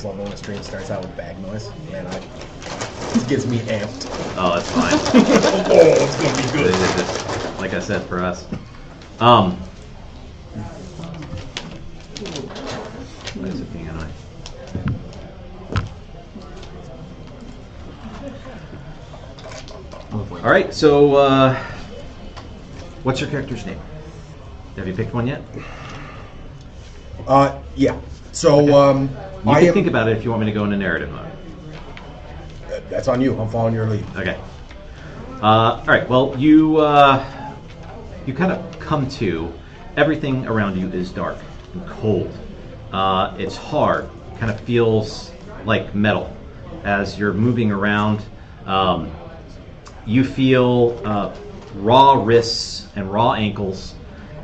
just love it when a stream starts out with bag noise. Man, it gets me amped. Oh, that's fine. Oh, it's gonna be good. Like I said, for us. Why is it being annoying? All right, so what's your character's name? Have you picked one yet? Yeah. So, You can think about it if you want me to go into narrative mode. That's on you. I'm following your lead. Okay. All right. Well, you kind of come to everything around you is dark and cold. It's hard. Kind of feels like metal as you're moving around. You feel raw wrists and raw ankles,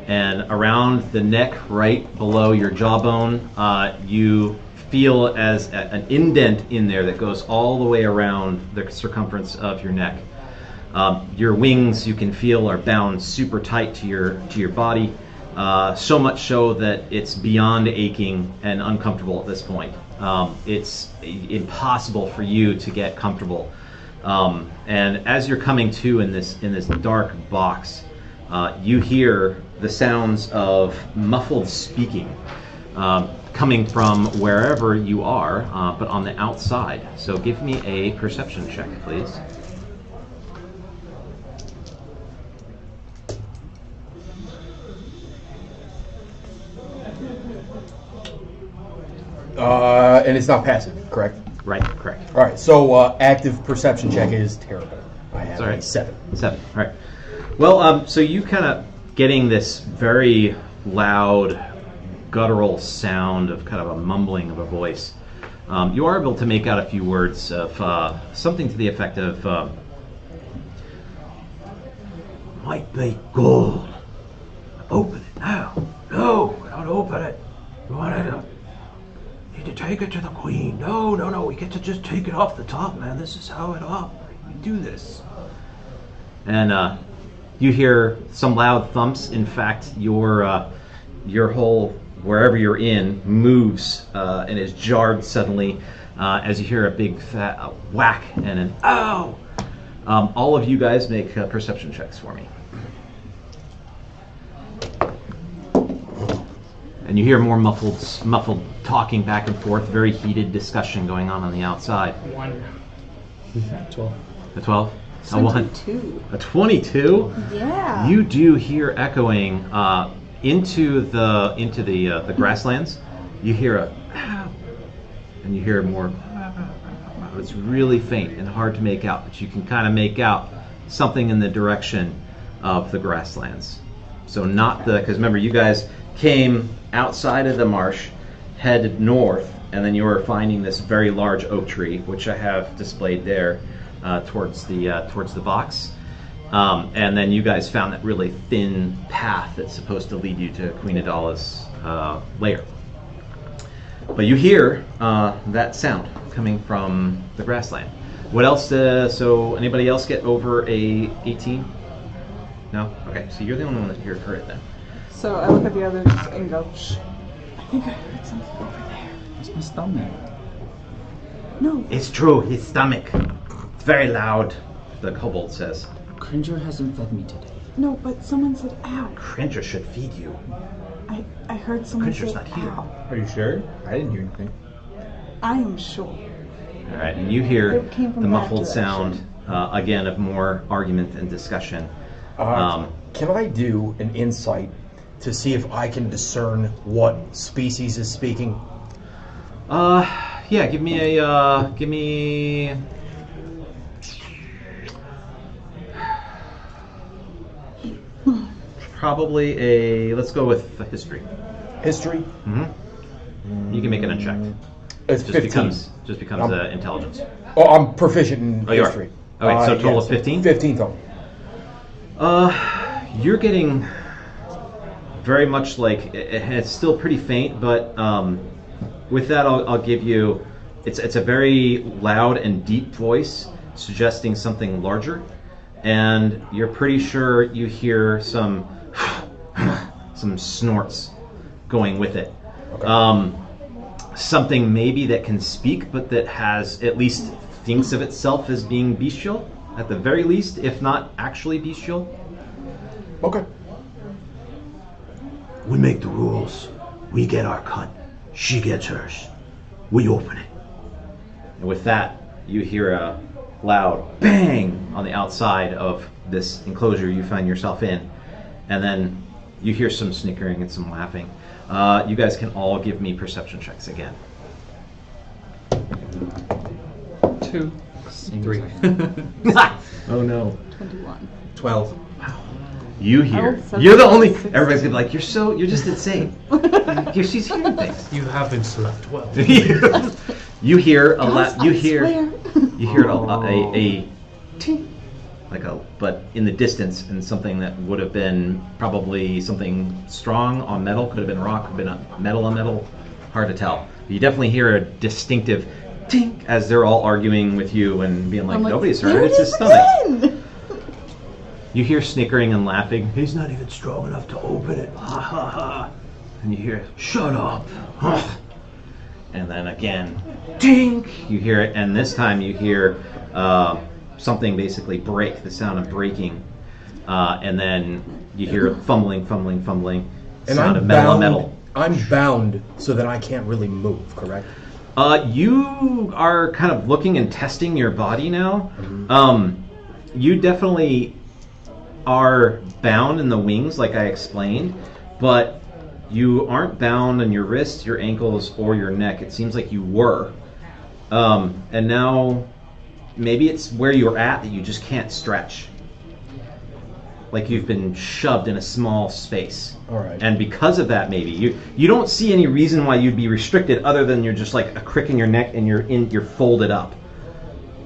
and around the neck, right below your jawbone, you feel as an indent in there that goes all the way around the circumference of your neck. Your wings, you can feel, are bound super tight to your body, so much so that it's beyond aching and uncomfortable at this point. It's impossible for you to get comfortable. And as you're coming to in this dark box, you hear the sounds of muffled speaking coming from wherever you are, but on the outside. So give me a perception check, please. And it's not passive, correct? Right, correct. All right. So active perception check is terrible. I have a 7. 7. All right. Well, so you kind of getting this very loud, guttural sound of kind of a mumbling of a voice. You are able to make out a few words of something to the effect of, might be gold. Open it now. No, don't open it. You want to need to take it to the queen. No, we get to just take it off the top, man. This is how we do this. And you hear some loud thumps. In fact, your whole, wherever you're in, moves and is jarred suddenly as you hear a big fat whack and an ow. All of you guys make perception checks for me. And you hear more muffled talking back and forth, very heated discussion going on the outside. 1. 12. A 12? 22. A 22? Yeah. You do hear echoing into the grasslands. You hear a and you hear more. It's really faint and hard to make out, but you can kind of make out something in the direction of the grasslands. So not because remember you guys came outside of the marsh, headed north, and then you were finding this very large oak tree, which I have displayed there towards the box. And then you guys found that really thin path that's supposed to lead you to Queen Adala's lair. But you hear that sound coming from the grassland. What else? So anybody else get over a 18? No? Okay, so you're the only one that heard it then. So I look at the others and go, shh. I think I heard something over there. It's my stomach. No. It's true, his stomach. It's very loud, the kobold says. Cringer hasn't fed me today. No, but someone said ow. Cringer should feed you. I heard someone Cringer's say not here. ow. Are you sure? I didn't hear anything. I am sure. All right, and you hear It came from the that muffled direction. sound, again, of more argument and discussion. Can I do an insight to see if I can discern what species is speaking? Yeah, give me probably let's go with the history. History? Mm-hmm. You can make it unchecked. It's 15. Just becomes intelligence. Oh, I'm proficient in Oh, you are? history. Okay, so total of 15? 15 total. You're getting very much like, and it's still pretty faint, but with that I'll give you, it's a very loud and deep voice suggesting something larger, and you're pretty sure you hear some snorts going with it. Okay. something maybe that can speak, but that has at least thinks of itself as being bestial, at the very least, if not actually bestial. Okay. We make the rules. We get our cut. She gets hers. We open it. And with that, you hear a loud bang on the outside of this enclosure you find yourself in. And then you hear some snickering and some laughing. You guys can all give me perception checks again. 2. 3. Oh no. 21. 12. You hear. Oh, You're the only. Everybody's gonna be like, you're just insane. She's hearing things. You haven't slept well. You hear a you hear a ting, like but in the distance, and something that would have been probably something strong on metal, could have been rock, could have been a metal on metal, hard to tell. But you definitely hear a distinctive tink as they're all arguing with you and being like, nobody's heard it, it's his stomach. Again! You hear snickering and laughing. He's not even strong enough to open it. Ha ha ha. And you hear, shut up. Huh. And then again, tink, you hear it, and this time you hear something basically break, the sound of breaking, and then you hear fumbling, And sound of metal on metal. I'm bound so that I can't really move, correct? You are kind of looking and testing your body now. You definitely are bound in the wings, like I explained, but you aren't bound on your wrists, your ankles, or your neck. It seems like you were. And now maybe it's where you're at that you just can't stretch. Like you've been shoved in a small space. All right. And because of that, maybe you don't see any reason why you'd be restricted other than you're just like a crick in your neck and you're folded up.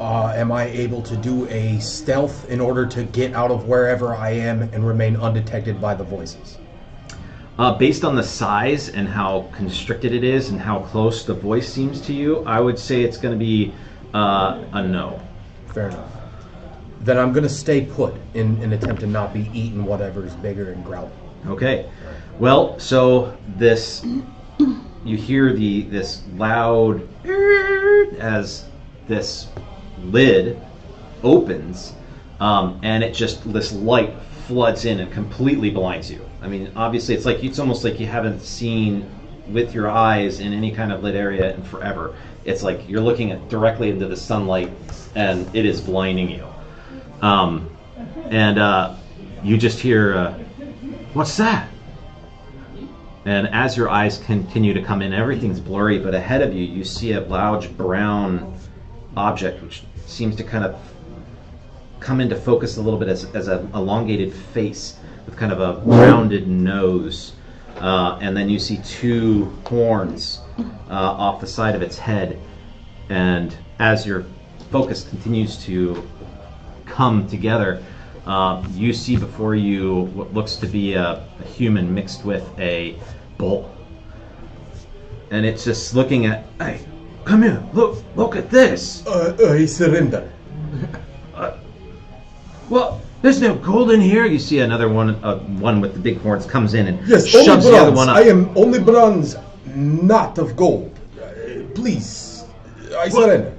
Am I able to do a stealth in order to get out of wherever I am and remain undetected by the voices? Based on the size and how constricted it is and how close the voice seems to you, I would say it's going to be a no. Fair enough. Then I'm going to stay put in an attempt to not be eaten whatever is bigger and growling. Okay. Well, so this, you hear this loud as this lid opens, and it just, this light floods in and completely blinds you. I mean, obviously, it's almost like you haven't seen with your eyes in any kind of lit area in forever. It's like you're looking directly into the sunlight, and it is blinding you. And you just hear, "What's that?" And as your eyes continue to come in, everything's blurry, but ahead of you, you see a large brown object, which seems to kind of come into focus a little bit as an elongated face with kind of a rounded nose. And then you see two horns off the side of its head. And as your focus continues to come together, you see before you what looks to be a human mixed with a bull. And it's just looking at, "Hey, come here, look at this." I surrender. Well, there's no gold in here. You see another one with the big horns comes in and Yes, shoves only the other bronze. one up. I am only bronze, not of gold. Please, I surrender.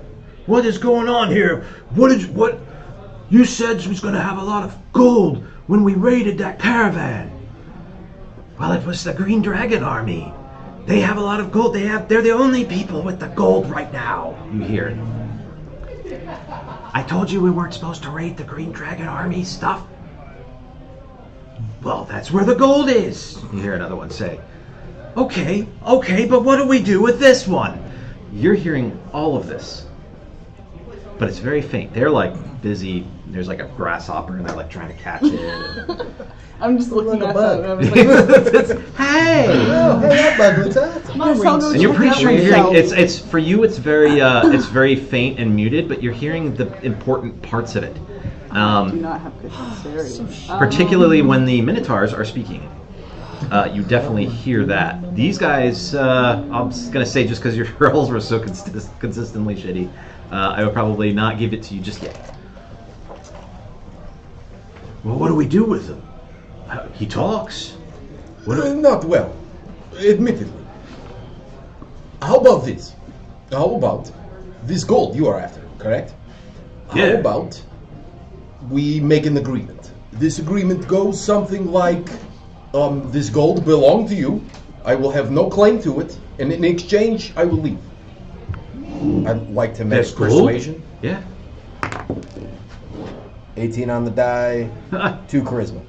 What is going on here? What? You said we was going to have a lot of gold when we raided that caravan. Well, it was the Green Dragon Army. They have a lot of gold. They're the only people with the gold right now. You hear it. I told you we weren't supposed to raid the Green Dragon Army stuff. Well, that's where the gold is. You hear another one say, Okay, but what do we do with this one? You're hearing all of this, but it's very faint. They're like busy. There's like a grasshopper, and they're like trying to catch it. I'm just looking Like a at bug. that and I was like, Hey! Oh, hey, that bug was up. And you're pretty sure you're hearing it's for you. It's very faint and muted, but you're hearing the important parts of it. I do not have good dexterity. Particularly when the Minotaurs are speaking. You definitely hear that. These guys, I'm just going to say just because your rolls were so consistently shitty, I would probably not give it to you just yet. Well, what do we do with him? He talks. Not well, admittedly. How about this? How about this gold you are after, correct? Yeah. How about we make an agreement? This agreement goes something like, this gold belongs to you. I will have no claim to it, and in exchange, I will leave. I'd like to make That's cool. persuasion. Yeah. 18 on the die, 2 charisma.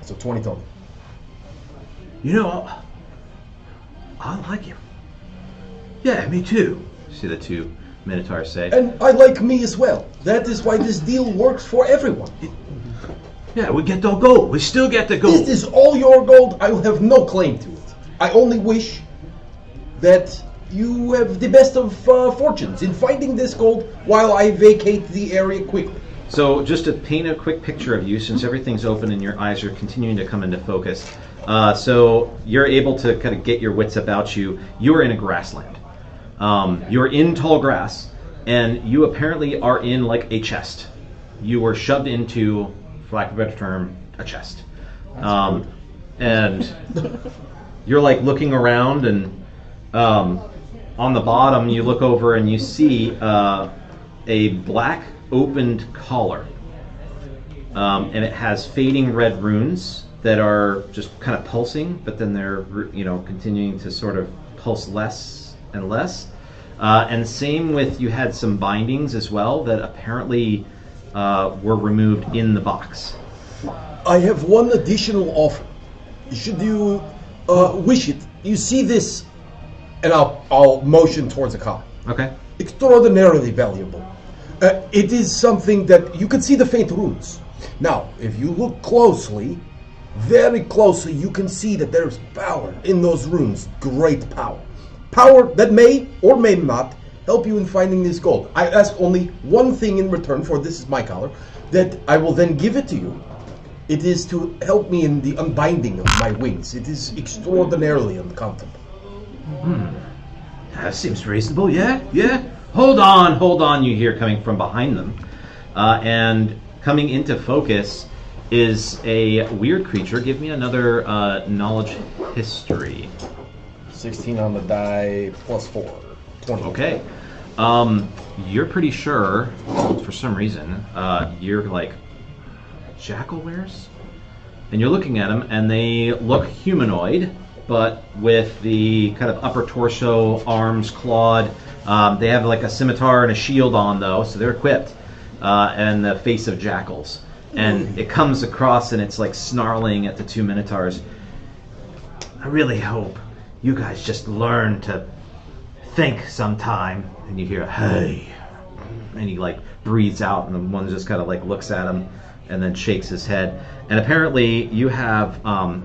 So 20 total. You know, I like him. Yeah, me too. See the two minotaurs say. And I like me as well. That is why this deal works for everyone. Yeah, we get the gold. We still get the gold. This is all your gold. I will have no claim to it. I only wish that you have the best of fortunes in finding this gold while I vacate the area quickly. So just to paint a quick picture of you, since everything's open and your eyes are continuing to come into focus, so you're able to kind of get your wits about you. You're in a grassland. You're in tall grass, and you apparently are in like a chest. You were shoved into, for lack of a better term, a chest. And you're like looking around, and on the bottom you look over and you see a black opened collar, and it has fading red runes that are just kind of pulsing, but then they're continuing to sort of pulse less and less. And same with, you had some bindings as well that apparently were removed in the box. I have one additional offer. Should you wish it, you see this, and I'll motion towards a collar. Okay. Extraordinarily valuable. It is something that you can see the faint runes. Now, if you look closely, very closely, you can see that there's power in those runes. Great power. Power that may or may not help you in finding this gold. I ask only one thing in return for this is my collar, that I will then give it to you. It is to help me in the unbinding of my wings. It is extraordinarily uncomfortable. That seems reasonable, yeah? Hold on, You hear coming from behind them. And coming into focus is a weird creature. Give me another knowledge history. 16 on the die, plus 4. 20. Okay. You're pretty sure, for some reason, you're like, jackalweres? And you're looking at them, and they look humanoid, but with the kind of upper torso, arms clawed. They have like a scimitar and a shield on, though, so they're equipped. And the face of jackals. And it comes across, and it's like snarling at the two minotaurs. I really hope you guys just learn to think sometime. And you hear, hey. And he like breathes out, and the one just kind of like looks at him and then shakes his head. And apparently you have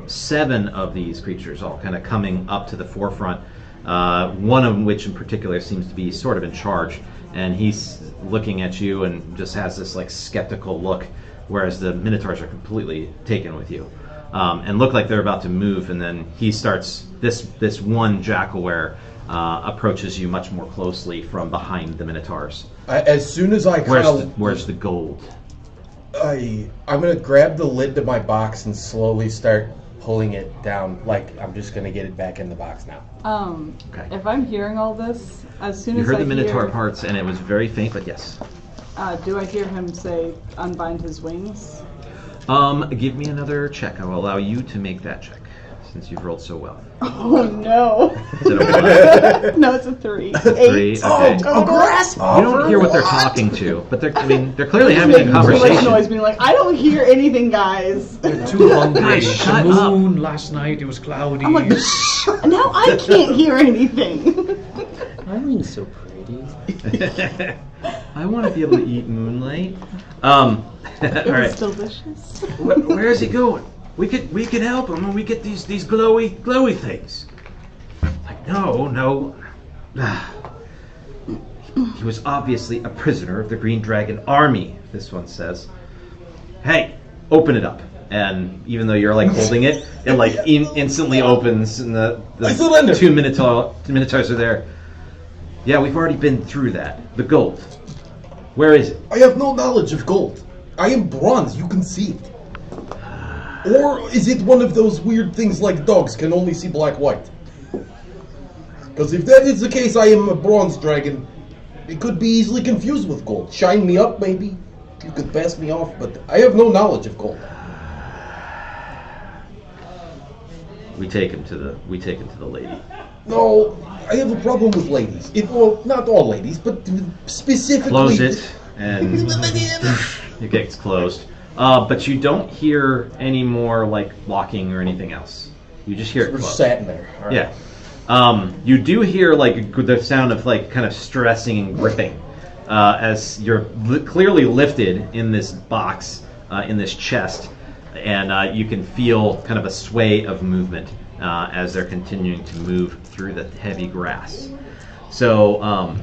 7 of these creatures all kind of coming up to the forefront. One of which in particular seems to be sort of in charge. And he's looking at you and just has this like skeptical look, whereas the minotaurs are completely taken with you. And look like they're about to move, and then he starts, this one jackalwere approaches you much more closely from behind the minotaurs. As soon as I Where's the gold? I'm gonna grab the lid to my box and slowly start pulling it down. Like I'm just gonna get it back in the box now. Okay. If I'm hearing all this, as soon You as heard I the minotaur hear, parts, and it was very faint, but yes. do I hear him say, unbind his wings? Give me another check. I will allow you to make that check, since you've rolled so well. Oh no. Is it a 1? No, it's a 3. 3, okay. Oh, grasshopper! You don't hear what they're talking to, but they're clearly having a Making too much conversation. noise, being like, I don't hear anything, guys. They're too hungry. Guys, The shut moon last night, it was cloudy. I'm like, now I can't hear anything. Eileen's so pretty. I want to be able to eat moonlight. All It right. was delicious. Where is he going? We could help him, and we get these glowy things. Like, no. He was obviously a prisoner of the Green Dragon Army, this one says. Hey, open it up. And even though you're like holding it, it like instantly opens, and the two minotaurs are there. Yeah, we've already been through that. The gold. Where is it? I have no knowledge of gold. I am bronze, you can see it. Or is it one of those weird things like dogs can only see black white? Because if that is the case, I am a bronze dragon. It could be easily confused with gold. Shine me up, maybe. You could pass me off, but I have no knowledge of gold. We take him to the lady. No, I have a problem with ladies. Well, not all ladies, but specifically. Close it, and it gets closed. But you don't hear any more like walking or anything else. You just hear it We're close. sat in there. All right. Yeah. You do hear like the sound of like kind of stressing and gripping as you're clearly lifted in this box, in this chest, and you can feel kind of a sway of movement as they're continuing to move through the heavy grass. So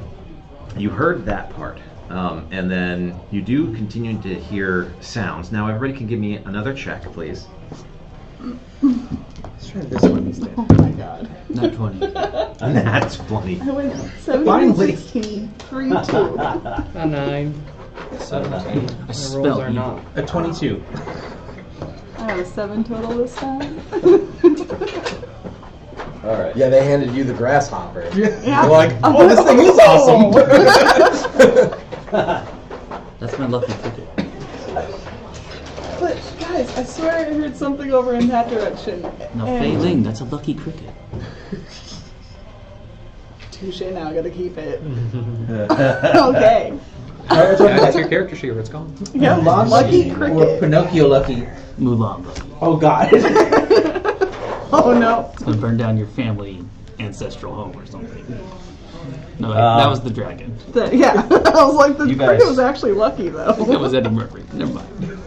you heard that part, and then you do continue to hear sounds. Now everybody can give me another check, please. Let's try this one instead. Oh my god. Not 20. That's funny. I went 17, Finally. 16, 3, 2. A 9. 17. I My rolls spell are evil. not. A 22. I got a 7 total this time. All right. Yeah, they handed you the grasshopper. Yeah. You're like, oh, this thing is awesome. That's my lucky ticket. But guys, I swear I heard something over in that direction. No, And- Fei Ling, that's a lucky cricket. Touche, now I gotta keep it. Okay. Yeah, that's your character sheet. It's gone. Yeah, Mulan lucky or cricket. Pinocchio lucky. Mulan lucky. Oh God. Oh no. It's gonna burn down your family ancestral home or something. No, that was the dragon. Yeah. I was like, the You cricket guys- was actually lucky though. That was Eddie Murphy. Never mind.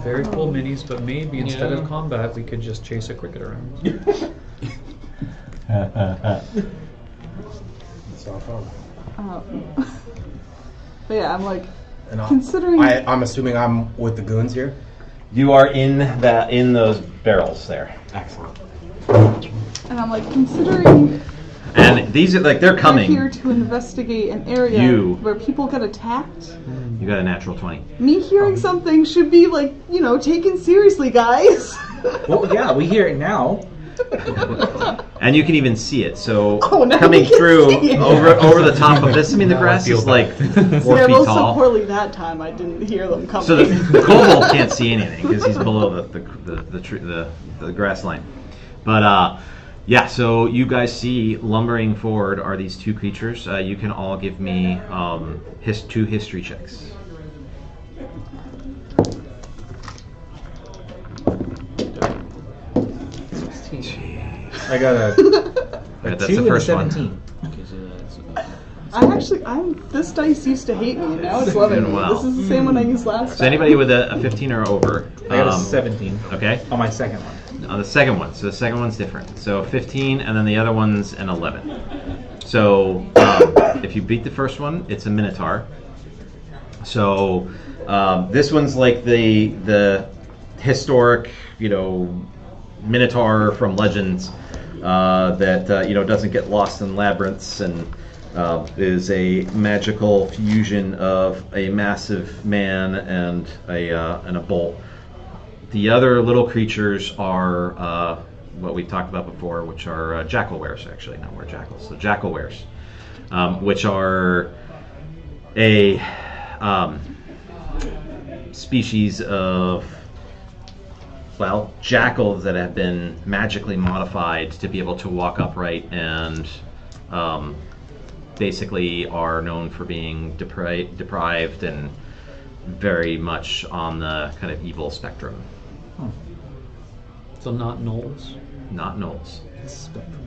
Very cool minis, but maybe instead of combat, we could just chase a cricket around. It's not fun. But yeah, I'm like, And considering. I'm assuming I'm with the goons here. You are in those barrels there. Excellent. And I'm like, considering And these are like they're we're coming. here to investigate an area where people get attacked, You got a natural 20. me hearing something should be like, taken seriously, guys. Well, yeah, we hear it now. And you can even see it. So Oh, now coming we can through see it. over the top of this. I mean, the grass feel is like 4 Yeah, feet rolled so tall. poorly that time I didn't hear them coming. So the kobold can't see anything because he's below the grass line. But yeah, so you guys see lumbering forward are these two creatures. You can all give me 2 history checks. I got a Right, that's 2 the and a first one. 17. Okay, so this dice used to hate me, and now it's loving me. Well. This is the same one I used last time. So anybody with a 15 or over. I got a 17 Okay. on my second one. On the second one. So the second one's different. So 15, and then the other one's an 11. So if you beat the first one, it's a minotaur. So this one's like the historic, minotaur from legends that doesn't get lost in labyrinths and is a magical fusion of a massive man and a bull. The other little creatures are what we talked about before, which are jackalweres. Actually, no, we're jackals. So jackalweres, which are a species of jackals that have been magically modified to be able to walk upright and basically are known for being deprived and very much on the kind of evil spectrum. So not gnolls. Not gnolls. spectrum.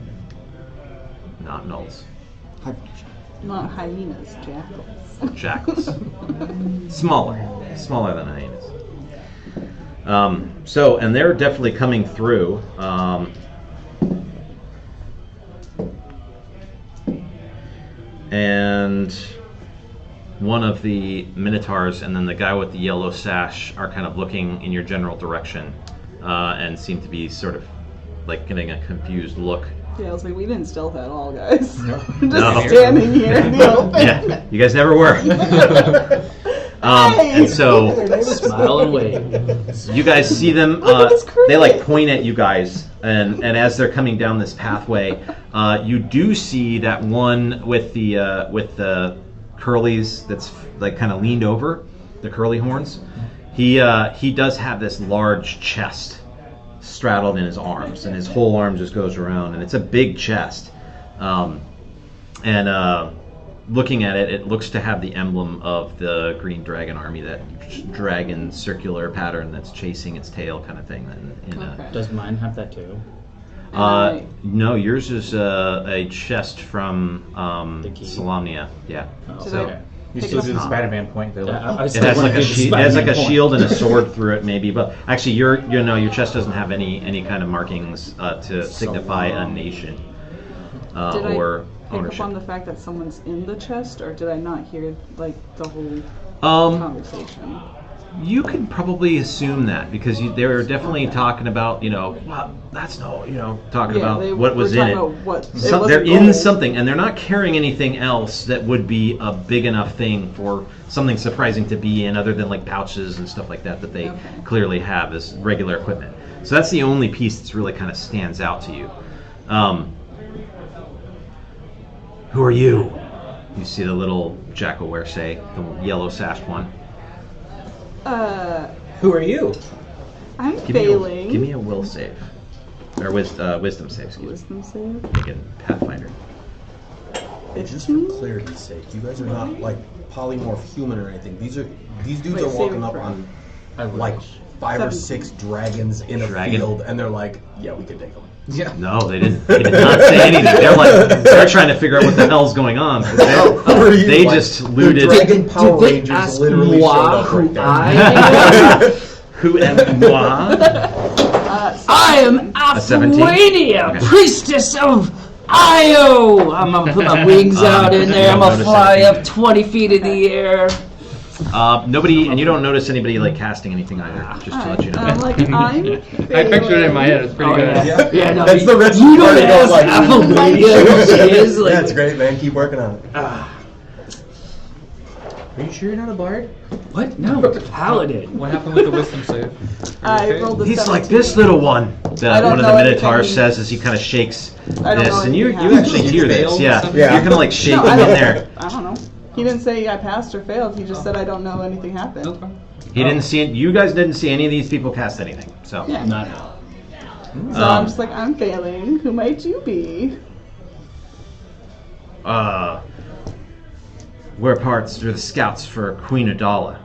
Not gnolls. Hibernation. Not hyenas, jackals. Jackals. Smaller than hyenas. And they're definitely coming through. And one of the minotaurs and then the guy with the yellow sash are kind of looking in your general direction and seem to be sort of like getting a confused look. Yeah, I was like, we didn't stealth at all, guys. No. Just standing here in the open. Yeah, you guys never were. And so Smile and wave. you guys see them. Look at this crate. They like point at you guys, and as they're coming down this pathway, you do see that one with the curlies that's like kind of leaned over, the curly horns. He does have this large chest straddled in his arms, and his whole arm just goes around, and it's a big chest. Looking at it, it looks to have the emblem of the Green Dragon Army, that dragon circular pattern that's chasing its tail kind of thing. Does mine have that too? No, yours is a chest from The key? Solamnia. Yeah. Oh, Did okay. You still do the Spider-Man point though. I It still has wanna like a do the it has like a Spider-Man shield point. and a sword through it, maybe. But actually, your chest doesn't have any kind of markings to signify a nation Did or I pick ownership. up on the fact that someone's in the chest, or did I not hear like the whole conversation? You can probably assume that because they were definitely talking about, well, that's no, talking Yeah, about they what was were in it. talking about what- it They're wasn't in gold. something, and they're not carrying anything else that would be a big enough thing for something surprising to be in, other than like pouches and stuff like that they clearly have as regular equipment. So that's the only piece that's really kind of stands out to you. Who are you? You see the little jackalwere say, the yellow sashed one. Who are you? I'm Give failing. me a will save. Or wisdom save, excuse me. Wisdom save. Again, Pathfinder. Just for clarity's sake, you guys are not like polymorph human or anything. These dudes Wait, are walking saving up throw. on I like wish. 5 or 17. 6 dragons in a Dragon? field, and they're like, "Yeah, we can take them." Yeah. No, they didn't. They did not say anything. They're trying to figure out what the hell's going on. They just looted. The Dragon Power Did they Rangers ask literally moi showed up who right there. I am? Who am moi? I am 17? Aphronia, Okay. priestess of Io. I'm gonna put my wings out in there. I'm gonna notice fly anything. up 20 feet in the air. Nobody, and you don't notice anybody like casting anything either. Just to let you know. I'm like, I'm I pictured it in my head. It's pretty good. Yeah, yeah, no, That's the rest of you the don't party goes ask like, Aphronia who she is. Like, That's great, man. Keep working on it. Are you sure you're not a bard? what? No, paladin. What happened with the wisdom save? Are you I rolled a He's 17. like this little one. I don't One of know the anything. Minotaurs says as he kind of shakes I don't this, know and you anything actually happened. hear this. Failed Yeah, something? Yeah. you're kind of like shaking No, I in don't, there. I don't know. He didn't say I passed or failed. He just said I don't know anything happened. Okay. He didn't see it. You guys didn't see any of these people cast anything. So Yeah. Not out. So I'm just like, I'm failing. Who might you be? we're the scouts for Queen Adala,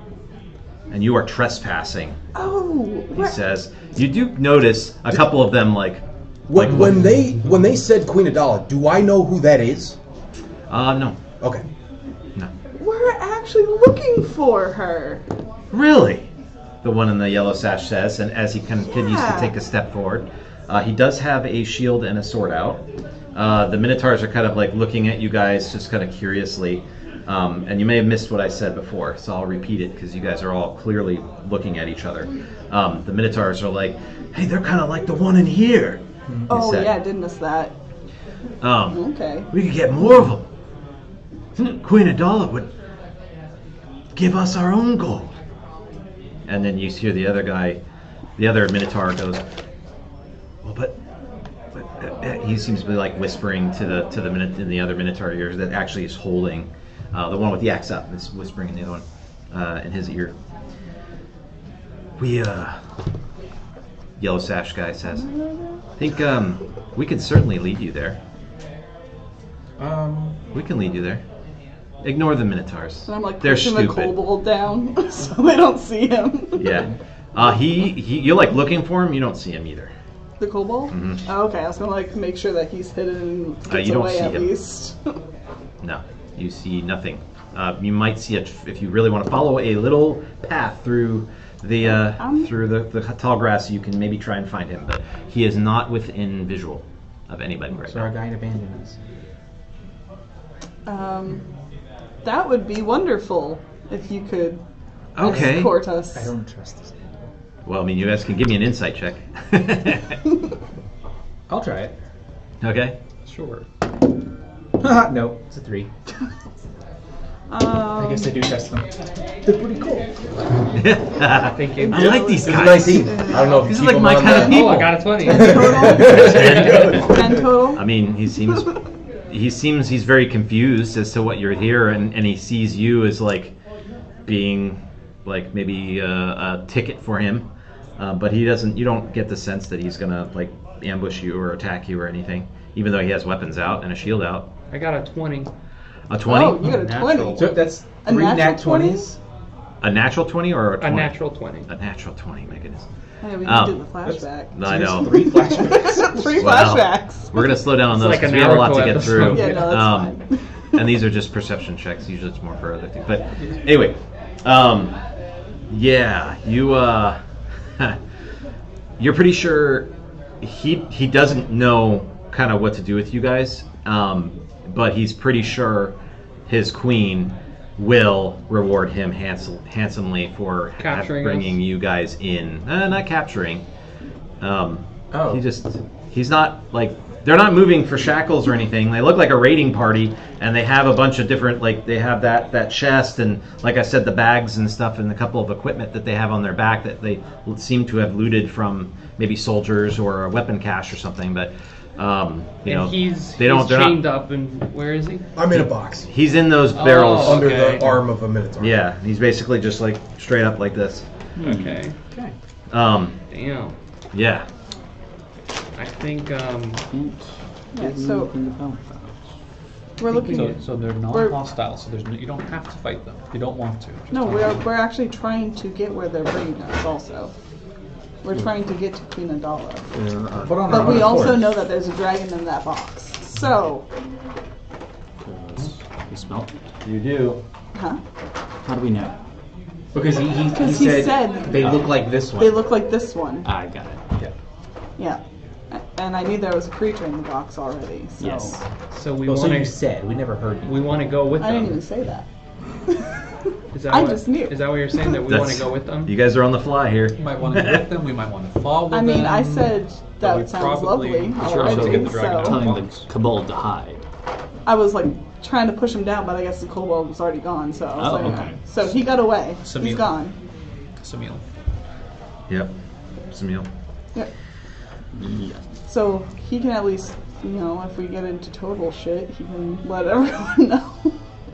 and you are trespassing. Oh, He says. You do notice a couple of them like When they said Queen Adala, do I know who that is? no, Okay. no, we're actually looking for her. really. The one in the yellow sash says, and as he continues Yeah. to take a step forward, he does have a shield and a sword out. The Minotaurs are kind of like looking at you guys, just kind of curiously. And you may have missed what I said before, so I'll repeat it because you guys are all clearly looking at each other. The Minotaurs are like, "Hey, they're kind of like the one in here." he Oh said. yeah, I did miss that. Okay. We could get more of them. Queen Adala would give us our own gold. And then you hear the other guy, the other Minotaur goes, "Well, but he seems to be like whispering to the other Minotaur ears that actually is holding the one with the axe up. Is whispering in the other one in his ear. Yellow sash guy says, "I think we can certainly lead you there. We can lead you there. Ignore the Minotaurs. And I'm like They're pushing the stupid." kobold down so they don't see him. Yeah. You're like looking for him. You don't see him either. The kobold? Oh, okay, I was gonna like make sure that he's hidden and gets you don't away see at him. least. No, you see nothing. You might see it if you really want to follow a little path through the tall grass. You can maybe try and find him, but he is not within visual of anybody right So now. our guide abandoned us. That would be wonderful if you could Okay. escort us. I don't trust this. Well, I mean, you guys can give me an insight check. I'll try it. Okay. Sure. No, it's a 3. I guess I do trust them. They're pretty cool. Thank you. I like these It's guys. 19. I don't know if These you are like keep my them on kind of that. people. Oh, I got a 20. And total? I mean, he seems he's very confused as to what you're here, and he sees you as like being like maybe a ticket for him, but he doesn't. You don't get the sense that he's gonna like ambush you or attack you or anything, even though he has weapons out and a shield out. I got a 20. A 20? Oh, you got a Natural. 20. So that's A 3 natural nat 20s. A natural 20 or a 20? A natural 20. A natural 20, my goodness. Hey, we can do the flashback. I know. 3 flashbacks. 3 Wow. flashbacks. We're gonna slow down on It's those like because an we have a lot to Naruto get through. episode. Yeah, no, that's fine. And these are just perception checks. Usually it's more for other things. But anyway, yeah, you're pretty sure he doesn't know kind of what to do with you guys, but he's pretty sure his queen will reward him handsomely for Capturing bringing us? you guys in. Not capturing. Oh. He's not like, they're not moving for shackles or anything. They look like a raiding party, and they have a bunch of different, like they have that chest and, like I said, the bags and stuff and a couple of equipment that they have on their back that they seem to have looted from maybe soldiers or a weapon cache or something. But He's they're chained not. up, and where is he? I'm in a box He's in those barrels. Oh, under okay. the arm of a minotaur. Yeah, he's basically just like straight up like this. Okay. Um, Damn. yeah. I think, Yeah, so we're looking. So they're non-hostile, so you don't have to fight them. You don't want to. Just No, don't. we're actually trying to get where they're bringing us. Also, we're trying to get to Queen Adala. But we also know that there's a dragon in that box. So, You smell it? You do. huh? How do we know? Because he Because he said they look like this one. they look like this one. I got it. Yeah. And I knew there was a creature in the box already. So. Yes. So we Well, so want you to. said. We never heard you. We want to go with I didn't them. even say that. Is that I what, just knew. Is that what you're saying? That we want to go with them? You guys are on the fly here. We might want to go with them. We might want to follow I mean, I said But we that sounds probably- lovely But you're also already. get the dragon out. So Telling the kobold to hide. I was like trying to push him down, but I guess the kobold was already gone. So I was Oh, like, okay. So he got away. Samil. He's gone. Samil. Yep. Samil. Yep. Yeah. So he can at least, if we get into total shit, he can let everyone know.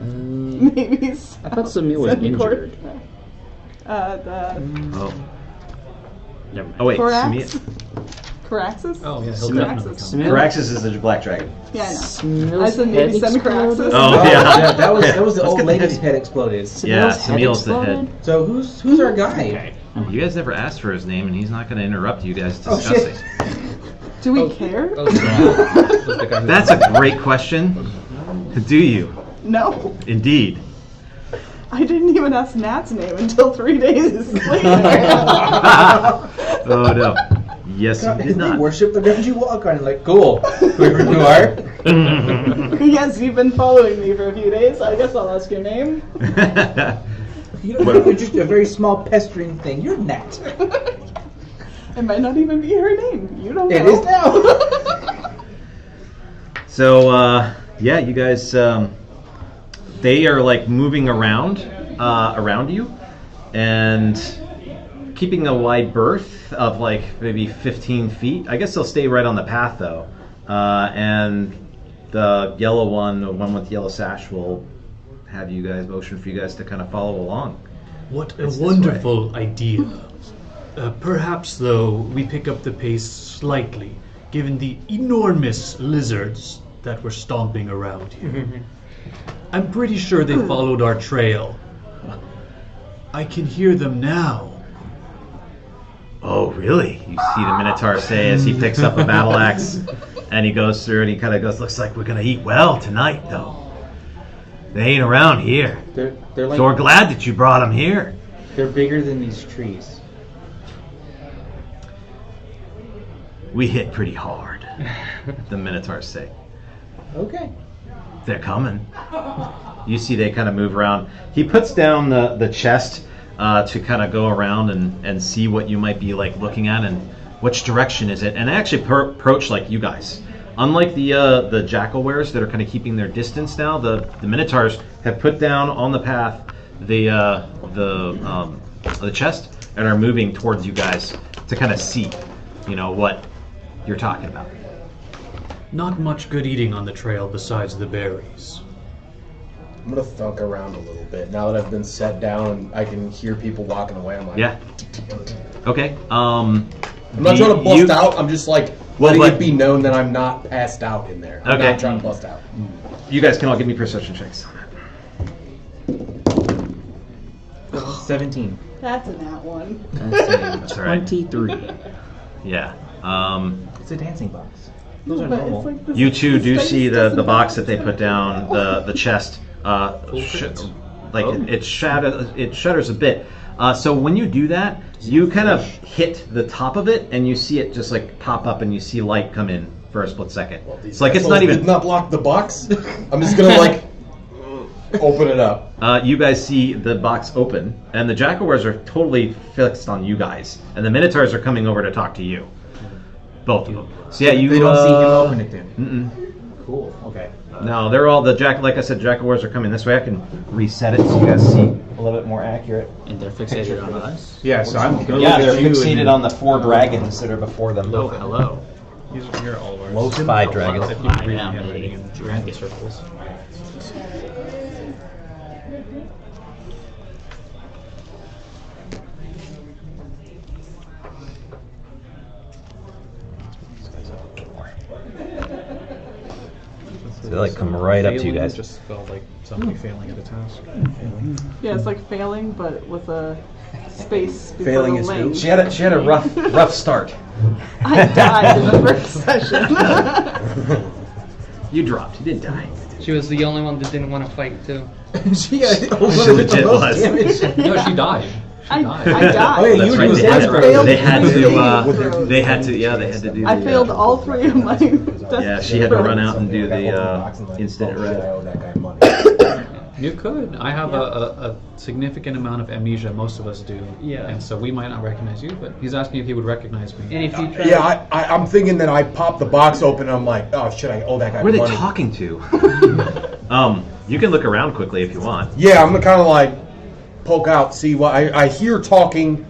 Maybe he's. I thought Samil was injured. Oh. Never mind. Oh wait. Corax? Samil. Coraxus? Oh yeah, he'll Samil- definitely come. Samil- Caraxus is the black dragon. Yeah, I know. Samil's I said maybe head send exploded? Coraxus. Oh yeah. that was the Let's old get the lady's head. head exploded. Yeah, Samil's head Samil's the head. exploded? So who's our guy? Okay. You guys never asked for his name, and he's not going to interrupt you guys Oh, discussing. shit. Do we care? Oh, Samil was the guy who- That's a great question. Do you? No. Indeed. I didn't even ask Nat's name until 3 days later. Oh no. Yes, you They did not. worship the ground you walk on. Like, cool. Whoever you are. Yes, you've been following me for a few days. I guess I'll ask your name. You're just a very small pestering thing. You're Nat. It might not even be her name. You don't know. It is now. So, yeah, you guys, they are like moving around you, and keeping a wide berth of like maybe 15 feet. I guess they'll stay right on the path though, and the yellow one, the one with the yellow sash, will have you guys motion for you guys to kind of follow along. What a It's this wonderful idea. Perhaps, though, we pick up the pace slightly, given the enormous lizards that were stomping around here. I'm pretty sure they followed our trail. I can hear them now. Oh, really? You see the Minotaur say as he picks up a battle axe, and he goes through and he kind of goes, looks like we're going to eat well tonight, though. They ain't around here. They're like So we're glad that you brought them here. they're bigger than these trees. We hit pretty hard, the Minotaurs say. Okay. They're coming. You see they kind of move around. He puts down the chest to kind of go around and see what you might be like looking at and which direction is it. And they actually approach like you guys. Unlike the jackalweres that are kind of keeping their distance now, the Minotaurs have put down on the path the chest and are moving towards you guys to kind of see, what you're talking about. Not much good eating on the trail besides the berries. I'm gonna thunk around a little bit now that I've been set down and I can hear people walking away. I'm like, Yeah. Okay. I'm not trying to bust out. I'm just like letting it be known that I'm not passed out in there. I'm not trying to bust out. You guys can all give me perception checks. 17. That's a nat one. That's all right. 23. Yeah. It's a dancing box. Those are But normal. it's like this- You two do space see the doesn't box have that they put down, the chest, it shudders a bit. So when you do that, you kind of hit the top of it, and you see it just like pop up, and you see light come in for a split second. It's like it's not even. Did not block the box. I'm just gonna like open it up. You guys see the box open, and the jackalwares are totally fixed on you guys, and the minotaurs are coming over to talk to you. Both of them. So yeah, you. They don't see him open it then. Cool. Okay. No, they're all like I said, jackalwares are coming this way. I can reset it so you guys see a little bit more accurate. And they're fixated on us. Yeah, so I'm going Yeah, they're fixated on the 4 dragons that are before them. Oh, hello. You're all ours. 5 dragons. I keep reading am handwriting a in dragon. circles. So they like come right up to you Failing guys. just felt like somebody failing at a task. Yeah, it's like failing, but with a space before Failing the is lane. She had a rough start. I died in the first session. You dropped. You didn't die. She was the only one that didn't want to fight too. She legit was. No, she died. I died. Oh, yeah, That's you right. was They had to. throws. They had to. Yeah, they had to do. I failed all 3 of my Yeah, she had to run out and do the instant I red. owe that guy money. You could. I have a significant amount of amnesia. Most of us do. Yeah. And so we might not recognize you, but he's asking if he would recognize me. And if you try Yeah, I'm thinking that I popped the box open and I'm like, oh shit, I owe that guy Who are they money. talking to? You can look around quickly if you want. Yeah, I'm gonna kind of like poke out, see what I hear talking.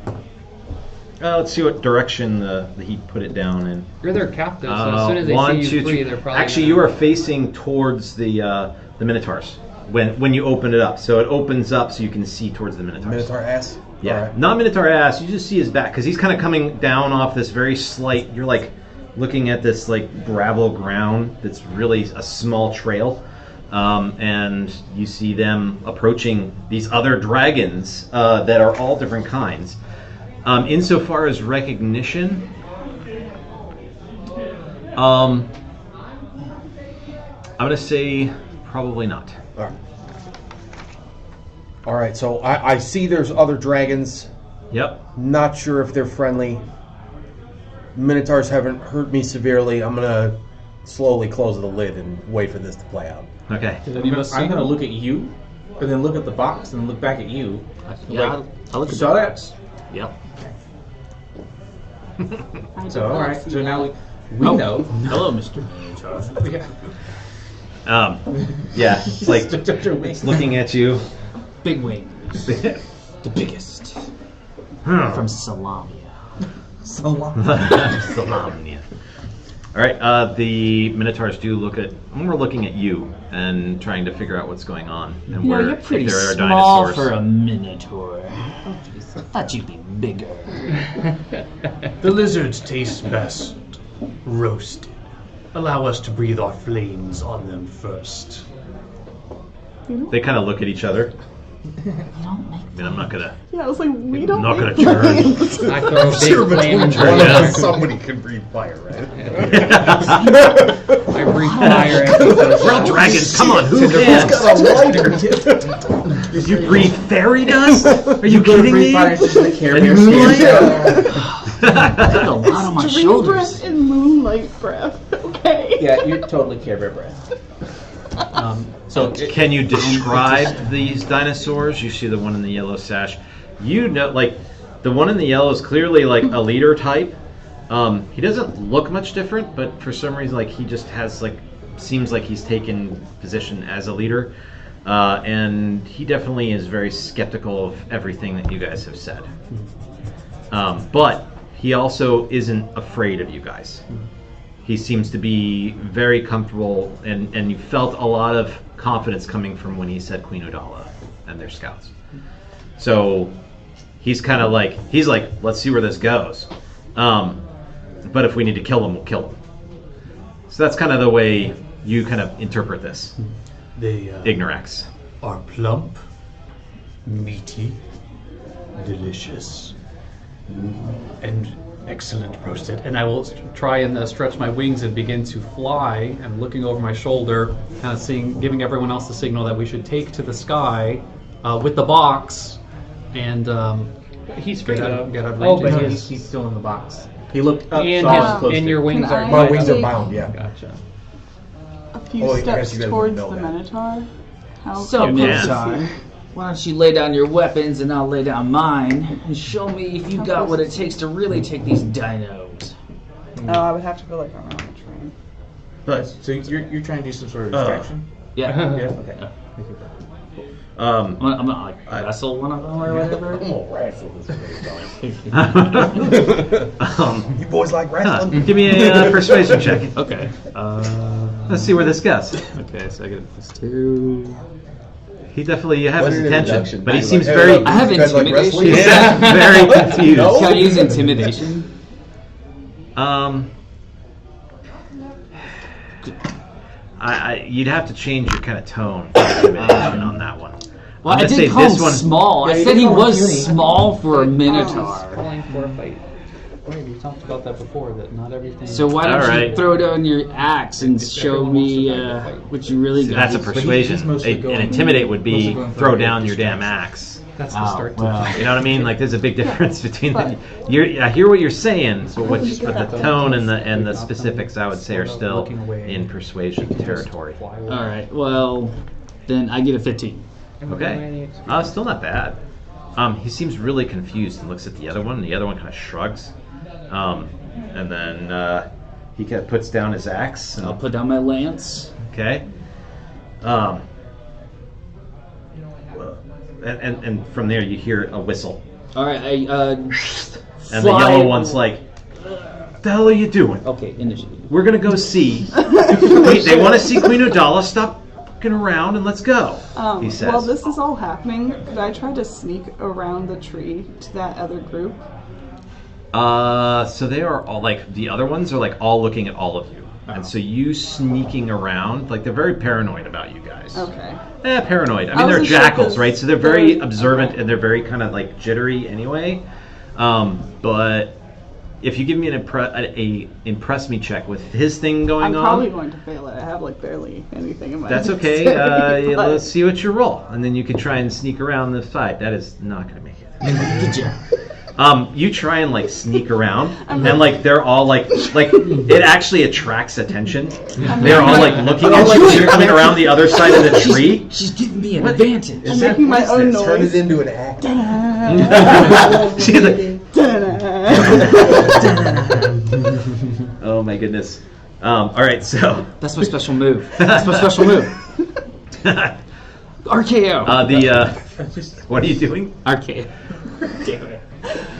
Let's see what direction he put it down in. you're their captive, so as soon as they 1, see you 2, free, 3. they're probably Actually, gonna... you are facing towards the minotaurs when you open it up. So it opens up so you can see towards the minotaurs. Minotaur ass. Yeah, Alright. not minotaur ass. You just see his back because he's kind of coming down off this very slight. You're like looking at this like gravel ground that's really a small trail, and you see them approaching these other dragons that are all different kinds. Insofar as recognition, I'm gonna say probably not. All right, so I see there's other dragons. Yep. Not sure if they're friendly. Minotaurs haven't hurt me severely. I'm gonna slowly close the lid and wait for this to play out. Okay. I'm gonna look at you, and then look at the box, and look back at you. Yeah, I'll look at saw the that? box. Yep. I did So all not right. see So that. now we know. Hello, Mr. Minotaur. Yeah. Yeah. It's like it's looking at you. Big wings. The biggest. From Salamia. Salamnia. All right. The minotaurs do look at. We're looking at you and trying to figure out what's going on and Yeah, where you're pretty if there are small dinosaurs. for a minotaur. I thought you'd be bigger. The lizards taste best roasted. Allow us to breathe our flames on them first. They kind of look at each other. You don't make I mean, I'm not gonna. Yeah, I was like, we don't not make gonna turn. plans. I throw a big Sure, flame between and one of Yeah. us, somebody can breathe fire, right? I breathe fire at people. We're all dragons. Come on, who can? got a lighter. You breathe fairy dust? Are you kidding me? Fire just the Care And Bear moonlight? That's a lot on my Dream shoulders. breath and moonlight breath. Okay. Yeah, you're totally Care Bear breath. Can you describe these dinosaurs? You see the one in the yellow sash. You know, like the one in the yellow is clearly like a leader type. He doesn't look much different, but for some reason, like he just has like seems like he's taken position as a leader. and he definitely is very skeptical of everything that you guys have said. But he also isn't afraid of you guys. He seems to be very comfortable, and you felt a lot of confidence coming from when he said Queen Udala and their scouts. So he's kind of like, let's see where this goes. But if we need to kill him, we'll kill him. So that's kind of the way you kind of interpret this. They Ignorax. are plump, meaty, delicious, and excellent roasted. And I will try and stretch my wings and begin to fly. I'm looking over my shoulder, kind of giving everyone else the signal that we should take to the sky with the box, and He's free get to out of Oh, range. but he's still in the box. He looked up, And, saw us close and to your it. wings Can are. I My wings are take bound, yeah. Gotcha. A few Oh, I guess steps you guys towards wouldn't the know that. Minotaur. How So, close Minotaur, is he? why don't you lay down your weapons and I'll lay down mine and show me if you How got close what it is takes to really take these dinos. Oh, I would have to go like around the train. But so you're trying to do some sort of distraction? Yeah. Yeah. Okay. I'm gonna like wrestle one of them or whatever. You boys like wrestling? Give me a persuasion check. Okay. Let's see where this goes. Okay, so I get a +2. He definitely has Wasn't his an attention, introduction. but he Like, seems hey, very, look, I have you guys like intimidation. wrestling? yeah, very confused. Can I use intimidation? You'd have to change your kind of tone for intimidation on that one. Well, I'm I gonna say did call this him one- small. Yeah, I you said did he call him was puny. small for a He's minotaur. calling for a fight. Wait, we talked about that before. That not everything. So why don't All you right. throw down your axe and show everyone wants me to fight, we'll fight. what you really got? That's a he's persuasion. mostly An going- intimidate would be mostly going for throw a down your distraction. damn axe. That's the Oh, start to well. You know what I mean? Like there's a big difference between But- I hear what you're saying, but How did you get but that the tone and the specifics I would say are still in persuasion territory. All right. Well, then I get a 15. Okay. Still not bad. He seems really confused and looks at the other one, and the other one kind of shrugs. And then he kind of puts down his axe. I'll put down my lance. Okay. And from there you hear a whistle. All right. And the yellow one's like, "The hell are you doing? Okay, initiative. We're gonna go see. They want to see Queen Udala. Stop fucking around and let's go." He says. While this is all happening, could I try to sneak around the tree to that other group? So they are all like the other ones are like all looking at all of you, and so you sneaking around, like they're very paranoid about you guys. Okay. Paranoid. I I mean, they're wasn't sure jackals, 'cause right? So they're very they're- observant okay. and they're very kind of like jittery anyway. But if you give me an impress me check with his thing going I'm on, probably going to fail it. I have like barely anything in my that's okay. dexterity, but- Let's see what you roll, and then you can try and sneak around the side. That is not going to make it. Good job. You try and like sneak around, and like they're all like it actually attracts attention. They're all like looking at you. You're coming around the other side of the tree. She's giving me an advantage. I'm making my own Turn noise. it into an act. She's like, oh my goodness. All right, so That's my special move. That's my special move. RKO. what are you doing? RKO. Damn it.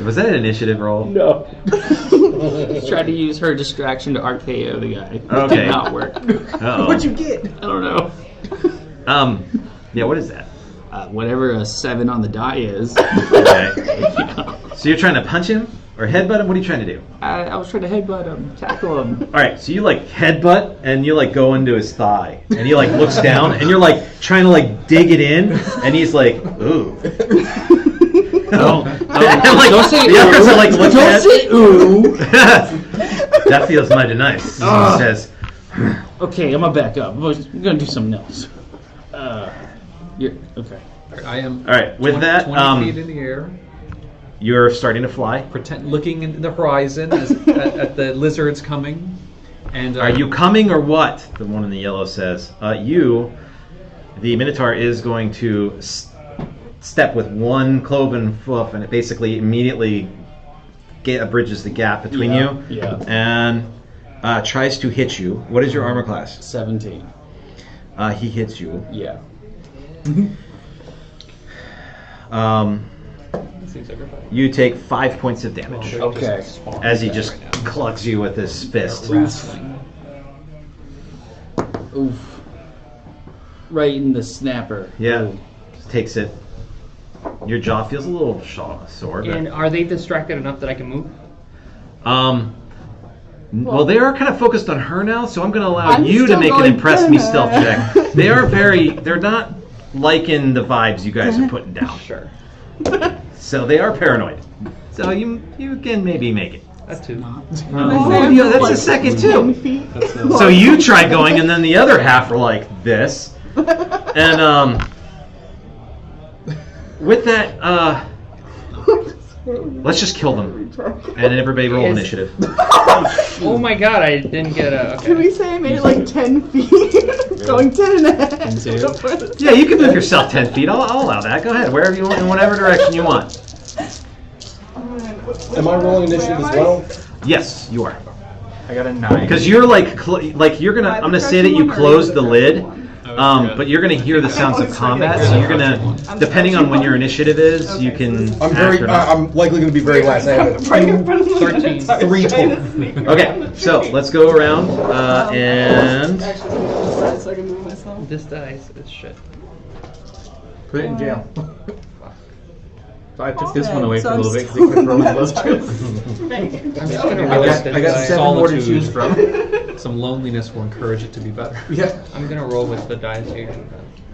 Was that an initiative roll? No. Tried to use her distraction to RKO the guy. Okay. Did not work. Uh-oh. What'd you get? I don't know. Yeah, what is that? Whatever a 7 on the die is. Okay. So you're trying to punch him or headbutt him? What are you trying to do? I was trying to headbutt him, tackle him. All right, so you like headbutt and you like go into his thigh and he like looks down and you're like trying to like dig it in and he's like, ooh. No. Like, Don't say the others ooh. are like looking Don't at say ooh. That feels mighty nice. He says, Okay, I'm gonna back up. We're gonna do something else. You're okay. I am. all right, with 20 that, 20 feet in the air, you're starting to fly. looking into the horizon at the lizards coming. And Are you coming or what? The one in the yellow says. The Minotaur is going to step with one cloven hoof, and it basically immediately bridges the gap between you. Yeah. And tries to hit you. What is your armor class? 17. He hits you. Yeah. You take 5 points of damage. Okay. As he just clucks you with his fist. Oof. Right in the snapper. Yeah. Ooh. Just takes it. Your jaw feels a little sore. And are they distracted enough that I can move? Well, they are kind of focused on her now, so I'm going to allow I'm you to still make an going, impress me stealth "Dana." check. They're not liking the vibes you guys are putting down. Sure. So they are paranoid. So you can maybe make it. That's 2. Oh, yeah, that's a second too. So you try going, and then the other half are like this. And with that, let's just kill them. And then everybody roll initiative. Oh my god, I didn't get a... Okay. Can we say I made it like 10 feet? Going 10 and a half. Yeah, you can move yourself 10 feet. I'll allow that. Go ahead, wherever you want, in whatever direction you want. Am I rolling initiative as well? Yes, you are. I got a 9. Because you're like you're gonna. I'm gonna say that you closed the lid, but you're gonna hear the sounds of combat. So you're gonna, depending on when your initiative is, you can. I'm likely going to be very last. I have 13. 3 total. Okay, so let's go around and. So I can move myself. This dice is shit. Put it in jail. So I took this Okay, one away so for a I'm little bit because they couldn't roll those two. I'm just gonna I roll got, with I got the 7 more to solitude. choose from. Some loneliness will encourage it to be better. Yeah. I'm gonna roll with the dice here.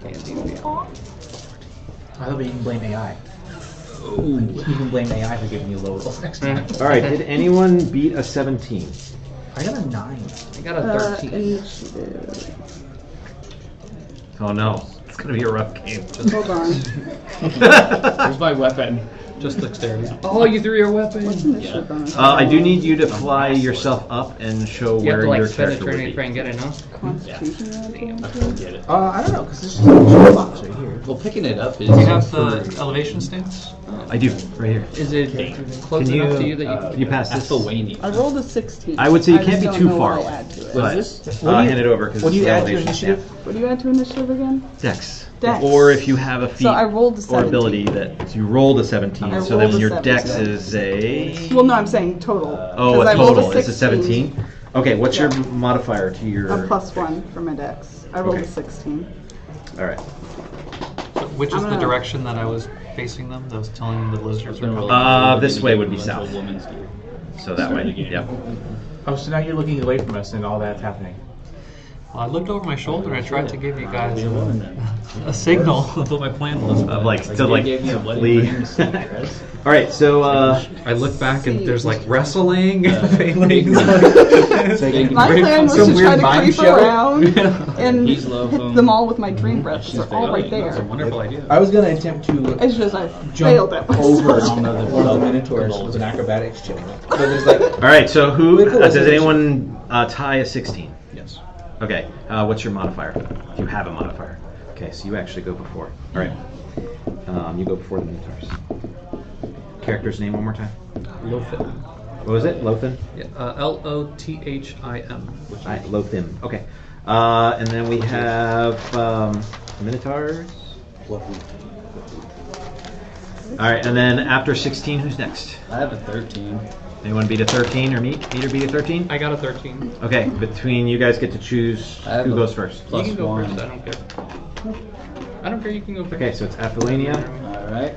Can't see me. I thought you can blame AI. Ooh. You can blame AI for giving you low rolls next time. All right. Did anyone beat a 17? I got a 9. I got a 13. Initiative. Oh no, it's gonna be a rough game. Hold on. Where's my weapon? Just dexterity. Oh, you threw your weapon. What's initiative bonus? I do need you to fly yourself up and show You have where to like your spend a character turn would and try be. and get it, no? Constitution. Get it. I don't know, because this is a box right here. Well, picking it up is. Do you have the elevation stance? I do, right here. Is it close Can you- enough to you that you You pass That's this. the Wayne. I rolled a 16. I would say you I can't just be don't too know far what I away. add to it. But Is this? hand it over because What do you add to elevation initiative? What do you add to initiative again? Dex. Dex. Or if you have a feat So I rolled a or 17. ability that you rolled a 17, I so then rolled a your 17. dex is a Well, no, I'm saying total. oh 'Cause a I rolled total. It's a 16. 17. Okay, what's your Yeah. modifier to your? A +1 for my dex. I rolled Okay. a 16. All right. So which is I'm the gonna- direction that I was facing them? That was telling them the lizards are coming. This way would be south. Woman's gear. So that way. Yep. Oh, so now you're looking away from us and all that's happening. Well, I looked over my shoulder and I tried to give you guys Be a woman then. a signal of what my plan was. Of like to They like gave me a wedding flee. ring to see, right? All right. So I look back and there's like wrestling and feelings. My plan was some to try weird to mind creep show? around and He's low hit phone. them all with my dream breaths. They're all right That's a there. wonderful idea. I was going to attempt to It's just I failed jump at over myself. one of the minotaurs with an acrobatics check. But there's like, all right. So who Critical does resolution. anyone tie a 16? Yes. Okay. What's your modifier? If you have a modifier. Okay. So you actually go before. All right. You go before the minotaurs. Character's name one more time. Lothim. What was it? Lothim? Yeah, Lothim. Lothim. Okay. And then we have Minotaurs. All right, and then after 16, who's next? I have a 13. Anyone beat a 13 or meet or beat a 13? I got a 13. Okay, between you guys get to choose I have who a goes first. You Plus can go 1. first. I don't care. I don't care. You can go first. Okay, so it's Athelania, Alright.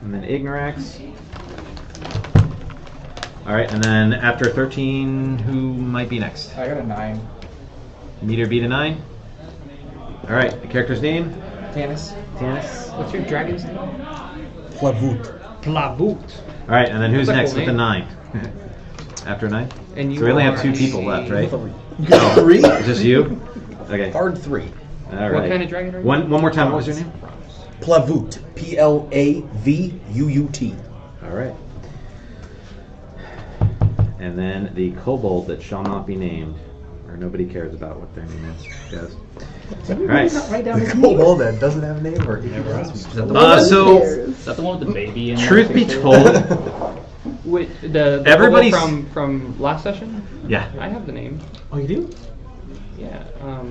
and then Ignorax. All right, and then after 13, who might be next? I got a 9. Meet or beat a 9? All right, the character's name? Tanis. Tanis. What's your dragon's name? Plavut. Plavut. All right, and then who's That's a next cool with the name. 9? After 9? And you So we only have are 2 people a- left, right? You got 3? Is this you? Okay. Hard 3. All right. What kind of dragon are you? One more time. What was your name? Plavut. Plavut. All right. And then the kobold that shall not be named, or nobody cares about what their name is. Goes. All right. Right down The kobold that doesn't have a name or Is that the So, Is that the one with the baby in there? truth be told, Wait, the Everybody's- kobold from last session? yeah. I have the name. Oh, you do? Yeah.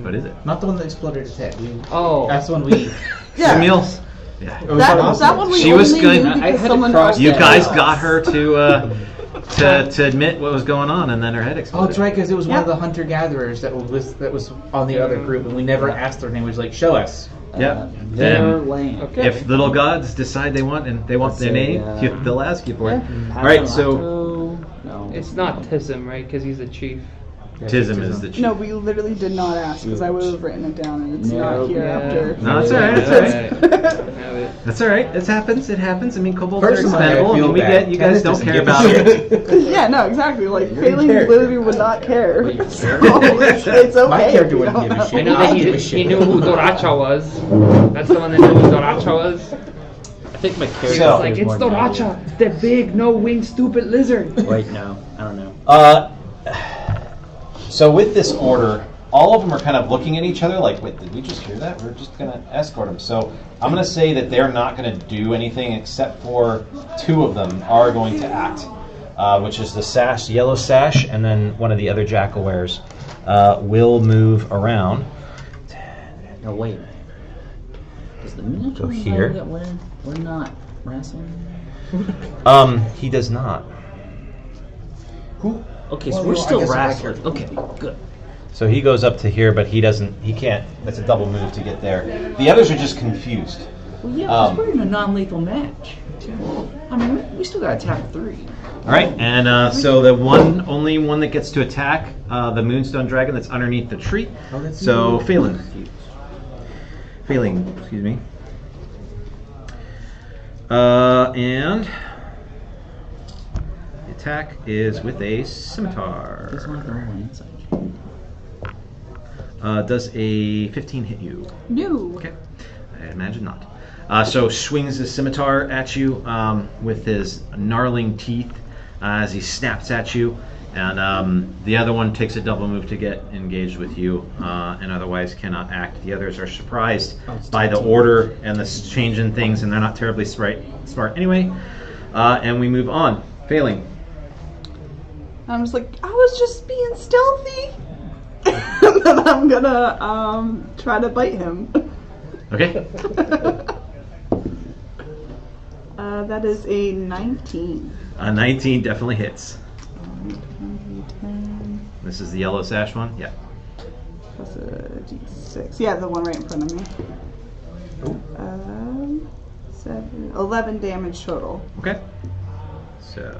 What is it? Not the one that exploded his head. Oh. That's the one we. Yeah. Meals. Yeah. That one we She only was good. knew I because had someone to cross else You that guys out. got her to admit what was going on, and then her head Oh, exploded. that's right, because it was one of Yeah. the hunter gatherers that was on the other group, and we never asked their name. We was like, show us. Yeah. Their Then land. Okay. if little gods decide they want their Let's name, say, they'll ask you for it. Yeah. All right, so No. It's not Tism, right? Because he's a chief. Tism is the chief. No, we literally did not ask because I would have written it down and it's not here after. No, it's all right. It's all right. Have it. That's all right. It happens. It happens. I mean, kobolds are Personally, I expendable. feel and we bad. get you guys Kenneth don't doesn't care give a about it. shit. Yeah, no, exactly. Like failing character. literally would not care. But you So care. it's okay. My character if you wouldn't don't give a know. shit. I know I that give a he shit. knew who Doracha was. That's the one that knew who Doracha was. I think my character. It's So- like, it's Doracha, the big, no-winged, stupid lizard. Wait, no, I don't know. So with this order, all of them are kind of looking at each other like, wait, did we just hear that? We're just going to escort them. So I'm going to say that they're not going to do anything except for two of them are going to act, which is the sash, yellow sash, and then one of the other jackalwares will move around. No, wait. Does the Minotaur Go here. know that we're not wrestling? He does not. Who? Okay, so Well, we're no, I still guess I wrestling. care. Okay, good. So he goes up to here, but he can't. That's a double move to get there. The others are just confused. Well, yeah, 'cause we're in a non-lethal match. I mean, we still got to attack 3. All right, and so the only one that gets to attack the Moonstone Dragon that's underneath the tree. Oh, that's So me. Phelan, excuse me. And the attack is with a scimitar. This one's the only inside. Does a 15 hit you? No. Okay, I imagine not. So swings his scimitar at you with his gnarling teeth as he snaps at you, and the other one takes a double move to get engaged with you, and otherwise cannot act. The others are surprised by the order and the change in things, and they're not terribly smart anyway. And we move on. Failing. I'm just like, I was just being stealthy. And then I'm gonna try to bite him. Okay. That is a 19. 19 definitely hits. 10 This is the yellow sash one. Yeah. plus a d6. Yeah, the one right in front of me. 11 damage total. Okay. So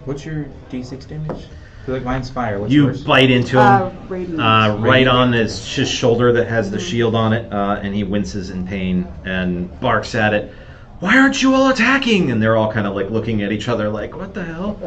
What's your D6 damage? I feel like mine's fire. What's you yours? bite into him. Radiant. Right on his shoulder that has the shield on it, and he winces in pain and barks at it. Why aren't you all attacking? And they're all kind of like looking at each other like, what the hell?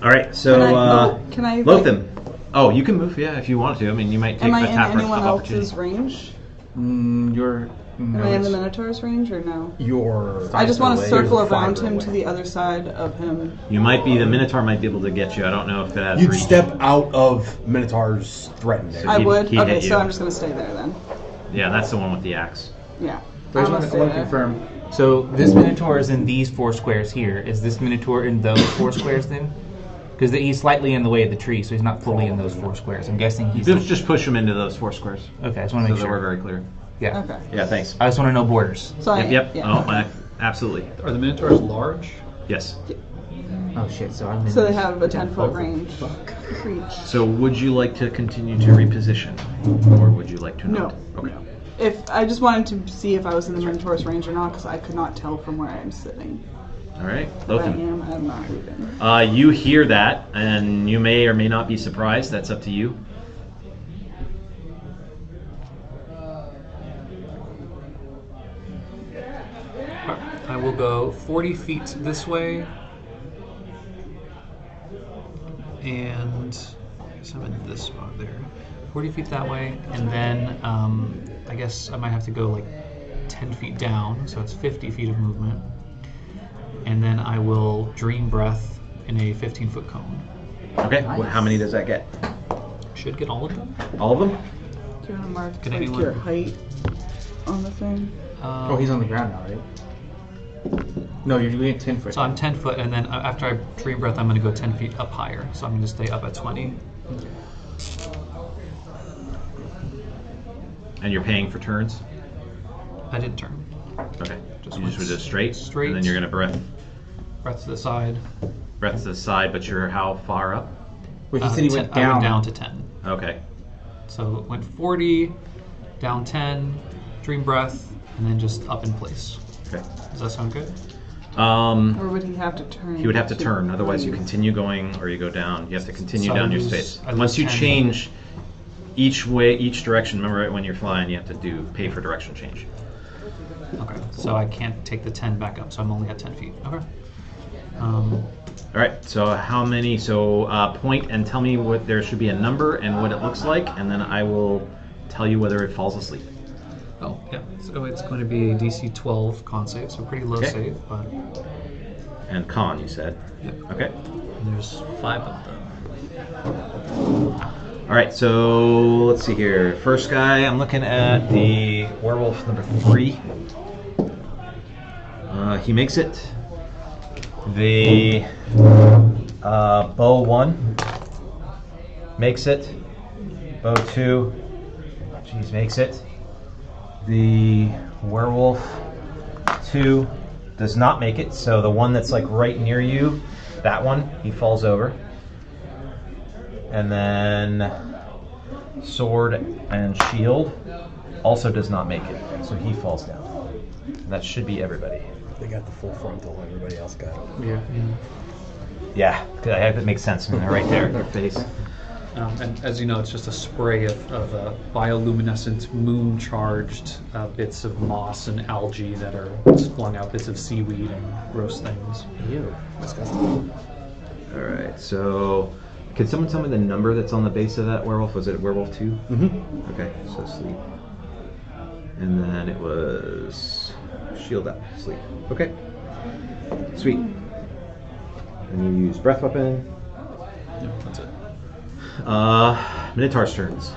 All right, so Can I Lotham. Oh, you can move, yeah, if you want to. I mean, you might take am the I in tap of anyone opportunity. else's range? You're. Am I in the Minotaur's range or no? Your. I just want to circle You're around fiber him away. to the other side of him. You might be, the Minotaur might be able to get you. I don't know if it has You'd reach. step out of Minotaur's threatened area. I would? he'd Okay, hit so you. I'm just going to stay there then. Yeah, that's the one with the axe. Yeah. I just I'm want gonna to stay there. confirm. So this Minotaur is in these 4 squares here. Is this Minotaur in those 4 squares then? Because he's slightly in the way of the tree, so he's not fully in those 4 squares. I'm guessing he's. Just push him into those 4 squares. Okay, I just want to So make that we're sure. very clear. Yeah. Okay. Yeah, thanks. I just want to know borders. So Yep. Yeah. Oh, absolutely. Are the Minotaurs large? Yes. Oh shit! So I'm in. So they have a 10-foot range for each. So would you like to continue to reposition? Or would you like to No. not? Okay. If I just wanted to see if I was in the Minotaur's range or not, because I could not tell from where I'm sitting. All right. If I Lotham. am not moving. You hear that, and you may or may not be surprised. That's up to you. I will go 40 feet this way. And I guess I'm in this spot there. 40 feet that way, and then I guess I might have to go like 10 feet down, so it's 50 feet of movement. And then I will dream breath in a 15-foot cone. Okay. How many does that get? Should get all of them. All of them? Do you want to mark Can like anyone- your height on the thing? Oh, he's on the ground now, right? No, you're doing 10 foot. So I'm 10 foot, and then after I dream breath, I'm going to go 10 feet up higher. So I'm going to stay up at 20. And you're paying for turns? I didn't turn. Okay. Just You went just straight? straight. And then you're going to Breath to the side. breath to the side, but you're how far up? Wait, he said he went down. I went down to 10. Okay. So it went 40, down 10, dream breath, and then just up in place. Okay. Does that sound good? Or would he have to turn? He would have to turn, otherwise you continue going or you go down. You have to continue So down I your lose- space. I lose Once you 10. change each way, each direction, remember right when you're flying, you have to pay for direction change. Okay. So I can't take the 10 back up, so I'm only at 10 feet. Okay. All right, so how many, point and tell me what, there should be a number and what it looks like, and then I will tell you whether it falls asleep. Oh, yeah. So it's going to be a DC 12 con save, so pretty low Okay. save, but... And con, you said? Yep. Okay. And there's 5 of them. All right, so let's see here. First guy, I'm looking at the werewolf number 3. He makes it. The bow 1 makes it. Bow 2, geez, makes it. The werewolf 2 does not make it, so the one that's like right near you, that one, he falls over. And then sword and shield also does not make it, so he falls down. And that should be everybody. They got the full frontal. Everybody else got it. Yeah. Yeah, that makes sense. They're right there, their face. And as you know, it's just a spray of bioluminescent, moon-charged bits of moss and algae that are flung out, bits of seaweed and gross things. Ew, disgusting. All right, so can someone tell me the number that's on the base of that werewolf? Was it werewolf 2? Mm-hmm. Okay, so sleep. And then it was shield up, sleep. Okay, sweet. And you use breath weapon. Yeah, that's it. Minotaur's turns.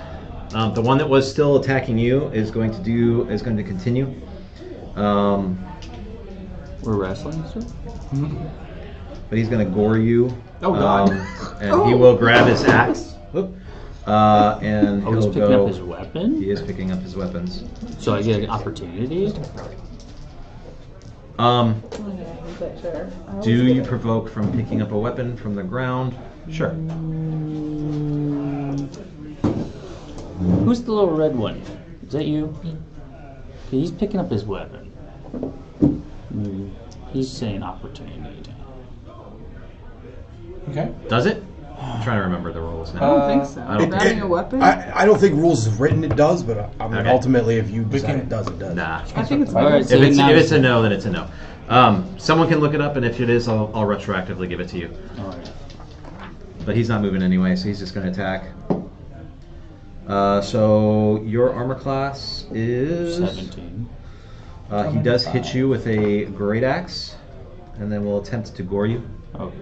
The one that was still attacking you is going to continue. We're wrestling, sir? But he's going to gore you. Oh, God. And he will grab his axe. Whoop. And Oh, he's he'll picking go. up his weapon? He is picking up his weapons. So I get an opportunity? Do you provoke from picking up a weapon from the ground? Sure. Who's the little red one? Is that you? Okay, he's picking up his weapon. He's saying opportunity. Okay. Does it? I'm trying to remember the rules now. I don't think so. I don't Grabbing think- a weapon? I don't think rules is written it does, but I mean, Okay. ultimately, if you decide can- it does, it does. Nah. I think it's All right, If so it's, now if it's a no, then it's a no. Someone can look it up, and if it is, I'll retroactively give it to you. All right. But he's not moving anyway, so he's just going to attack. So your armor class is 17. He does hit you with a great axe, and then will attempt to gore you. Okay.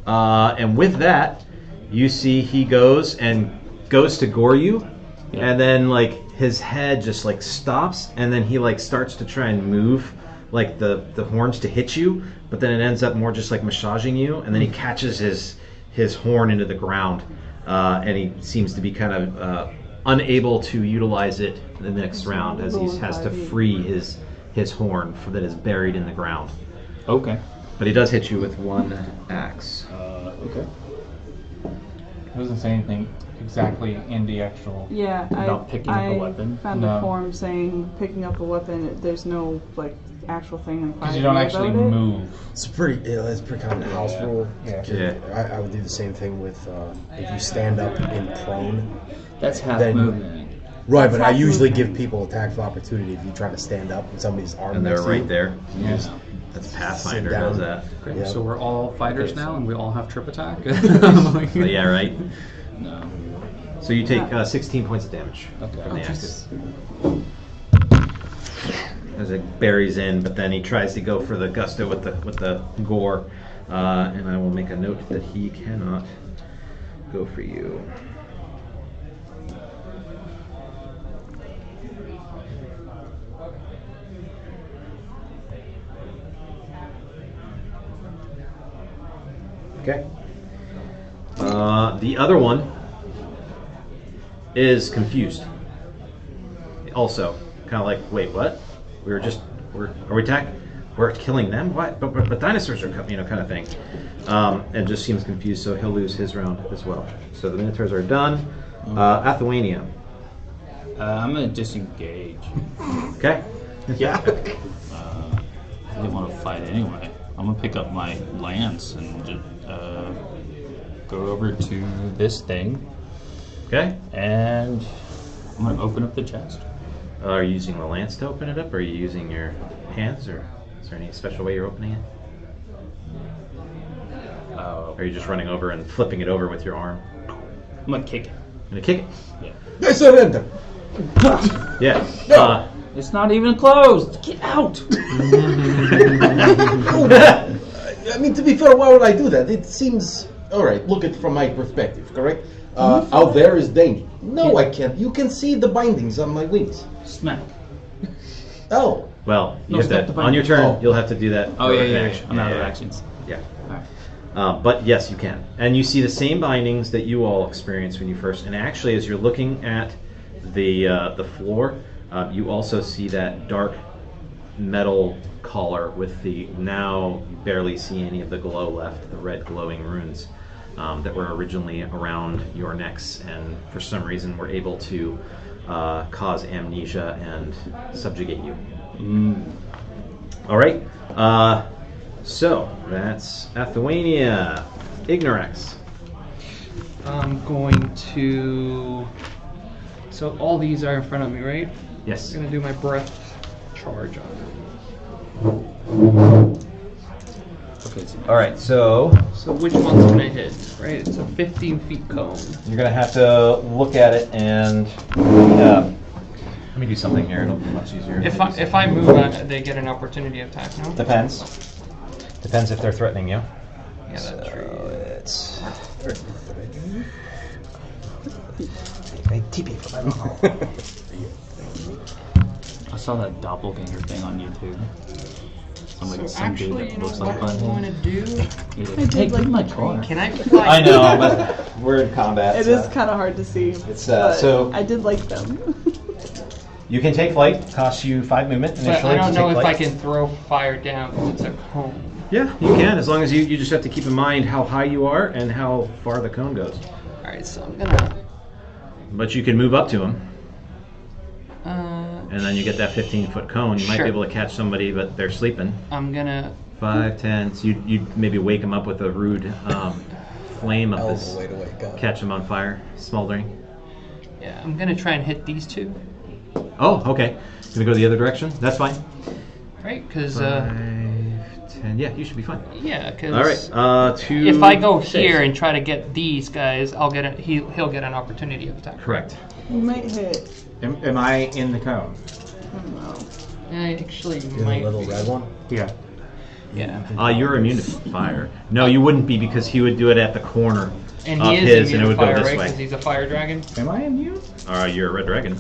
And with that, you see he goes to gore you, Yeah. and then like his head just like stops, and then he like starts to try and move like the horns to hit you, but then it ends up more just like massaging you, and then he catches his horn into the ground, and he seems to be kind of unable to utilize it in the next round as he has to free his horn that is buried in the ground. Okay. But he does hit you with one axe. Okay. It doesn't say anything exactly in the actual. Yeah, About picking up a weapon? found No. a form saying picking up a weapon. There's no like actual thing in Because you don't actually about it. move. It's it's pretty common house rule. Yeah. I would do the same thing with if you stand up in prone. That's half Then- movement. Right, but I half usually movement. give people attacks of opportunity if you try to stand up and somebody's arm And they're next to right you. there. Yeah. That's Pathfinder Sit down. does that. Great. Yeah. So we're all fighters now, and we all have trip attack. But yeah, right. No. So you take 16 points of damage Okay. from the Oh, axe. As it buries in, but then he tries to go for the gusto with the gore, and I will make a note that he cannot go for you. Okay. The other one is confused. Also, kind of like, wait, what? Are we attacking? We're killing them? What? But dinosaurs are coming, kind of thing. And just seems confused, so he'll lose his round as well. So the Minotaurs are done. Lithuania. I'm gonna disengage. Okay. Yeah. I didn't want to fight anyway. I'm gonna pick up my lance and just go over to this thing. Okay. And I'm gonna open up the chest. Are you using the lance to open it up, or are you using your hands, or is there any special way you're opening it? Or are you just running over and flipping it over with your arm? I'm gonna kick it. Gonna kick it? Yeah. I surrender. Yeah. No. It's not even closed. Get out. I mean, to be fair, why would I do that? It seems... Alright, look at it from my perspective, correct? Out there is danger. No, I can't. You can see the bindings on my wings. Smack. Oh. Well, you No, have stop to, the on your turn, binding. you'll have to do that. Oh, yeah. action. I'm out of actions. Yeah. Alright. But yes, you can. And you see the same bindings that you all experienced when you first... And actually, as you're looking at the floor, you also see that dark metal collar with the... Now you barely see any of the glow left, the red glowing runes that were originally around your necks, and for some reason were able to cause amnesia and subjugate you. All right. So that's Lithuania. Ignorax. I'm going to. So all these are in front of me, right? Yes. I'm gonna do my breath charge on it. Okay. All right. So So which one's can I hit? Right, it's a 15 feet cone. you're gonna have to look at it and let me do something here. It'll be much easier. If I move, they get an opportunity attack. No. Depends. Depends if they're threatening you. Yeah, that's true. It's I saw that doppelganger thing on YouTube. So Some actually, dude you that know looks what like I'm going to do? Hey, give me my car. Can I fly? I know, but we're in combat. It so is kind of hard to see. It's but so I did like them. you can take flight. Costs you 5 movement initially. But I don't to know take if flight. I can throw fire down because it's a cone. Yeah, you can, as long as you just have to keep in mind how high you are and how far the cone goes. Alright, so I'm gonna. But you can move up to him, and then you get that 15-foot cone. You might Sure. be able to catch somebody, but they're sleeping. I'm gonna. 5, 10. So you maybe wake them up with a rude flame of this. Way to wake up. Catch them on fire, smoldering. Yeah, I'm gonna try and hit these two. Oh, okay. Gonna go the other direction? That's fine. Right? Because. 5, 10. Yeah, you should be fine. Yeah, because. All right. Two. If I go saves. here and try to get these guys, I'll get he'll get an opportunity of attack. Correct. You might hit. Am I in the cone? I don't know. Actually, you The might. little be. red one? Yeah. Yeah. You're immune to fire. No, you wouldn't be because he would do it at the corner And of he is his, and it immune would to fire, go this right? way. Because he's a fire dragon. Am I immune? You're a red dragon.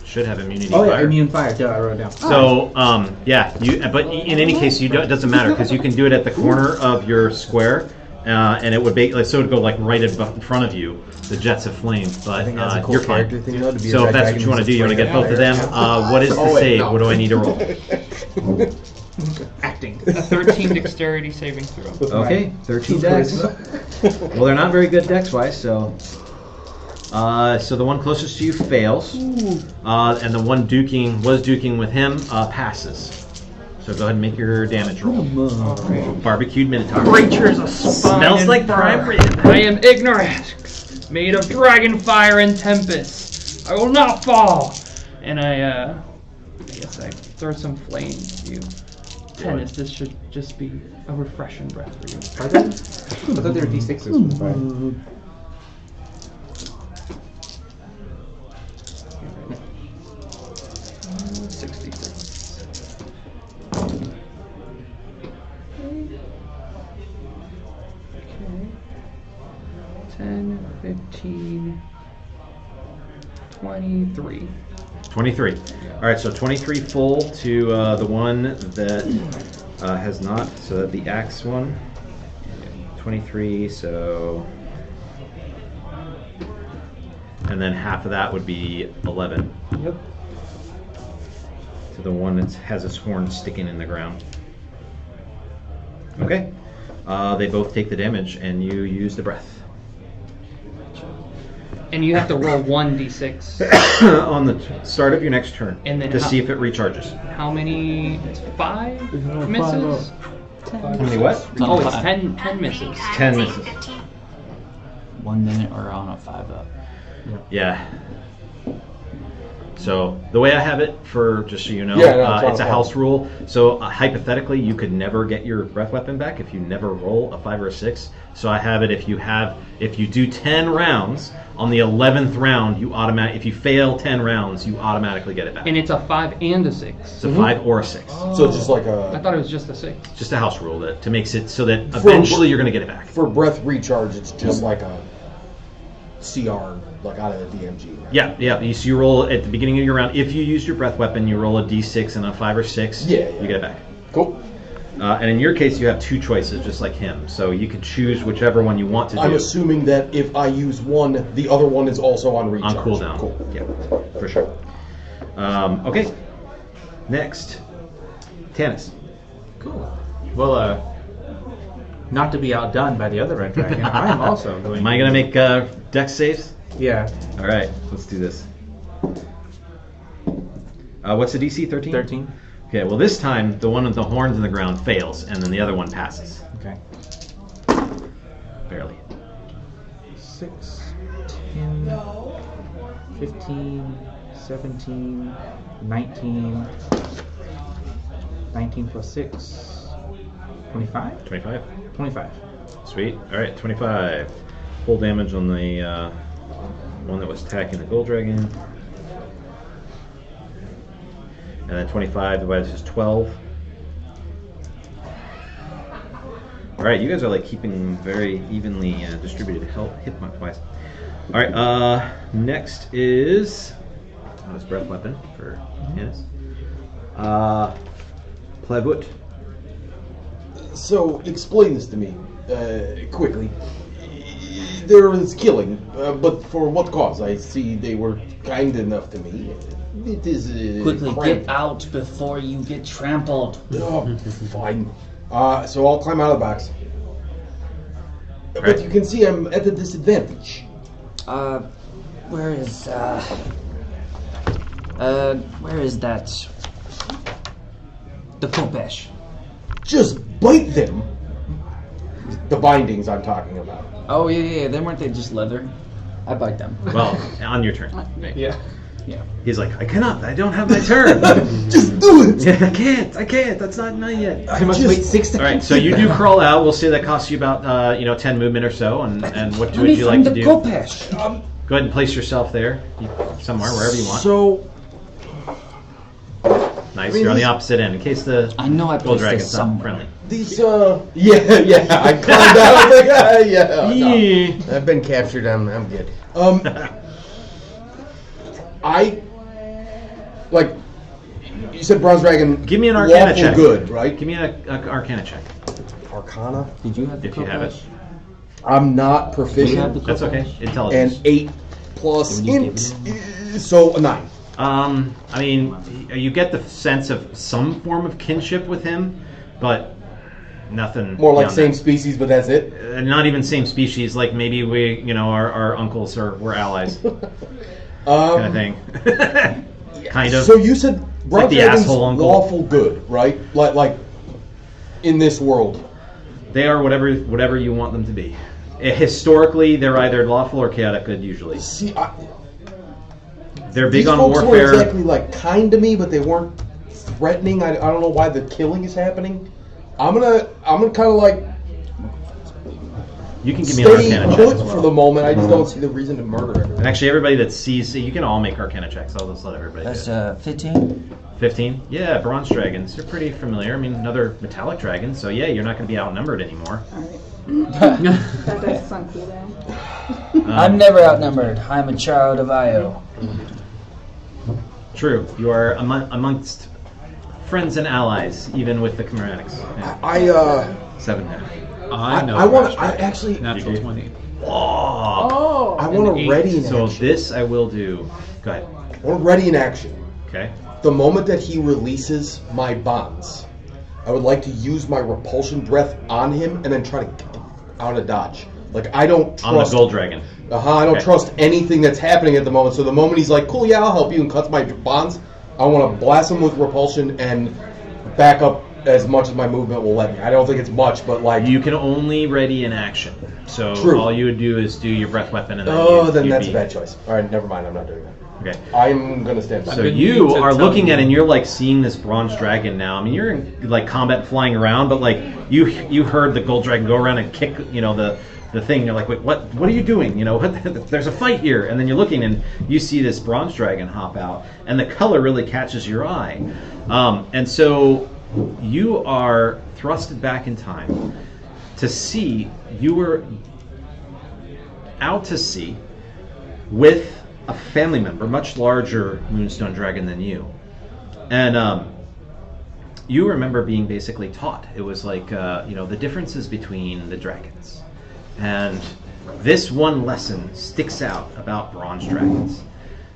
Should have immunity. Oh to yeah, fire. immune fire. Duh, I wrote it down. So, yeah, you. But in any case, it doesn't matter because you can do it at the corner of your square, and it would be so it would go like right in front of you. The jets of flame, but I think that's a cool you're fine. character thing, though, to be a So red if that's dragon what you want to who's do, you want to afraid get both of them. fire. What is the Oh, wait, save? no. What do I need to roll? Acting. A 13 dexterity saving throw. Okay, 13 dex. Well, they're not very good dex-wise, so... so the one closest to you fails, and the one was duking with him passes. So go ahead and make your damage roll. Barbecued Minotaur. Creatures of spine Smells and like fur. prime rib. I am Ignorax, made of dragon fire and tempest. I will not fall. And I guess I throw some flames at you. Tennis, this should just be a refreshing breath for you. I thought they were D6s for fire. 66. 10, 15, 23. 23. All right, so 23 full to the one that has not. So the axe one. 23. So And then half of that would be 11. Yep. To the one that has its horn sticking in the ground. Okay. They both take the damage, and you use the breath. And you have to roll 1d6 on the start of your next turn, and then to see if it recharges. How many? It's 5 misses? How many what? Oh, it's 10 misses. 10 misses. 1 minute or on a 5-up. Yeah. So the way I have it, for just so you know, it's a house rule. So hypothetically, you could never get your breath weapon back if you never roll a 5 or a 6. So I have it if you do 10 rounds, on the 11th round, if you fail 10 rounds, you automatically get it back. And it's a 5 and a 6. It's a 5 or a 6. So it's just like a... I thought it was just a 6. Just a house rule to makes it so that eventually you're going to get it back. For breath recharge, it's just like a CR, like out of the DMG. Right? Yeah. So you roll at the beginning of your round. If you use your breath weapon, you roll a d6 and a 5 or 6. Yeah. You get it back. Cool. And in your case, you have 2 choices, just like him. So you can choose whichever one you want to do. I'm assuming that if I use one, the other one is also on recharge. On cooldown. Cool. Yeah, for sure. Okay. Next, Tanis. Cool. Well, not to be outdone by the other red dragon, I am also going. Am I going to make dex saves? Yeah. All right, let's do this. What's the DC? 13? 13. Okay, well this time the one with the horns in the ground fails, and then the other one passes. Okay. Barely. 6, 10, 15, 17, 19, 19 plus 6, 25? 25? 25. Sweet. All right, 25. Full damage on the one that was attacking the gold dragon. And then 25 divided is 12. Alright, you guys are like keeping very evenly distributed hit point wise. Alright, next is this breath weapon for Tanis. Plavut. So, explain this to me quickly. There is killing, but for what cause? I see they were kind enough to me. It is quickly get out before you get trampled. Oh, fine. So I'll climb out of the box. Right. But you can see I'm at a disadvantage. Where is that? The Kopesh. Just bite them. The bindings I'm talking about. Oh yeah. Then weren't they just leather? I bite them. Well, on your turn. Yeah. He's like, I cannot. I don't have my turn. Just do it. Yeah, I can't. That's not mine yet. I must wait 6 seconds. All right, so you do crawl out. We'll say that costs you about 10 movement or so. And what would you like to do? Go ahead and place yourself there, somewhere, wherever you want. So nice. You're on the opposite end in case the gold dragon's not friendly. These yeah, I climbed out. Yeah. I've been captured. I'm good. I like you said, bronze dragon. Give me an Arcana check. Good, right? Give me an Arcana check. Arcana. Did you have the if you have it? I'm not proficient. That's okay. Intelligence. And 8 plus int, so a 9. I mean, you get the sense of some form of kinship with him, but nothing. More like same species, but that's it. Not even same species. Like maybe we, our uncles were allies. Kind of thing. Kind of. So you said bronze like dragons lawful good, right? Like in this world. They are whatever you want them to be. Historically, they're either lawful or chaotic good. Usually. See, they're big on folks warfare. Were exactly like kind to me, but they weren't threatening. I don't know why the killing is happening. I'm gonna kind of like. You can give me an Arcana check as well. For the moment. I just don't see the reason to murder everyone. And actually, everybody that sees, you can all make Arcana checks. I'll just let everybody. That's 15. 15? Yeah, bronze dragons. They're pretty familiar. I mean, another metallic dragon. So yeah, you're not going to be outnumbered anymore. That dice is on cooldown. I'm never outnumbered. I'm a child of Io. True. You are amongst friends and allies, even with the Chimerics. Yeah. 7 now. I know. I actually natural 20. Oh. I want to ready in So action. this I will do. Go ahead. I want to ready in action. Okay. The moment that he releases my bonds, I would like to use my repulsion breath on him and then try to get out of dodge. Like, I don't trust... On the gold dragon. I don't trust anything that's happening at the moment. So the moment he's like, cool, yeah, I'll help you, and cuts my bonds, I want to blast him with repulsion and back up as much as my movement will let me. I don't think it's much, but like... You can only ready in action. So True. all you would do is do your breath weapon and then then that's a bad choice. All right, never mind. I'm not doing that. Okay. I'm going to stand by. So you are looking at it and you're like seeing this bronze dragon now. I mean, you're in like combat flying around, but like you heard the gold dragon go around and kick, the thing. You're like, wait, what are you doing? There's a fight here. And then you're looking and you see this bronze dragon hop out and the color really catches your eye. And so you are thrusted back in time to see, you were out to sea with a family member, much larger moonstone dragon than you. And you remember being basically taught. It was like, the differences between the dragons. And this one lesson sticks out about bronze dragons.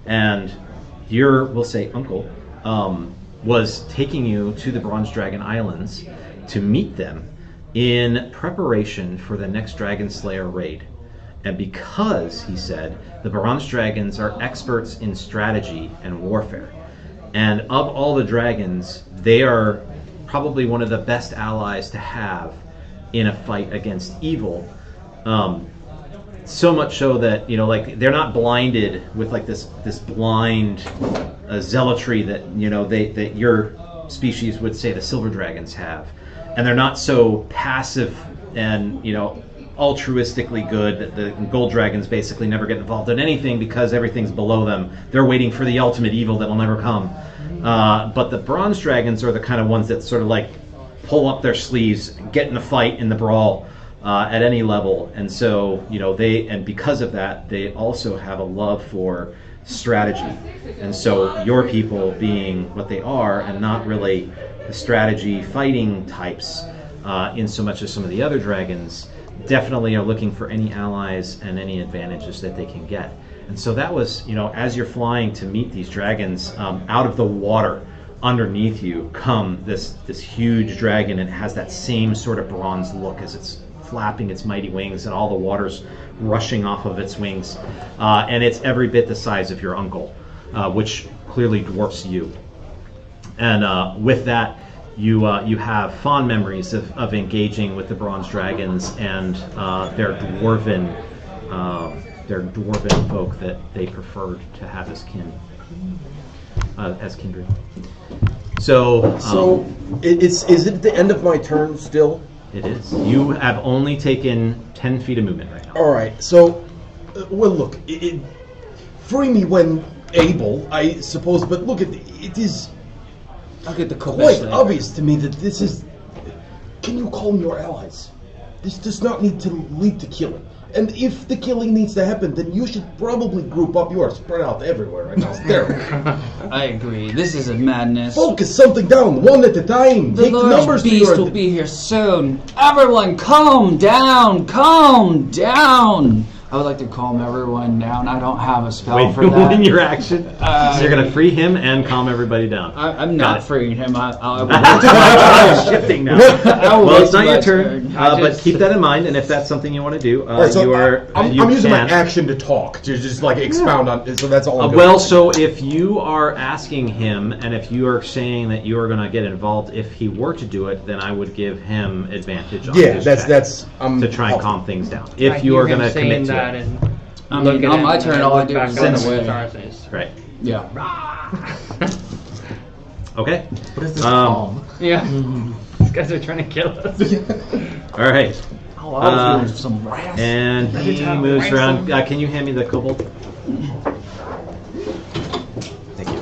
And your, we'll say, uncle, was taking you to the Bronze Dragon Islands to meet them in preparation for the next Dragon Slayer raid. And because, he said, the Bronze Dragons are experts in strategy and warfare. And of all the dragons, they are probably one of the best allies to have in a fight against evil. So much so that, they're not blinded with like this blind zealotry that, that your species would say the silver dragons have. And they're not so passive and, altruistically good that the gold dragons basically never get involved in anything because everything's below them. They're waiting for the ultimate evil that'll never come. But the bronze dragons are the kind of ones that sort of like pull up their sleeves, get in the fight, in the brawl at any level. And so, and because of that, they also have a love for strategy. And so your people being what they are and not really the strategy fighting types in so much as some of the other dragons, definitely are looking for any allies and any advantages that they can get. And so that was, as you're flying to meet these dragons, out of the water underneath you come this huge dragon, and it has that same sort of bronze look as it's flapping its mighty wings and all the water's rushing off of its wings. And it's every bit the size of your uncle, which clearly dwarfs you. And with that, you have fond memories of engaging with the bronze dragons and their dwarven folk that they preferred to have as kin, as kindred. So is it the end of my turn still? It is. You have only taken 10 feet of movement right now. All right. So, well, look, free me when able, I suppose. But look, it is. I'll get the quite obvious to me that this is... Can you call me your allies? This does not need to lead to killing. And if the killing needs to happen, then you should probably group up. You are spread out everywhere right now. It's terrible. I agree. This is a madness. Focus something down, one at a time. The Take large numbers beast will be here soon. Everyone, calm down. Calm down. I would like to calm everyone down. I don't have a spell for that. In your action, so you're going to free him and calm everybody down. I'm not freeing him. Shifting now. Well, it's not your turn, but keep that in mind. And if that's something you want to do, I'm using my action to talk, to just like expound on it. So that's all I'm doing. Well, so if you are asking him, and if you are saying that you are going to get involved, if he were to do it, then I would give him advantage on his check to try and calm things down. If you are going to commit to it. And I mean, on my turn, all I do is run away. Right. Yeah. Okay. What is this calm? Yeah. These guys are trying to kill us. All right. Some rats. And he moves around. Can you hand me the kobold? Thank you.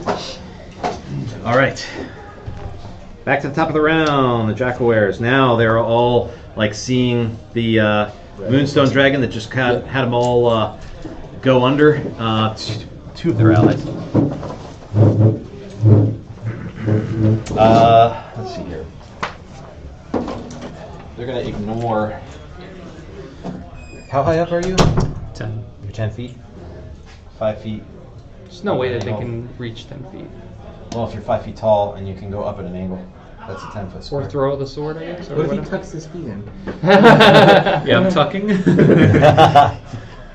All right. Back to the top of the round. The jackalweres. Now they're all like seeing the Moonstone Dragon that just had them all go under. Two of their allies. Let's see here. They're going to ignore. How high up are you? 10. You're 10 feet? 5 feet? There's no way that they can reach 10 feet. Well, if you're 5 feet tall and you can go up at an angle, that's a 10-foot square. Or throw the sword, I guess. Or What if he whatever. tucks his feet in? Yeah, I'm tucking.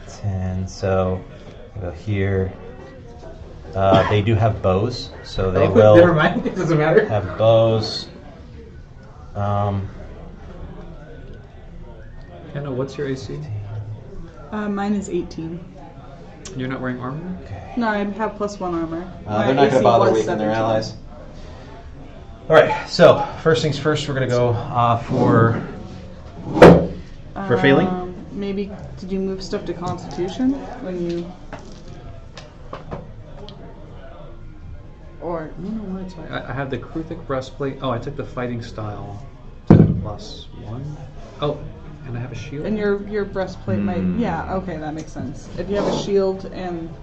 10, so go here. They do have bows, so they will Never mind. It doesn't matter. have bows. Kenna, what's your AC? Mine is 18. You're not wearing armor? No, I have +1 armor. My They're not going AC to bother was waking their 17. allies. All right, so first things first, we're going to go for failing. Maybe, did you move stuff to Constitution when you... Or... No, it's fine. I have the Kruthic breastplate. Oh, I took the fighting style. +1. Oh, and I have a shield. And your breastplate might... Yeah, okay, that makes sense. If you have a shield and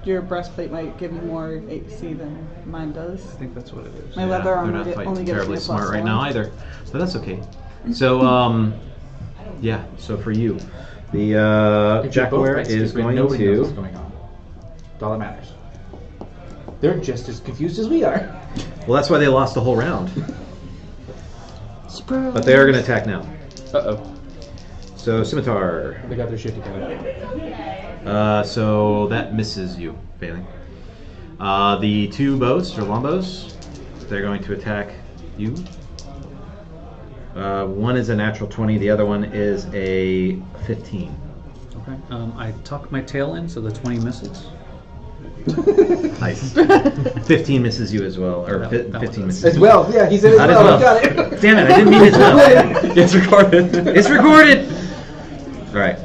your breastplate might give you more AC than mine does. I think that's what it is. My leather They're armor not fighting only gives terribly me a smart right +1. now either, but that's okay. So, yeah. So for you, the jackalwere is going Nobody knows what's to. going on. That's all that matters. They're just as confused as we are. Well, that's why they lost the whole round. Surprise. But they are going to attack now. Uh-oh. So scimitar. They got their shit together. So that misses you, failing. The two bows or longbows, they're going to attack you. One is a natural 20. The other one is a 15. Okay. I tuck my tail in so the 20 misses. Nice. 15 misses you as well, or That 15 one misses. As well. Yeah, he said as Not as well. well. We got it. Damn it! I didn't mean as well. It's recorded. It's recorded. All right.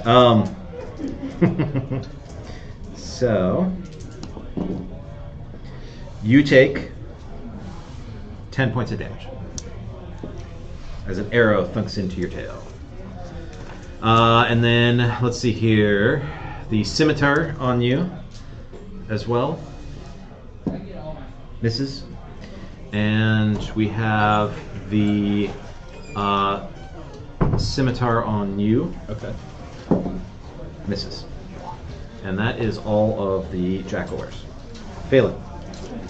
So you take 10 points of damage as an arrow thunks into your tail. And then let's see here, the scimitar on you as well misses, and we have the scimitar on you. Okay. Misses. And that is all of the jackalwares. Phelan.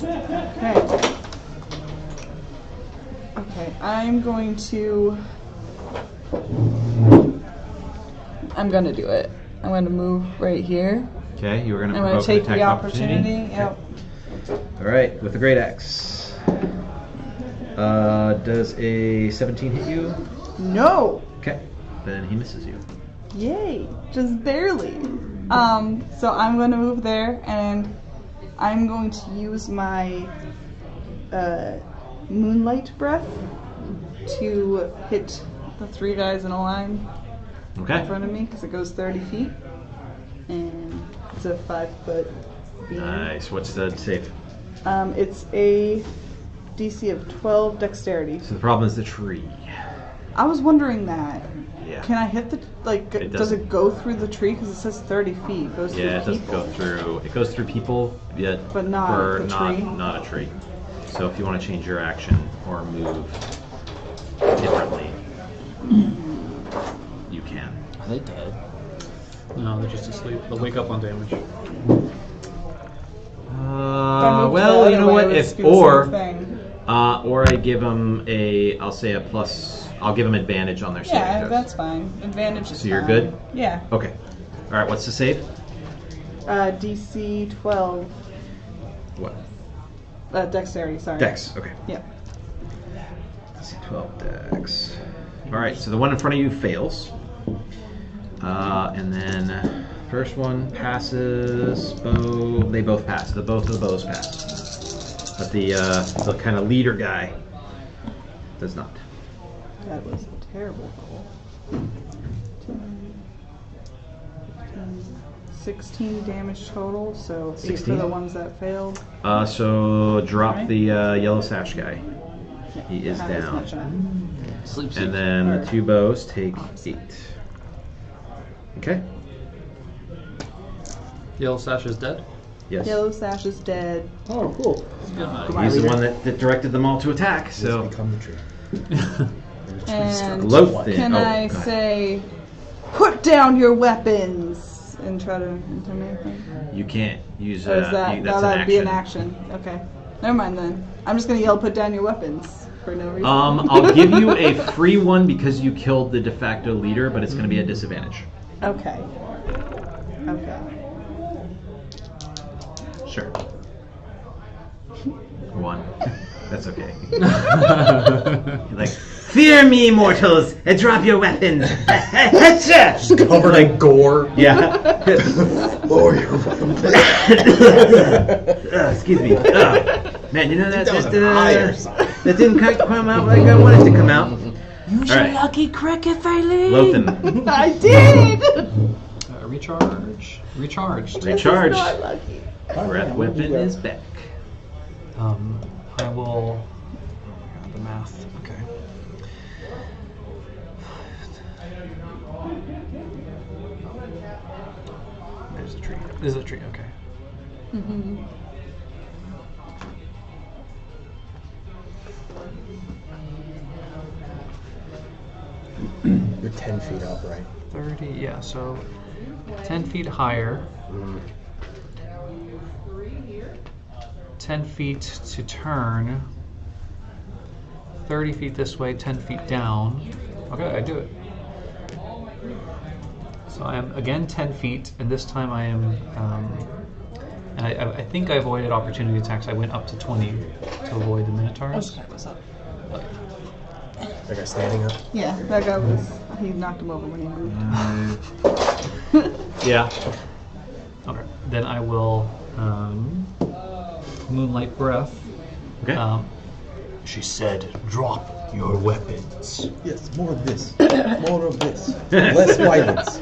Okay. Okay, I'm going to do it. I'm going to move right here. Okay, you were going to I'm going provoke to an take attack the of opportunity. Yep. All right, with the great axe. Does a 17 hit you? No! Okay, then he misses you. Yay! Just barely. So I'm going to move there, and I'm going to use my moonlight breath to hit the three guys in a line Okay. in front of me, because it goes 30 feet, and it's a 5-foot beam. Nice. What's the save? It's a DC of 12 dexterity. So the problem is the tree. I was wondering that. Yeah. Can I hit the, like, It does doesn't. it go through the tree? Because it says 30 feet. It goes Yeah, it through doesn't people. go through. It goes through people, yet But not for the tree? not a tree. So if you want to change your action or move differently, you can. Are they dead? No, they're just asleep. They'll wake up on damage. Well, you know what? If or thing. or I give them I'll say a plus. I'll give them advantage on their saving Yeah, throws. that's fine. Advantage is So you're fine. good? Yeah. Okay. All right. What's the save? DC 12. What? Dexterity, sorry. Dex. Okay. Yep. Let's see, 12 dex. All right. So the one in front of you fails, and then first one passes. Bow. They both pass. Both of the bows pass. But the kind of leader guy does not. That was a terrible roll. 16 damage total, so 8 for 16? the ones that failed. So drop Right. the yellow sash guy. He is Not as down. much on. Sleep. And then the two bows take 8. Okay. Yellow Sash is dead. Yes. Yellow Sash is dead. Oh, cool. He's the one that directed them all to attack. So. Become the tree. And Loath then. can Oh, I go ahead. say, put down your weapons? and try to intimidate them? You can't use Or is that's that'd an be an action. action. Okay. Never mind then. I'm just gonna yell, "Put down your weapons," for no reason. I'll give you a free one because you killed the de facto leader, but it's going to be a disadvantage. Okay. Okay. Sure. One. That's okay. You're like, fear me, mortals, and drop your weapons. Just covered in gore. Yeah. Lower your weapons. Excuse me. Man, you know that higher that didn't quite come out like I wanted to come out. Use All your right. lucky cricket, Bailey. Lothan. I did. Recharge. Recharged. Recharge. Not lucky. Breath weapon is back. I will. The math. Okay. There's the tree. This is the tree. Okay. Mm-hmm. You're 10 feet up, right? 30. Yeah. So 10 feet higher. 10 feet to turn. 30 feet this way, 10 feet down. Okay, I do it. So I am again 10 feet, and this time I am. And I think I avoided opportunity attacks. I went up to 20 to avoid the minotaurs. Okay, what's up? That guy standing up? Yeah, that guy was. He knocked him over when he moved. Yeah. Okay. Then I will moonlight breath. Okay. She said, drop your weapons. Yes, more of this. More of this. Less violence.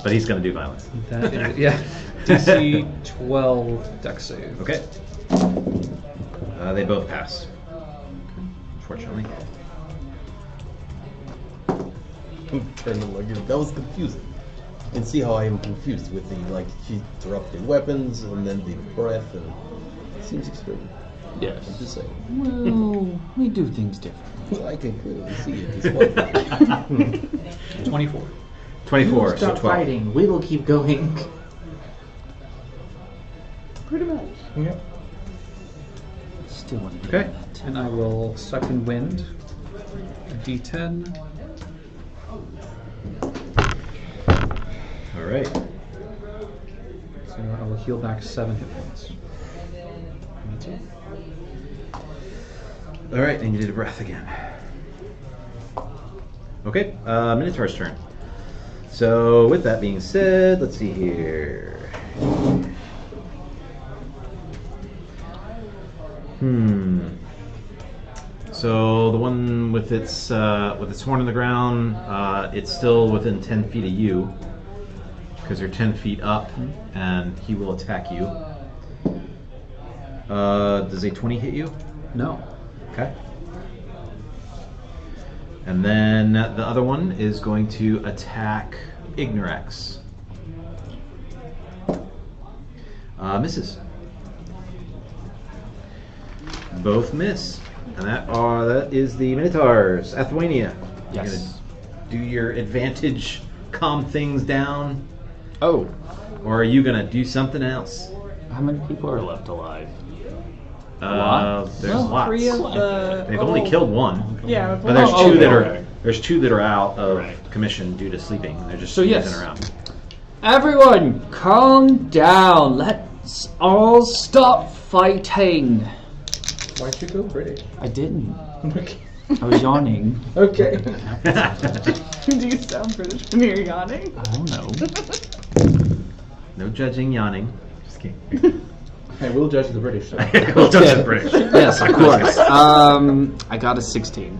But he's going to do violence. That is, yeah. DC 12 dex save. Okay. They both pass. Unfortunately. Turn to look at it. That was confusing. And see how I am confused with the, like, she dropped the weapons and then the breath, and it seems extreme. Yes. I'm just saying. Well, we do things differently. I can clearly see it as well. 24. 24, so Stop 12. fighting. We will keep going. Pretty much. Yeah. Still want to Okay. And I will second wind. A D10. All right. So I will heal back 7 hit points. All right, and you did a breath again. Okay, Minotaur's turn. So, with that being said, let's see here. So the one with its horn in the ground, it's still within 10 feet of you because you're 10 feet up, and he will attack you. Does a 20 hit you? No. Okay. And then the other one is going to attack Ignorax. Misses. Both miss. And that is the Minotaurs. Athwania. Yes. You're gonna do your advantage, calm things down, Oh, or are you gonna do something else? how many people are left alive? There's Well, lots. 3 of the. They've only killed one. Yeah, But there's Oh, two that okay. are there's two that are out of Right. commission due to sleeping. They're just So, yes. moving around. Everyone, calm down. Let's all stop fighting. Why'd you go British? I didn't. I was yawning. Okay. Do you sound British when you're yawning? I don't know. No judging, yawning. Just kidding. I will judge the British. So. We'll judge the British. Yes, of course. I got a 16.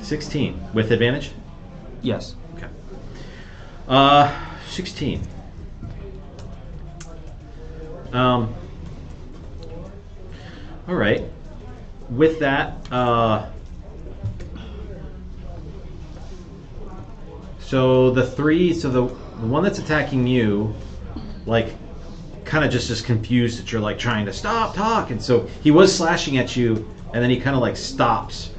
16 with advantage. Yes. Okay. 16. All right. With that, so the one that's attacking you, like, kind of just is confused that you're like trying to stop, talk, and so he was slashing at you, and then he kind of like stops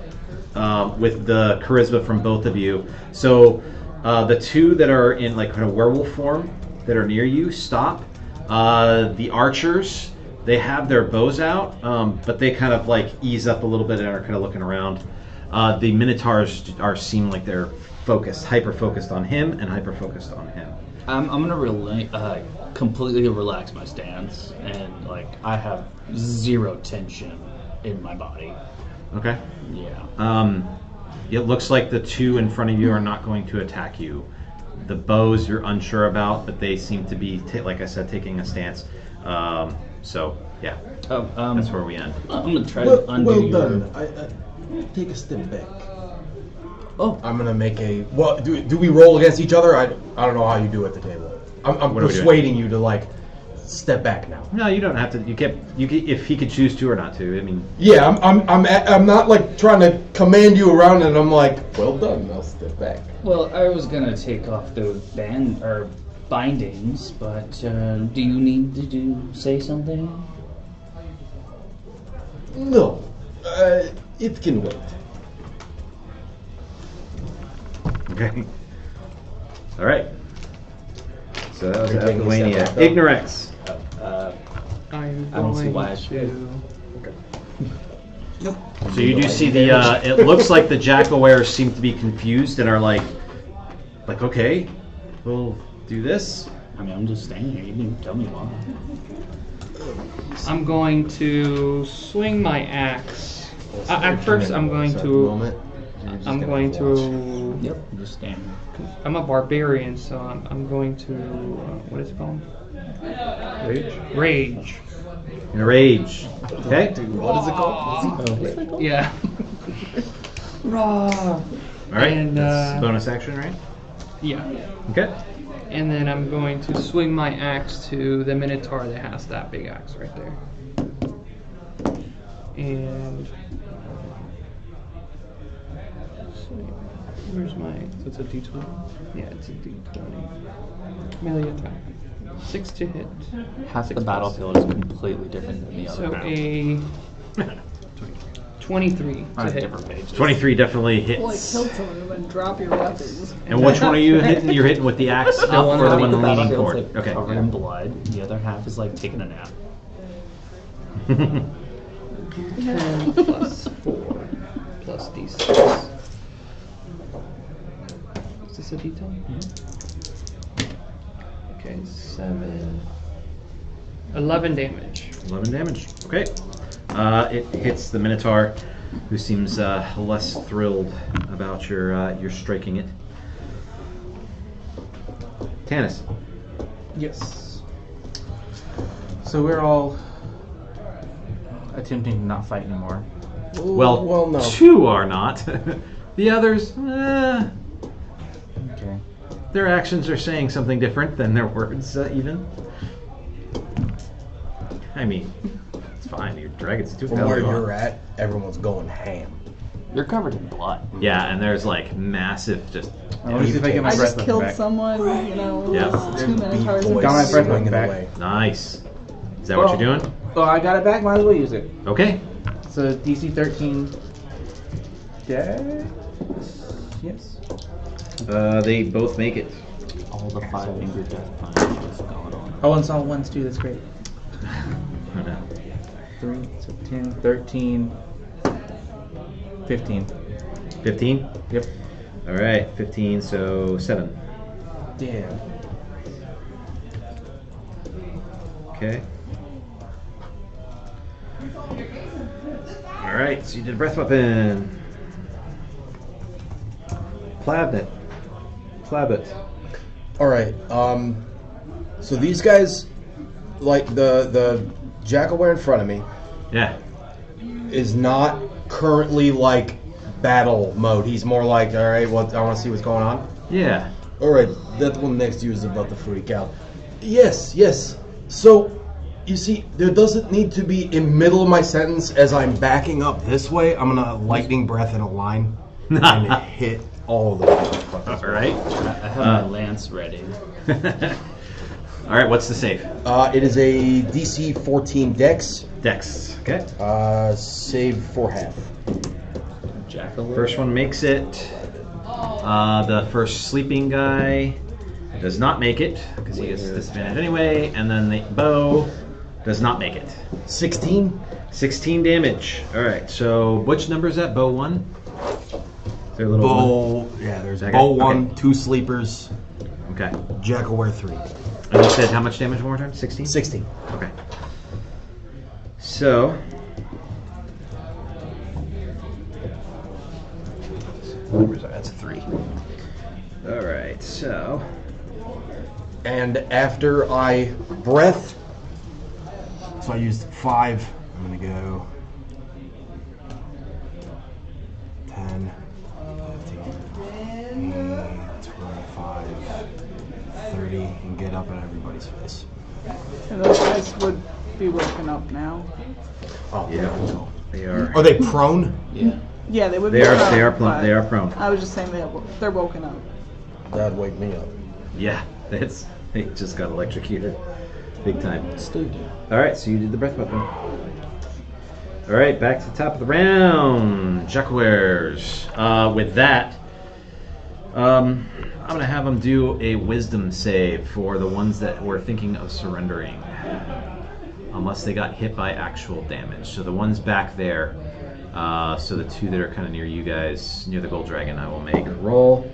with the charisma from both of you. So The two that are in like kind of werewolf form that are near you stop. The archers, they have their bows out, but they kind of like ease up a little bit and are kind of looking around. The minotaurs seem like they're focused, hyper focused on him and hyper focused on him. I'm gonna completely relax my stance, and like I have zero tension in my body. Okay. Yeah. It looks like the two in front of you are not going to attack you. The bows you're unsure about, but they seem to be, like I said, taking a stance. So yeah, that's where we end. I'm gonna try to undo Well your... done. I take a step back. Oh, I'm gonna make a. Well, do we roll against each other? I don't know how you do at the table. I'm What are we persuading you to like step back now. No, you don't have to. You can if he could choose to or not to. I mean. Yeah, I'm not like trying to command you around, and I'm like, well done. I'll step back. Well, I was gonna take off those bindings, but do you need to say something? No, it can wait. Okay. All right. So that was You're taking a Lithuania. step back, though? Ignorex. I'm I don't see going why I should. Nope. So you do see the. It looks like the jackalwere seem to be confused and are like, okay, we'll do this. I mean, I'm just standing here. You didn't tell me why. I'm going to swing my axe. At first, I'm going to. I'm going to. Yep. I'm just standing. I'm a barbarian, so I'm going to. What is it called? Rage. In a rage. Okay. What is it called? Yeah. Raw. All right. And, that's bonus action, right? Yeah. Okay. And then I'm going to swing my axe to the minotaur that has that big axe right there. And where's my? So it's a D20. Yeah, it's a D20. Melee attack. 6 to hit. Half the battlefield is completely different than the other. So a 23 on to a hit. different page. 23 definitely hits. Like kill someone and drop your weapons. And which one are you hitting? You're hitting with the axe up one or the that one The leaning battlefield's forward? like Okay. covered in blood. The other half is like taking a nap. 10 plus 4 plus D6. Is this a D10? Okay, 7. 11 damage. 11 damage. Okay. It hits the minotaur, who seems less thrilled about your striking it. Tanis. Yes. So we're all attempting to not fight anymore. Well, no. two are not. The others, Okay. their actions are saying something different than their words, even. I mean, it's fine. Your dragon's too From where you're at, everyone's going ham. You're covered in blood. Yeah, and there's like massive just. Let me see if I get my I breath just weapon killed back. someone, you know, Yeah. with 2 minotaurs. Beat boys Got my breath swinging back. away. Nice. Is that what you're doing? Oh, I got it back. Might as well use it. Okay. So DC 13. Dex? Yes. They both make it. All the 5-finger death punch is going on. Oh, and saw ones too. That's great. Oh, no. 3, so 10, 13, 15. 15? Yep. All right, 15, so 7. Damn. Okay. All right, so you did breath weapon. Plabit. All right. So these guys, like the jackalwere in front of me, Yeah. is not currently like battle mode. He's more like, all right, well, I want to see what's going on. Yeah. All right, that one next to you is about to freak out. Yes. So, you see, there doesn't need to be in middle of my sentence as I'm backing up this way. I'm gonna lightning breath in a line and hit all the motherfuckers. All right. I have my lance ready. All right, what's the save? It is a DC 14 Dex. Dex. Okay. Save for half. Jackalwere. First one makes it. The first sleeping guy does not make it because he gets disadvantage anyway, and then the bow does not make it. 16? 16 damage. All right. So which number is that? Bow 1. Is there a little Bow. one? Yeah, there's Okay. bow 1, Okay. 2 sleepers, Okay. jackalwere 3. And you said how much damage one more time? 16? 16. Okay. So. That's a 3. All right. So. And after I breath, so I used 5. I'm going to go 10, 15, 25, 30, and get up in everybody's face. And those guys would be woken up now. Oh, Yeah. They are. Are they prone? Yeah. Yeah, they would They be are. prone, They are prone. but They are prone. I was just saying they're woken up. That'd wake me up. Yeah. They just got electrocuted. Big time. Stupid. All right, so you did the breath weapon. All right, back to the top of the round. Jackalweres. With that, I'm going to have them do a wisdom save for the ones that were thinking of surrendering. Unless they got hit by actual damage. So the ones back there, so the 2 that are kind of near you guys, near the gold dragon, I will make roll.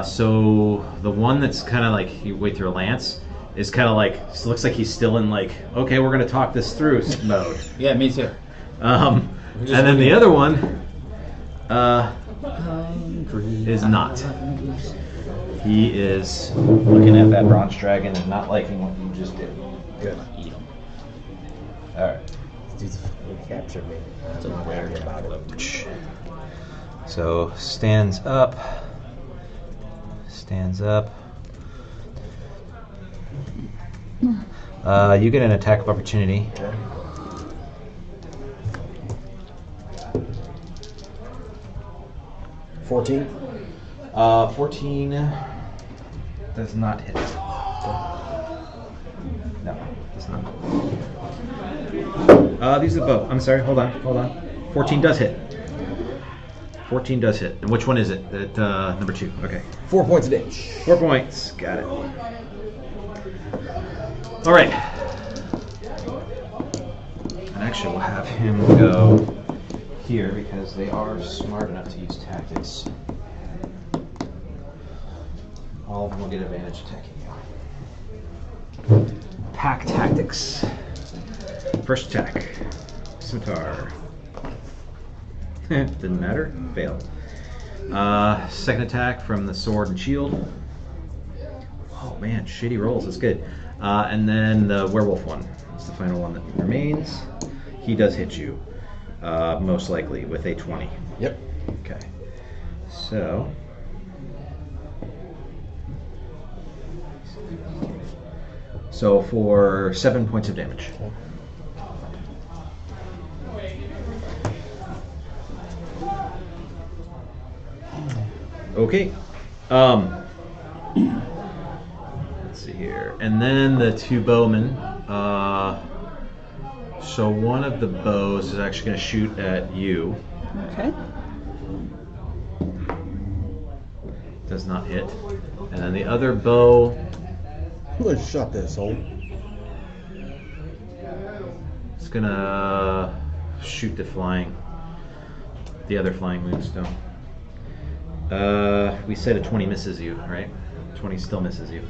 So the one that's kind of like, you wait through a lance, is kind of like, looks like he's still in like, okay, we're going to talk this through mode. Yeah, me too. And then the other one is not. He is looking at that bronze dragon and not liking what you just did. Good. All right. These captured me. I'm not happy about it. So stands up. Stands up. You get an attack of opportunity. Okay. $14. 14 does not hit. No, does not. These are both. I'm sorry. Hold on. 14 does hit. 14 does hit. And which one is it? That number 2. Okay. 4 points of damage. 4 points. Got it. All right. And actually, we'll have him go here because they are smart enough to use tactics. All of them will get advantage attacking you. Pack tactics. First attack. Scimitar. Didn't matter. Failed. Second attack from the sword and shield. Oh man, shitty rolls. That's good. And then the werewolf one. It's the final one that remains. He does hit you, most likely, with a 20. Yep. Okay. So. So for 7 points of damage. Okay. Let's see here. And then the 2 bowmen. So one of the bows is actually going to shoot at you. Okay. Does not hit. And then the other bow. Let's shut this hole. It's going to shoot the other flying moonstone. We said a 20 misses you, right? 20 still misses you.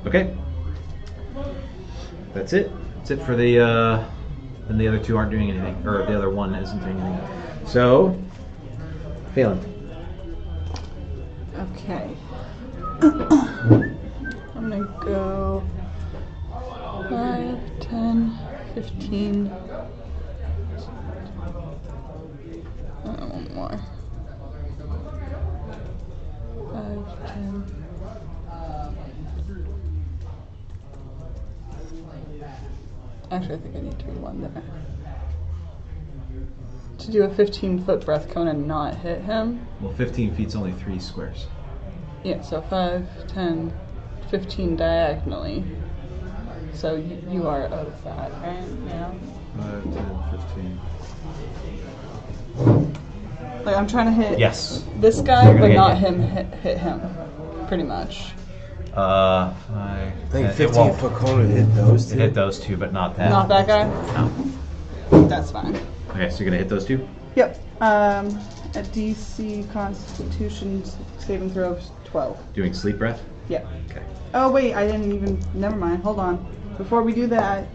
Okay. That's it. That's it for the, and the other 2 aren't doing anything. Or the other one isn't doing anything. So, Phelan. Okay. I'm gonna go 5, 10, 15. One more. 5, 10. Actually, I think I need to do 1 there. To do a 15-foot breath cone and not hit him. Well, 15 feet's only 3 squares. Yeah, so 5, 10, 15 diagonally. So you are of that, right? Yeah. 5, 10, 15. Like I'm trying to hit this guy, You're gonna but get not hit. him hit him. Pretty much. I think 15 foot cone would hit those two. Hit those two, but not that. Not that guy? No. That's fine. Okay, so you're gonna hit those two? Yep. A DC Constitution saving throw of 12. Doing sleep breath? Yep. Okay. Oh wait, I didn't even. Never mind. Hold on. Before we do that,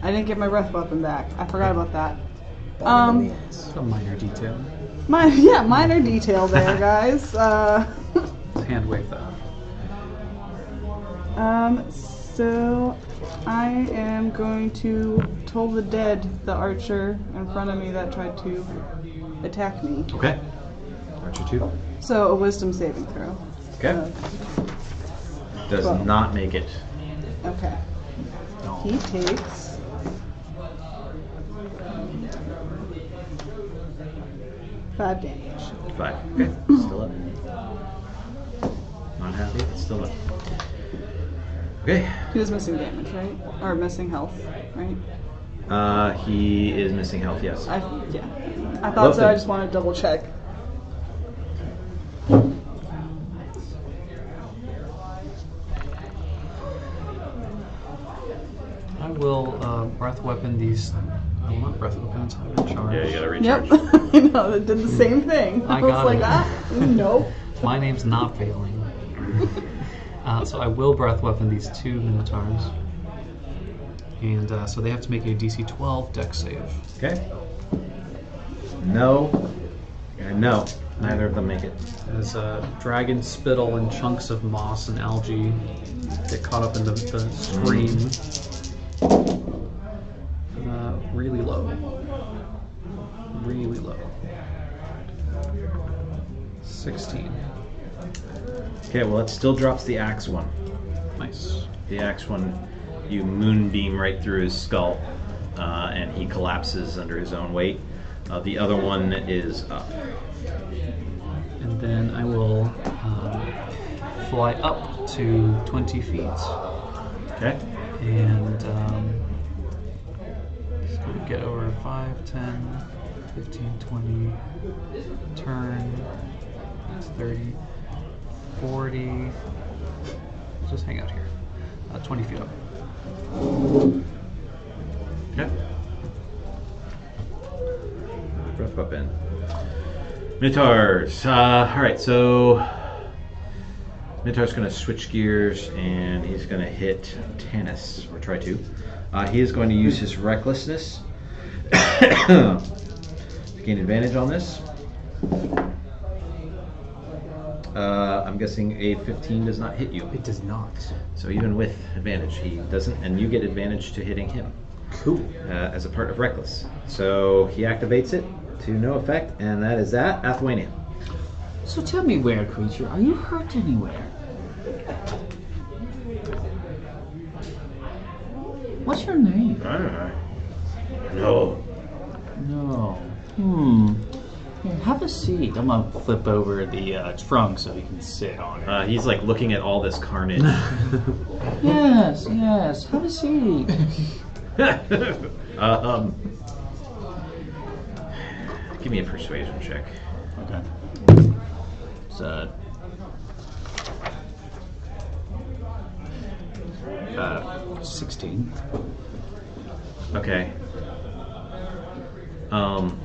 I didn't get my breath weapon back. I forgot about that. It's a minor detail. Minor detail there, guys. Hand wave that. So I am going to toll the dead the archer in front of me that tried to attack me. Okay. Archer 2. So a wisdom saving throw. Okay. Does 12. not make it. Okay. He takes 5 damage. 5. Okay. Still up. Not happy, but still up. Okay. He was missing damage, right? Or missing health, right? He is missing health, yes. I thought so. I just want to double check. I will breath weapon these. I will not breath weapons. I will charge. Yeah, you gotta recharge. Yep. I know, it did the same thing. I was got like, it. Nope. My name's not failing. So I will breath weapon these 2 minotaurs. And so they have to make a DC 12 dex save. Okay. No. And no. Neither of them make it. As dragon spittle and chunks of moss and algae get caught up in the stream. Really low. Really low. 16. Okay, well it still drops the axe one. Nice. The axe one, you moonbeam right through his skull, and he collapses under his own weight. The other one is up. And then I will fly up to 20 feet. Okay. And just going to get over 5, 10, 15, 20, turn, that's 30, 40, just hang out here, 20 feet up. Okay. Breath weapon. Minotaurs. Alright, so Minotaur's going to switch gears and he's going to hit Tanis, or try to. He is going to use his recklessness to gain advantage on this. I'm guessing a 15 does not hit you. It does not. So even with advantage, he doesn't, and you get advantage to hitting him. Cool. As a part of reckless. So he activates it to no effect, and that is that. Athwanian. So tell me, were creature, are you hurt anywhere? What's your name? No. No. Here, have a seat. I'm gonna flip over the trunk so he can sit on it. He's like looking at all this carnage. Yes. Have a seat. Give me a persuasion check. Okay. It's 16. Okay. I'm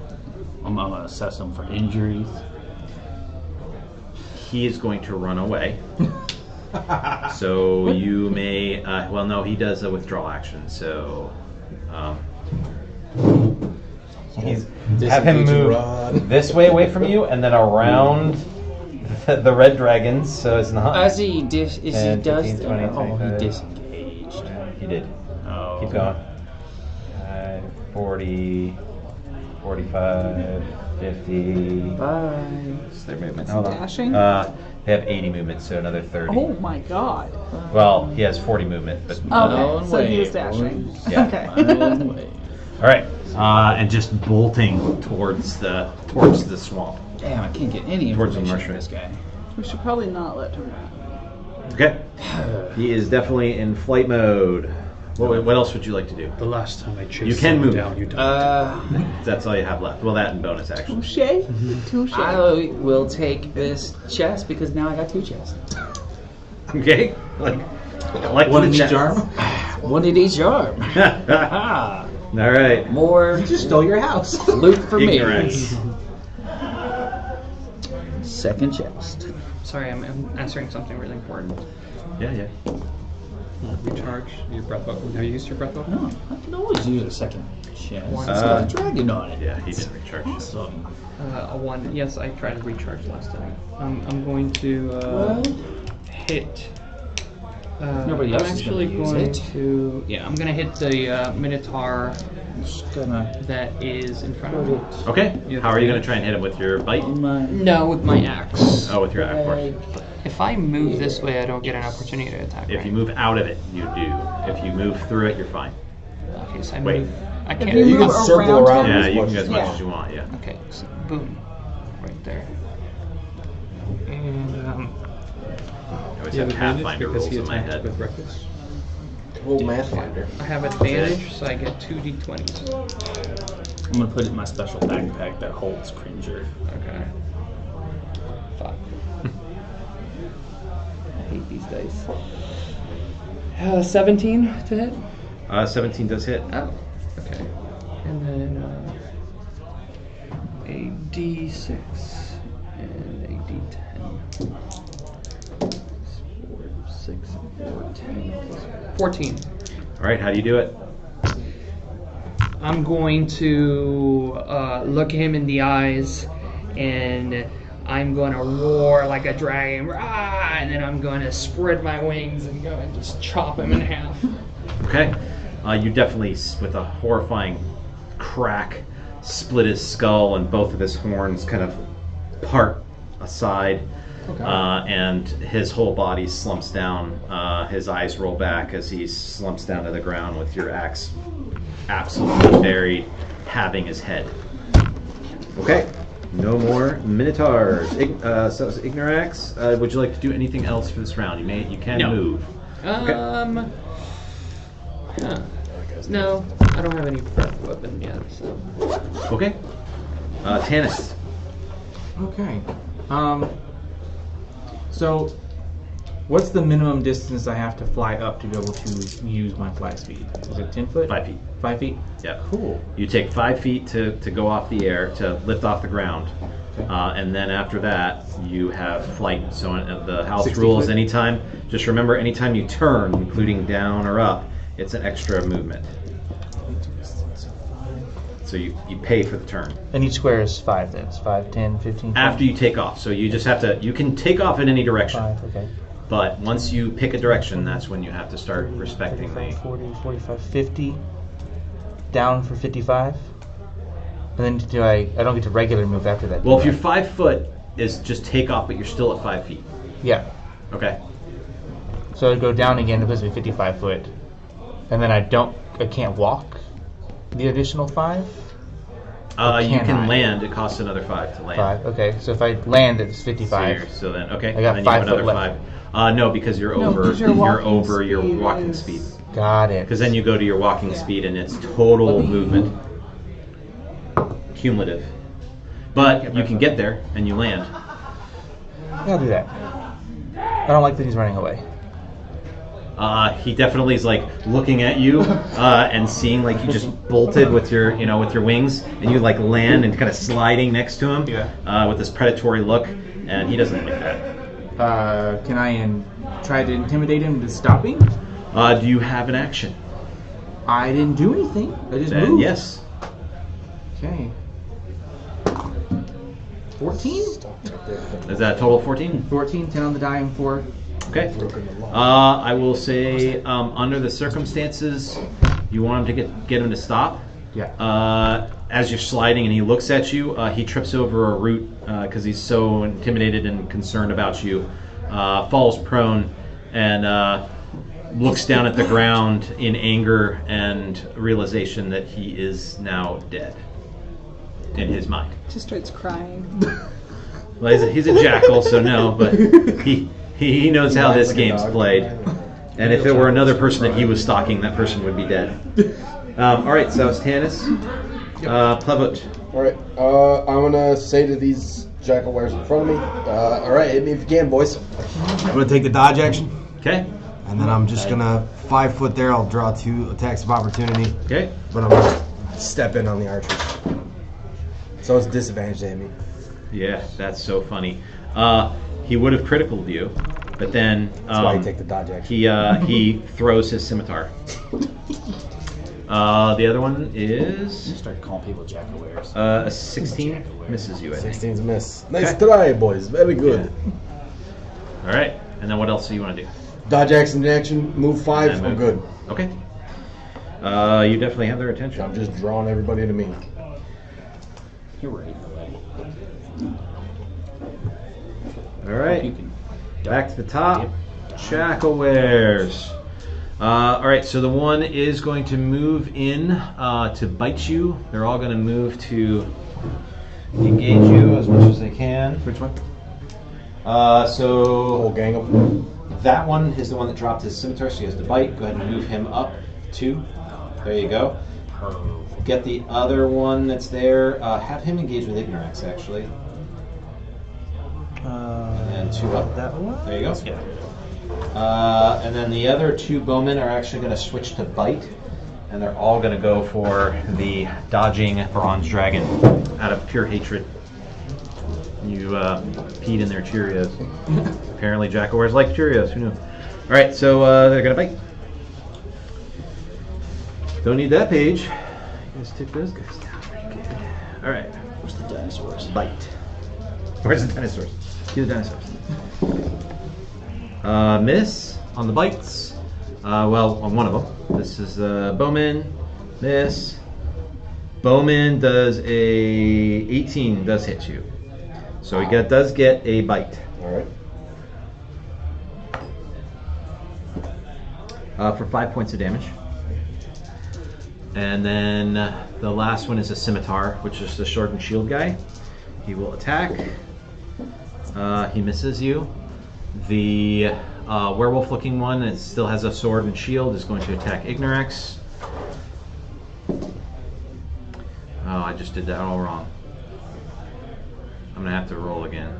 gonna assess him for injuries. He is going to run away. So you may. Well, no, he does a withdrawal action. So. Have him move this way away from you, and then around the red dragons. So it's not. As he does. 15, 20, He 25. disengaged. He did. Oh. Keep going. 40, 45, 50. Bye. What's their movement? Hold on. Dashing? They have 80 movement, so another 30. Oh my god. Well, he has 40 movement, but Okay, so he was dashing. Yeah. Okay. All right, and just bolting towards the swamp. Damn, I can't get any Towards the information mushroom. from this guy. We should probably not let him run. Okay. He is definitely in flight mode. What else would you like to do? The last time I chased You can someone move. down, you died. That's all you have left. Well, that and bonus action. Touche. Touche. I will take this chest because now I got 2 chests. Okay. Like One in the each chest. arm? One in each arm. All right. More You just stole your house. loot for me. Ignorance. Second chest. Sorry, I'm answering something really important. Yeah. Recharge your breath book. Have you used your breath book? No, I can always use a second chest. It's Uh, got a dragon on it. Yeah, he didn't recharge. Awesome. A 1. Yes, I tried to recharge last time. I'm going to hit. Nobody I'm else is actually gonna use going it. to. Yeah, I'm gonna hit the Minotaur Just gonna that is in front of me. Okay. How are you going to try and hit him with your bite? No, with my axe. Oh, with your axe. Of course. If I move this way, I don't get an opportunity to attack. If right? you move out of it, you do. If you move through it, you're fine. Okay, so I Wait. move. I If can't. you You move can circle around him, Yeah, as you much can get as much Yeah. as you want. Yeah. Okay, so boom, right there. And I always You have have advantage Pathfinder because rules he in my attacked head. with reckless. Roll Mathfinder. I have advantage, so I get 2d20s. I'm gonna put it in my special backpack that holds Cringer. Okay. 5. I hate these dice. 17 to hit. 17 does hit. Oh, okay. And then a d6 and a d10. 4, 6, 4, 10. 14. All right. How do you do it? I'm going to look him in the eyes, and I'm going to roar like a dragon, rah, and then I'm going to spread my wings and go and just chop him in half. Okay. You definitely, with a horrifying crack, split his skull and both of his horns kind of part aside. And his whole body slumps down. His eyes roll back as he slumps down to the ground with your axe absolutely buried, having his head. Okay. No more Minotaurs. So it's Ignorax. Would you like to do anything else for this round? You can No. move. No, I don't have any breath weapon yet, so. Okay. Tanis. Okay. So, what's the minimum distance I have to fly up to be able to use my fly speed? Is it 10 foot? 5 feet. 5 feet? Yeah. Cool. You take 5 feet to go off the air, to lift off the ground. And then after that, you have flight. So the house 60 rules foot? anytime. Just remember, anytime you turn, including down or up, it's an extra movement. So you pay for the turn. And each square is 5 then? It's 5, 10, 15, 20? After you take off. So you just have to, you can take off in any direction. 5, okay. But once you pick a direction, that's when you have to start respecting 35, the... 40, 45, 50. Down for 55. And then I don't get to regular move after that. Well, do if I? your 5 foot is just take off, but you're still at 5 feet. Yeah. Okay. So I go down again, it puts me 55 foot. And then I can't walk the additional 5? You can I? land. It costs another 5 to land. 5, okay. So if I land, it's 55. So then, okay. I got then 5 you have foot another left. 5. No, because you're No, over. 'cause your You're walking over your speed walking is- speed. Got it. Because then you go to your walking speed, and it's total movement, cumulative. But you can get there, and you land. I'll do that. I don't like that he's running away. He definitely is like looking at you and seeing like you just bolted with your with your wings, and you like land and kind of sliding next to him with this predatory look, and he doesn't like that. Can I try to intimidate him to stopping? Do you have an action? I didn't do anything. I just Then moved. yes. Okay. 14? Is that a total of 14? 14, 10 on the die, and 4. Okay. I will say, under the circumstances, you want him to get him to stop. Yeah. As you're sliding and he looks at you, he trips over a root because he's so intimidated and concerned about you. Falls prone and looks down at the ground in anger and realization that he is now dead in his mind. Just starts crying. Well, he's a jackal, so no, but he knows how this game's played. And if it were another person that he was stalking, that person would be dead. All right, so it's Tanis. Plavut. All right. I'm gonna say to these jackalwares in front of me. All right, hit me if you can, boys. I'm gonna take the dodge action. Okay. And then I'm just gonna 5 foot there. I'll draw 2 attacks of opportunity. Okay. But I'm gonna step in on the archers. So it's disadvantage to hit me. Yeah, that's so funny. He would have criticaled you, but then That's why you take the dodge action. he throws his scimitar. The other one is Start calling people jackalwares. a 16 misses you. I think. 16's a miss. Nice try, boys. Very good. Yeah. All right, and then what else do you want to do? Dodge action, move 5. And I'm move. good. Okay. You definitely have their attention. I'm just drawing everybody to me. You're right. All right, back to the top. Jackalwares. All right, so the one is going to move in to bite you. They're all going to move to engage you as much as they can. Which one? So Whole gang of them. that one is the one that dropped his scimitar, so he has to bite. Go ahead and move him up 2. There you go. Get the other one that's there. Have him engage with ignorance, actually. And 2 up. That one? There you go. Yeah. And then the other 2 bowmen are actually going to switch to bite, and they're all going to go for the dodging bronze dragon out of pure hatred. You peed in their Cheerios. Apparently jackalwares like Cheerios, who knew? Alright, so they're going to bite. Don't need that page. You guys took those guys down pretty good. Alright. Where's the dinosaurs? Bite. Where's the dinosaurs? Get the dinosaurs. Miss on the bites. Well, on one of them. This is Bowman. Miss. Bowman does a 18. Does hit you. So he does get a bite. All right. For 5 points of damage. And then the last one is a scimitar, which is the sword and shield guy. He will attack. He misses you. The werewolf-looking one that still has a sword and shield is going to attack Ignorax. Oh, I just did that all wrong. I'm going to have to roll again.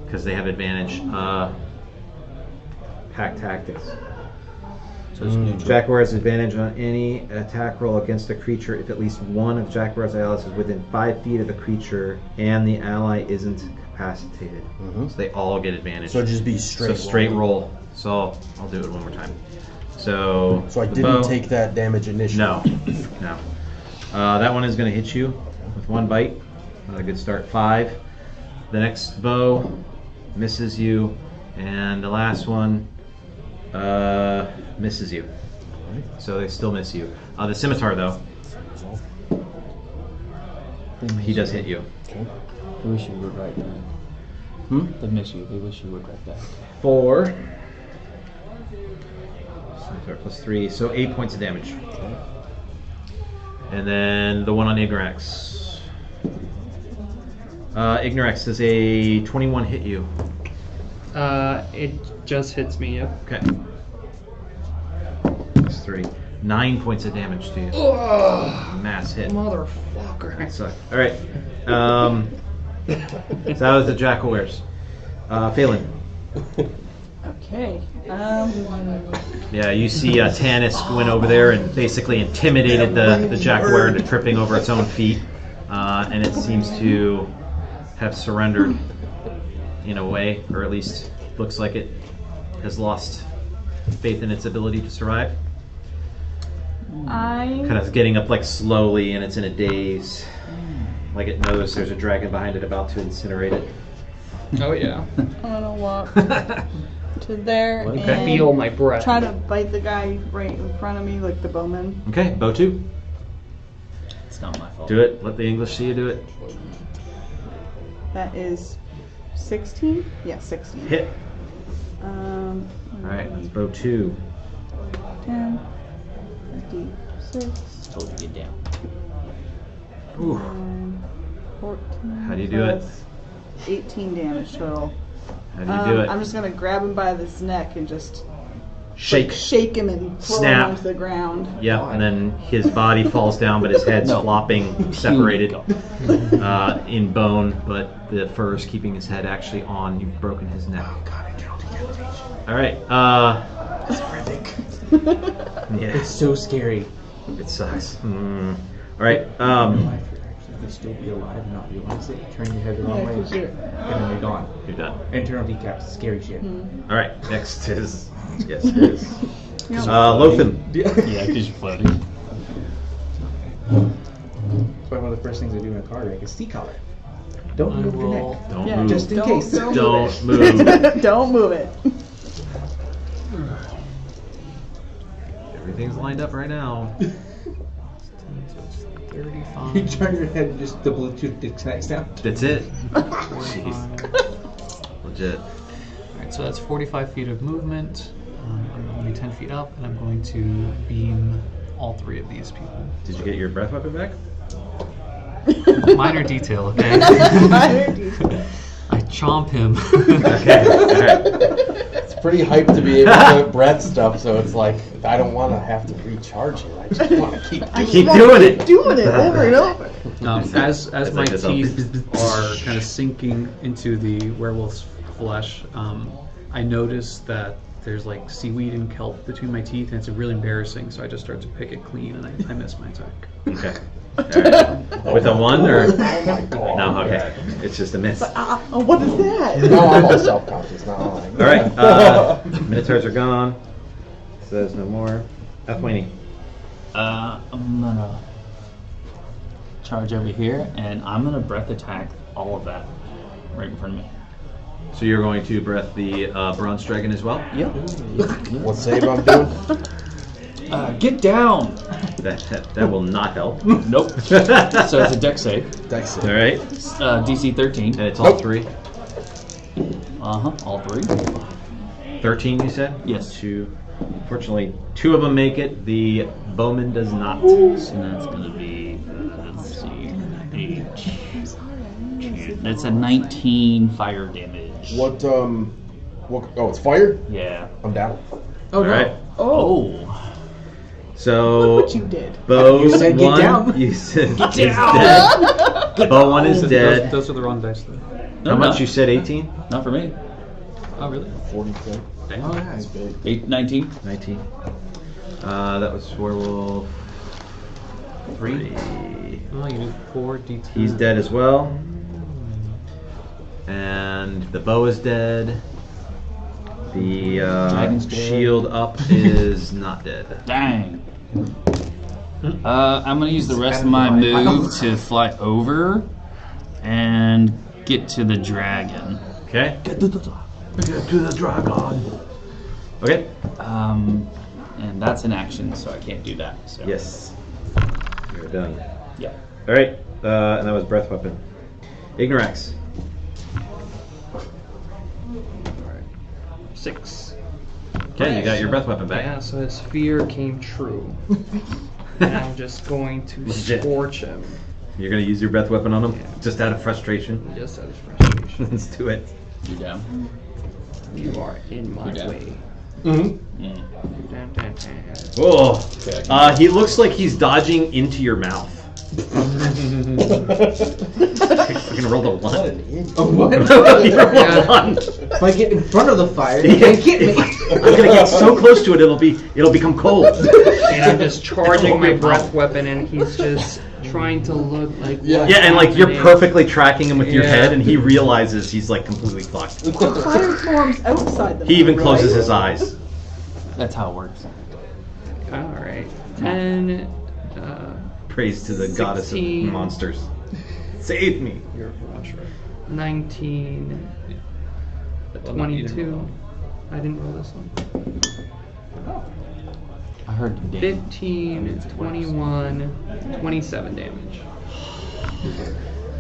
Because they have advantage. Pack tactics. So Jackalwere has advantage on any attack roll against a creature if at least one of Jackalwere's allies is within 5 feet of the creature and the ally isn't incapacitated. So they all get advantage. So just be straight. So straight roll. So I'll do it one more time. So I didn't take that damage initially. No, no. That one is going to hit you with 1 bite. Not a good start. 5. The next bow misses you, and the last one misses you. So they still miss you. The scimitar, though, he does hit you. Okay. I wish you would right back. They miss you. They wish you would right back. 4. Scimitar plus 3, so 8 points of damage. Okay. And then the one on Ignorax. Ignorax, does a 21 hit you? It just hits me, yep. Okay. That's 3. 9 points of damage to you. Ugh, Mass hit. motherfucker. That sucked. Alright. So that was the Jackalwares. Phelan. Okay. Yeah, you see Tanis went over there and basically intimidated the Jackalwere into tripping over its own feet. And it seems to have surrendered in a way, or at least looks like it has lost faith in its ability to survive. Kind of getting up like slowly, and it's in a daze. Like it knows there's a dragon behind it about to incinerate it. Oh yeah. I'm gonna walk to there I and feel my breath. try to bite the guy right in front of me, like the bowman. Okay, bow 2. It's not my fault. Do it. Let the English see you do it. That is 16? Yeah, 16. Hit. Alright, that's bow 2. 10, 56, Told you to get down. Ooh. 14. How do you do it? plus 18 damage total. How do you do it? I'm just gonna grab him by this neck and just shake. Shake him and throw Snap. him onto the ground. Yep, and then his body falls down, but his head's flopping, separated in bone, but the fur is keeping his head actually on. You've broken his neck. Oh, God, all right. It's horrific. Yeah. It's so scary. It sucks. All right. You still be alive and not realize it. Turn your head the wrong way, Yeah, 'cause you're- and then you're gone. You're done. Internal decaps, scary shit. All right. Next is yes, it is. Yeah. Lothan. Yeah, because you're floating. That's why one of the first things I do in a car wreck is C-collar. Don't move your neck. Don't Yeah, move. Just in case. Don't move. Don't move it. Everything's lined up right now. 35. You turn your head and just the Bluetooth disconnects down. That's it. Jeez. Legit. Alright, so that's 45 feet of movement. I'm going to be 10 feet up, and I'm going to beam all 3 of these people. Did you get your breath weapon back? Minor detail, okay? Minor detail. I chomp him. Okay. All right. It's pretty hyped to be able to breath stuff, so it's like, I don't want to have to recharge it. I just want to Keep doing it. Doing it over and over. As my like this, teeth are kind of sinking into the werewolf's flesh, I notice that there's like seaweed and kelp between my teeth, and it's really embarrassing. So I just start to pick it clean, and I miss my attack. Okay. All right. With a 1 or? Oh my God. No. Okay. It's just a miss. What is that? No, I'm all self-conscious now. All right. Minotaurs are gone. Says no more. Athwani. I'm gonna charge over here, and I'm gonna breath attack all of that right in front of me. So you're going to breath the bronze dragon as well? Yep. What save I'm doing? Get down. That will not help. Nope. So it's a dex save. Dex save. All right. DC 13. And it's all 3. All 3. 13, you said? Yes. 2. Fortunately, 2 of them make it. The bowman does not. So that's gonna be, let's see, 8. That's a 19 fire damage. What, oh, it's fire? Yeah. I'm down. Oh, no. Right. Oh. So, Look what you did. Bow You said get 1, down. you said Get is down. dead. Bow 1 is dead. Those are the wrong dice, though. No, How much no. you said? 18? Not for me. Oh, really? 40%. Damn. Oh, yeah, that's big. 19. 19. That was werewolf 3. Oh, you do 4d10. He's dead as well. And the bow is dead. The Dragon's dead. shield up is not dead. Dang. I'm gonna use the rest of my move to fly over and get to the dragon. Okay. Get to the dragon. Okay. And that's an action, so I can't do that. So. Yes. You're done. Yeah. All right. And that was breath weapon. Ignorax. 6. Okay, you got your breath weapon back. Yeah, so his fear came true. And I'm just going to Legit. scorch him. You're gonna use your breath weapon on him, Yeah. just out of frustration. Just out of frustration. Let's do it. You're down. You are in my You're down. way. Mm-hmm. Dun, dun, dun. Oh, Okay, he looks like he's dodging into your mouth. Fucking rolled a 1. Oh, what? You rolled a 1. If I get in front of the fire, you can't get me. I'm gonna get so close to it, it'll become cold. And I'm just charging my breath weapon, and he's just trying to look like Yeah. what's Yeah, and like you're happening. perfectly tracking him with your Yeah. head, and he realizes he's like completely fucked. The fire forms outside the He even mouth, closes right? his eyes. That's how it works. All right, 10. Praise to the goddess of 16. monsters. Save me. You're 19. 22. I didn't roll this one. I heard you did. 15, 21, 27 damage.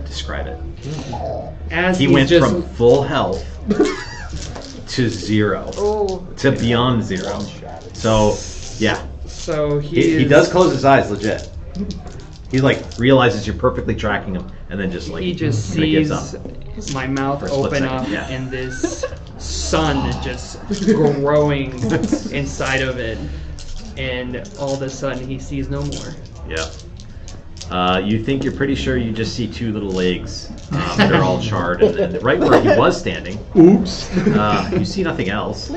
Describe it. As He he's went just, from full health to 0. Oh. To beyond 0. So, yeah. So He is does close his eyes, legit. He like realizes you're perfectly tracking him, and then just like He just kinda gives sees up. my mouth For a split open second, up yeah. and this sun just growing inside of it, and all of a sudden he sees no more. Yeah. You think you're pretty sure you just see two little legs that are all charred, and right where he was standing. Oops. You see nothing else.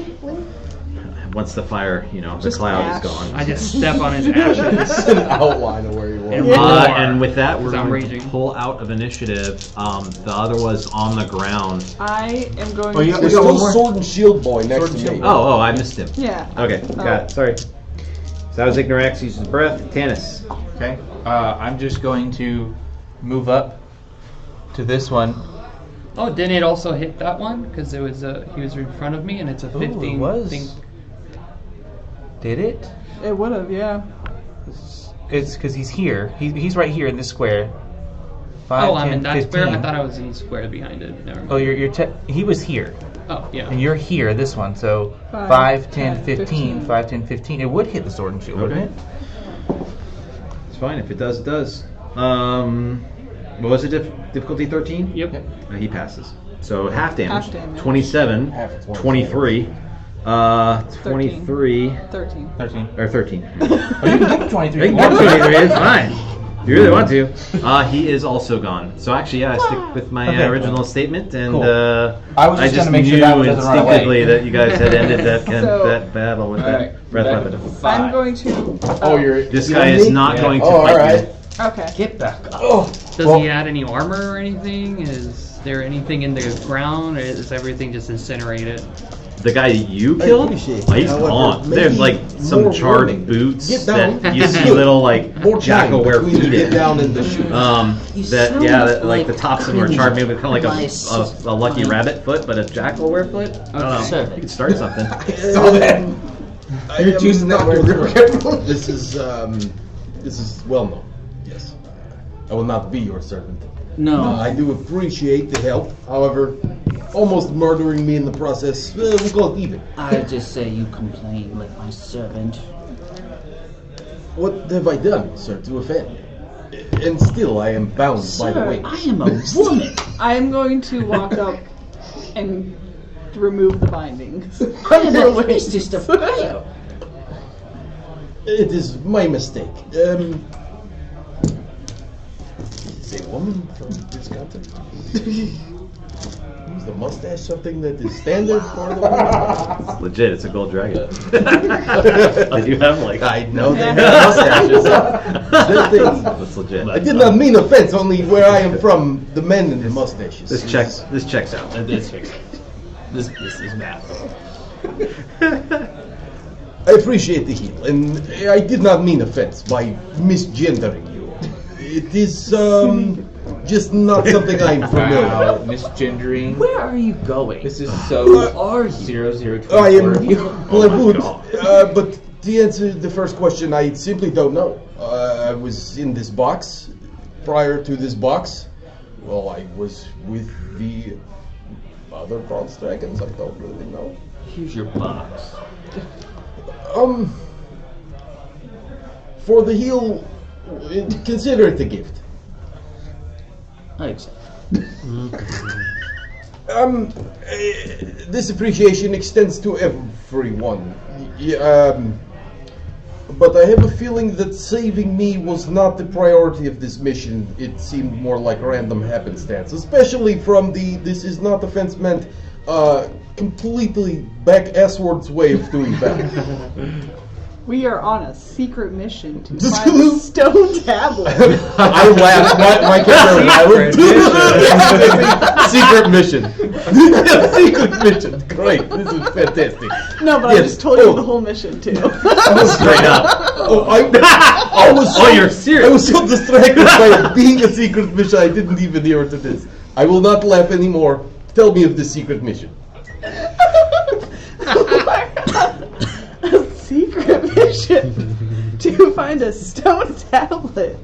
Once the fire, the cloud ash. is gone. I just step on his ashes. An outline of where you And were. roar, And with that, we're 'cause I'm going raging. to pull out of initiative. The other was on the ground. I am going Oh, you to. got There's one still more? sword and shield boy next Sword to and me. shield. Oh, I missed him. Yeah. Okay, Oh. got it. Sorry. So that was Ignorax, uses breath. Tannis. Okay. I'm just going to move up to this one. Oh, didn't it also hit that one? Because it was he was in front of me, and it's a 15 it was. thing. Did it? It would have, yeah. It's because he's here. He's right here in this square. 5, Oh, I'm 10, in that 15. square. I thought I was in the square behind it. Never mind. Oh, he was here. Oh, yeah. And you're here, this one. So 5, 10, 15. 5, 10, 15. It would hit the sword and shield, wouldn't it? It's fine. If it does, it does. What was it? Difficulty 13? Yep. He passes. So half damage. Half damage. 27. Half of 23. 23. 13. 13. Or 13. Oh, you can give him 23. You can give him 23, it's fine. If you really want to. He is also gone. So actually, yeah, I stick with my Okay. original statement, and Cool. I I was just just gonna make knew sure that one doesn't run away. instinctively that you guys had ended that So- that battle with Alright, that breath back weapon. to 5. I'm going to. Oh, you're. This you guy and is me? not Yeah. going to Oh, fight alright. you. Okay. Get back up. Oh. Does he add any armor or anything? Is there anything in the ground, or is everything just incinerated? The guy you I killed? appreciate Oh, he's it. However, gone. maybe There's like some more charred warning. boots Get down. that you see little like More time jackalwere between feet you get in. down in the shoes. That yeah, that, like the tops of them are charred, maybe kind of like a lucky rabbit foot, but a jackalwere foot. I don't know. Sure. You could start something. So then, You're choosing that word very carefully. this is well known. Yes, I will not be your servant. No. I do appreciate the help. However, almost murdering me in the process, we'll call it even. I just say you complain like my servant. What have I done, sir, to offend? And still, I am bound by the Sir, weight. I am a woman. I am going to walk up and remove the bindings. I am a priestess of fire. It is my mistake. Is a woman from this country? Is the mustache something that is standard for the woman? It's legit. It's a gold dragon. Did you have like? I know they have mustaches. That's legit. I did not mean offense, only where I am from, the men in the mustaches. This checks. This checks out. This is math. I appreciate the heal, and I did not mean offense by misgendering you. It is just not something I'm familiar Wow, with. misgendering. Where are you going? This is so are you? 0024 I am of you. Plebut, but to answer the first question, I simply don't know. I was in this box. Prior to this box, well, I was with the other bronze dragons. I don't really know. Here's your box. For the heal, consider it a gift. I accept. This appreciation extends to everyone. But I have a feeling that saving me was not the priority of this mission. It seemed more like random happenstance, especially from the "this is not offense meant" completely back-asswards way of doing that. We are on a secret mission to find a stone tablet. I laughed. My character secret mission. Secret mission. Great. This is fantastic. No, but I just told you the whole mission too. Straight up. Oh, I was. So, you're serious? I was so distracted by it being a secret mission. I didn't even hear to this. I will not laugh anymore. Tell me of the secret mission. A secret mission to find a stone tablet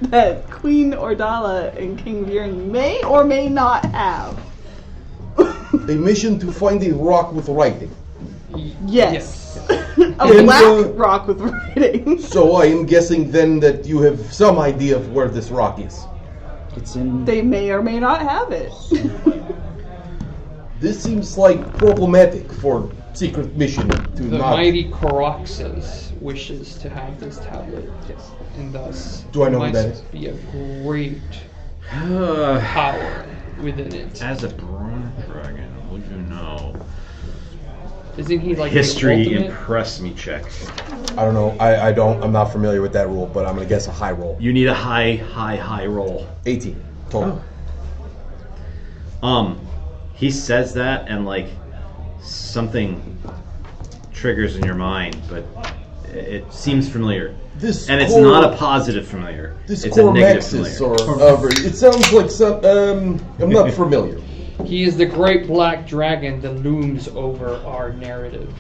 that Queen Ordala and King Viren may or may not have. A mission to find a rock with writing. Yes. A black rock with writing. So I am guessing then that you have some idea of where this rock is. It's in. They may or may not have it. This seems like problematic for secret mission to The not. mighty Coroxus wishes to have this tablet, and thus Do I know who must that is? be a great power within it. As a bronze dragon, would you know? Isn't he like History the ultimate? impress me check. I don't know. I don't. I'm not familiar with that rule, but I'm gonna guess a high roll. You need a high roll. 18 total. He says that and like something triggers in your mind, but it seems familiar. This and it's core- not a positive familiar. This It's a negative Cormexis familiar. it sounds like some. I'm not familiar. He is the great black dragon that looms over our narrative.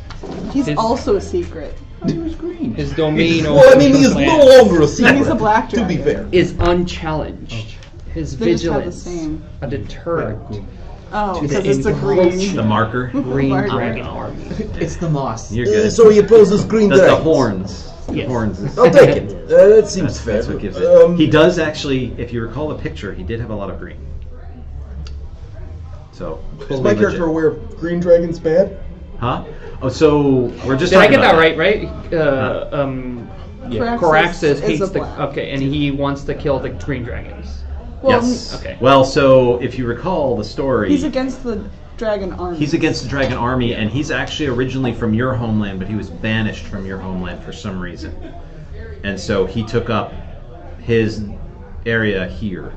He's His- also a secret. He was green. His domain over Well, I mean, the he is no planet longer a secret. He's a black To be dragon. fair. is unchallenged. His They just have the vigilance, same. a deterrent Oh, to because the it's the green. The marker. green Marker. dragon army. It's the moss. You're good. So he opposes green the dragons. horns. The Yes. horns. I'll take it. That seems fair. That's what gives it. He Um, does actually, if you recall the picture, he did have a lot of green. So is totally my legit. character aware of green dragons bad? Huh? Oh, so we're just. Did I talking get that about right? Right? Coraxus is hates a the. black. Okay, and he wants to kill the green dragons. Well, Yes. Okay. Well, so if you recall the story, he's against the dragon army. he's against the dragon army, and he's actually originally from your homeland, but he was banished from your homeland for some reason, and so he took up his area here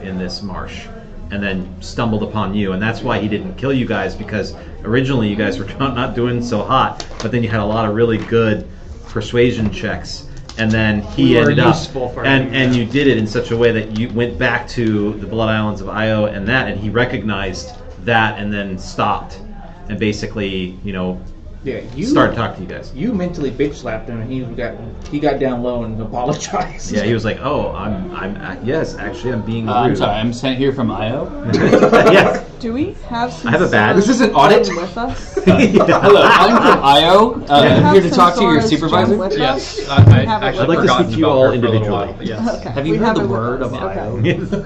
in this marsh, and then stumbled upon you, and that's why he didn't kill you guys, because originally you guys were not doing so hot, but then you had a lot of really good persuasion checks, and then he We were ended up, useful for him, and yeah. you did it in such a way that you went back to the Blood Islands of Io and that, and he recognized that, and then stopped, and basically, Yeah, you started talking to you guys. You mentally bitch slapped him, and he got down low and apologized. Yeah, he was like, "Oh, yes, actually, I'm being rude." I'm sorry, I'm sent here from Io. Yes. Do we have some I have a badge. Saurus This is an audit? gem with us? Hello, I'm from Io. I'm here to Have talk to some your Saurus supervisor. gem with us? Yes, We I have it actually I'd like to forgotten speak to you about all her for a little individually. while, but yes. Okay. Have you we heard have the it with word us. of Okay. Io?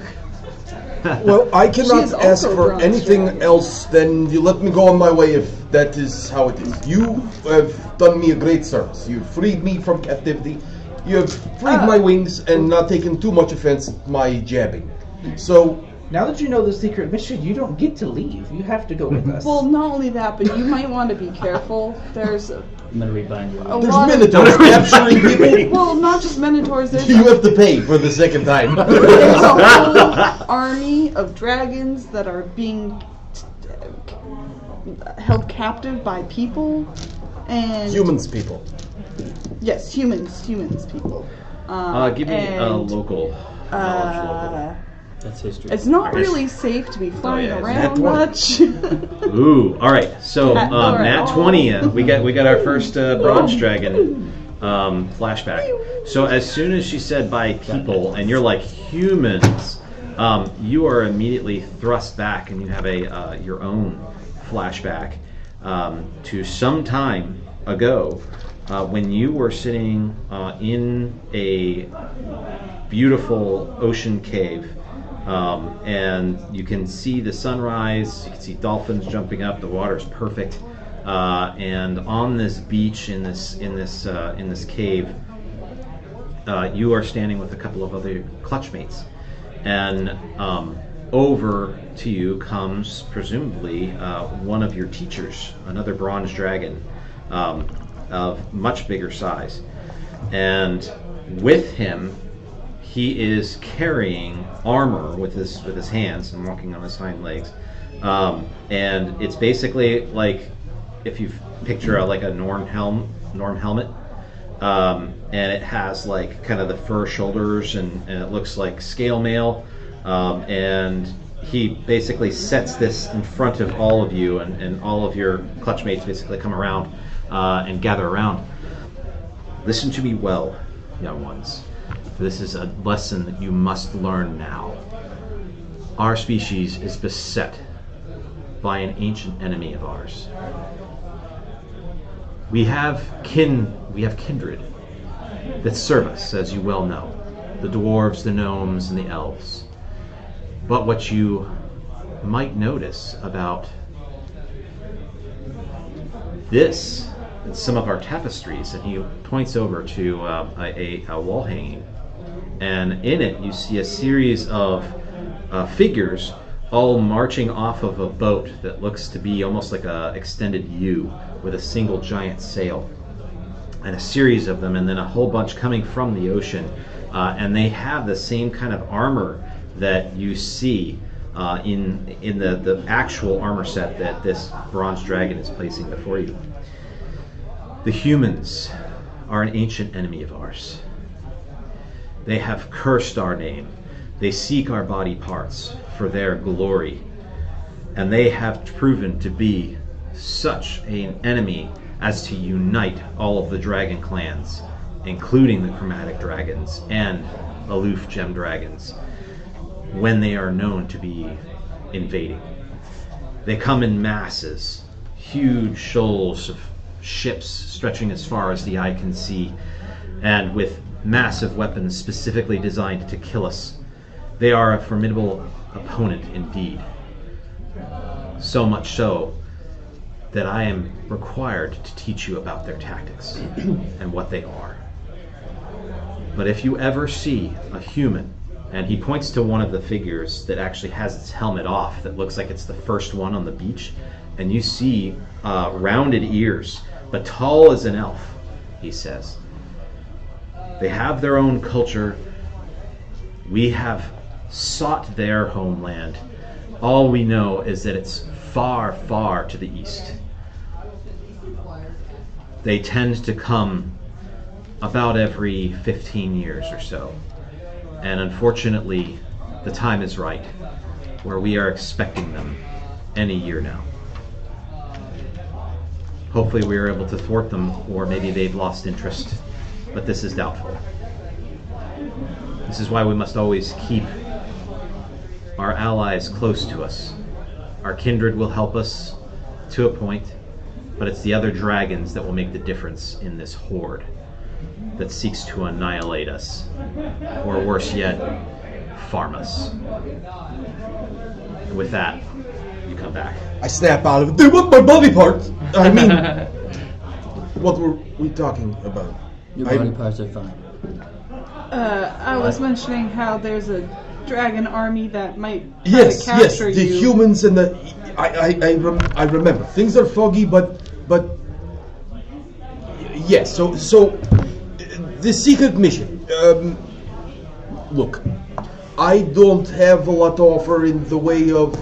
Well, I She is cannot also ask for bronze anything dragon. else than you let me go on my way if that is how it is. You have done me a great service. You've freed me from captivity. You have freed my wings and not taken too much offense at my jabbing. So, Now that you know the secret mission, you don't get to leave. You have to go with us. Well, not only that, but you might want to be careful. There's a I'm gonna rebind you. lot there's of... minotaurs capturing people. Well, not just minotaurs. There's You have to pay for the second time. There's a whole army of dragons that are being held captive by people, and Humans, people. yes, humans, people. Give me a and, local knowledge local. That's history. It's not really safe to be flying yeah, it's around nat much. Ooh, all right. So All right. Nat 20. We got our first bronze dragon flashback. So as soon as she said by people, and you're like humans, you are immediately thrust back, and you have a your own flashback to some time ago when you were sitting in a beautiful ocean cave. And you can see the sunrise, you can see dolphins jumping up, the water's perfect. And on this beach in this cave, you are standing with a couple of other clutchmates. And over to you comes presumably one of your teachers, another bronze dragon of much bigger size. And with him, he is carrying armor with his hands and walking on his hind legs, and it's basically like if you picture like a Norm helmet, and it has like kind of the fur shoulders, and it looks like scale mail, and he basically sets this in front of all of you, and all of your clutchmates basically come around and gather around. Listen to me well, young ones. This is a lesson that you must learn now. Our species is beset by an ancient enemy of ours. We have kindred that serve us, as you well know. The dwarves, the gnomes, and the elves. But what you might notice about this and some of our tapestries, and he points over to a wall hanging, and in it you see a series of figures all marching off of a boat that looks to be almost like a extended U with a single giant sail, and a series of them, and then a whole bunch coming from the ocean, and they have the same kind of armor that you see in the actual armor set that this bronze dragon is placing before you. The humans are an ancient enemy of ours. They have cursed our name. They seek our body parts for their glory. And they have proven to be such an enemy as to unite all of the dragon clans, including the chromatic dragons and aloof gem dragons, when they are known to be invading. They come in masses, huge shoals of ships stretching as far as the eye can see, and with massive weapons specifically designed to kill us. They are a formidable opponent indeed. So much so that I am required to teach you about their tactics and what they are. But if you ever see a human, and he points to one of the figures that actually has its helmet off, that looks like it's the first one on the beach, and you see rounded ears, but tall as an elf, he says. They have their own culture. We have sought their homeland. All we know is that it's far, far to the east. They tend to come about every 15 years or so. And unfortunately, the time is right, where we are expecting them any year now. Hopefully we are able to thwart them, or maybe they've lost interest, but this is doubtful. This is why we must always keep our allies close to us. Our kindred will help us to a point, but it's the other dragons that will make the difference in this horde that seeks to annihilate us, or worse yet, farm us. And with that, you come back. I snap out of it. They want my body parts! I mean, what were we talking about? Your body parts are fine. I was mentioning how there's a dragon army that might Yes, capture the you. humans and the... I remember. Things are foggy, but yes, so the secret mission. Look, I don't have a lot to offer in the way of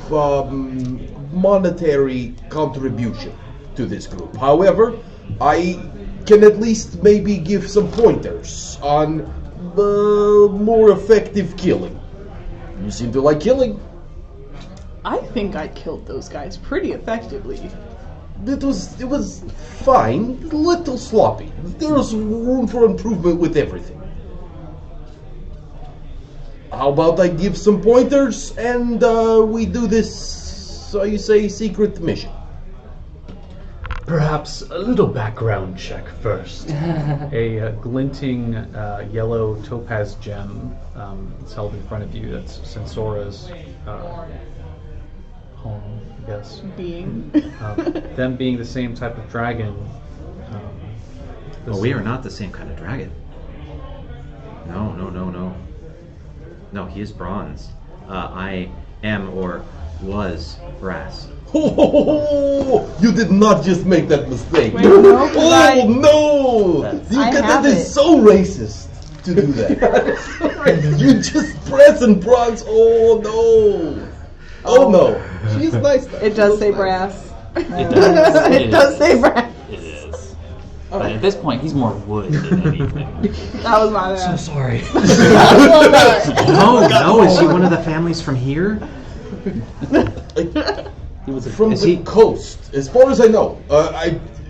monetary contribution to this group. However, I can at least maybe give some pointers on more effective killing. You seem to like killing. I think I killed those guys pretty effectively. It was fine, a little sloppy. There was room for improvement with everything. How about I give some pointers and we do this, so you say, secret mission? Perhaps a little background check first. A glinting yellow topaz gem is held in front of you. That's Sensora's home, I guess. Being. Them being the same type of dragon. Well, we are not the same kind of dragon. No. No, he is bronze. I am or was brass. Oh, you did not just make that mistake. Wait, no, no! That is so racist to do that. You just press and bronze. Oh no! Oh no! She's nice though. It does say brass. It does. It does say brass. It is. But at this point, he's more wood than anything. That was my bad. So sorry. No, is he one of the families from here? He was from the coast, as far as I know.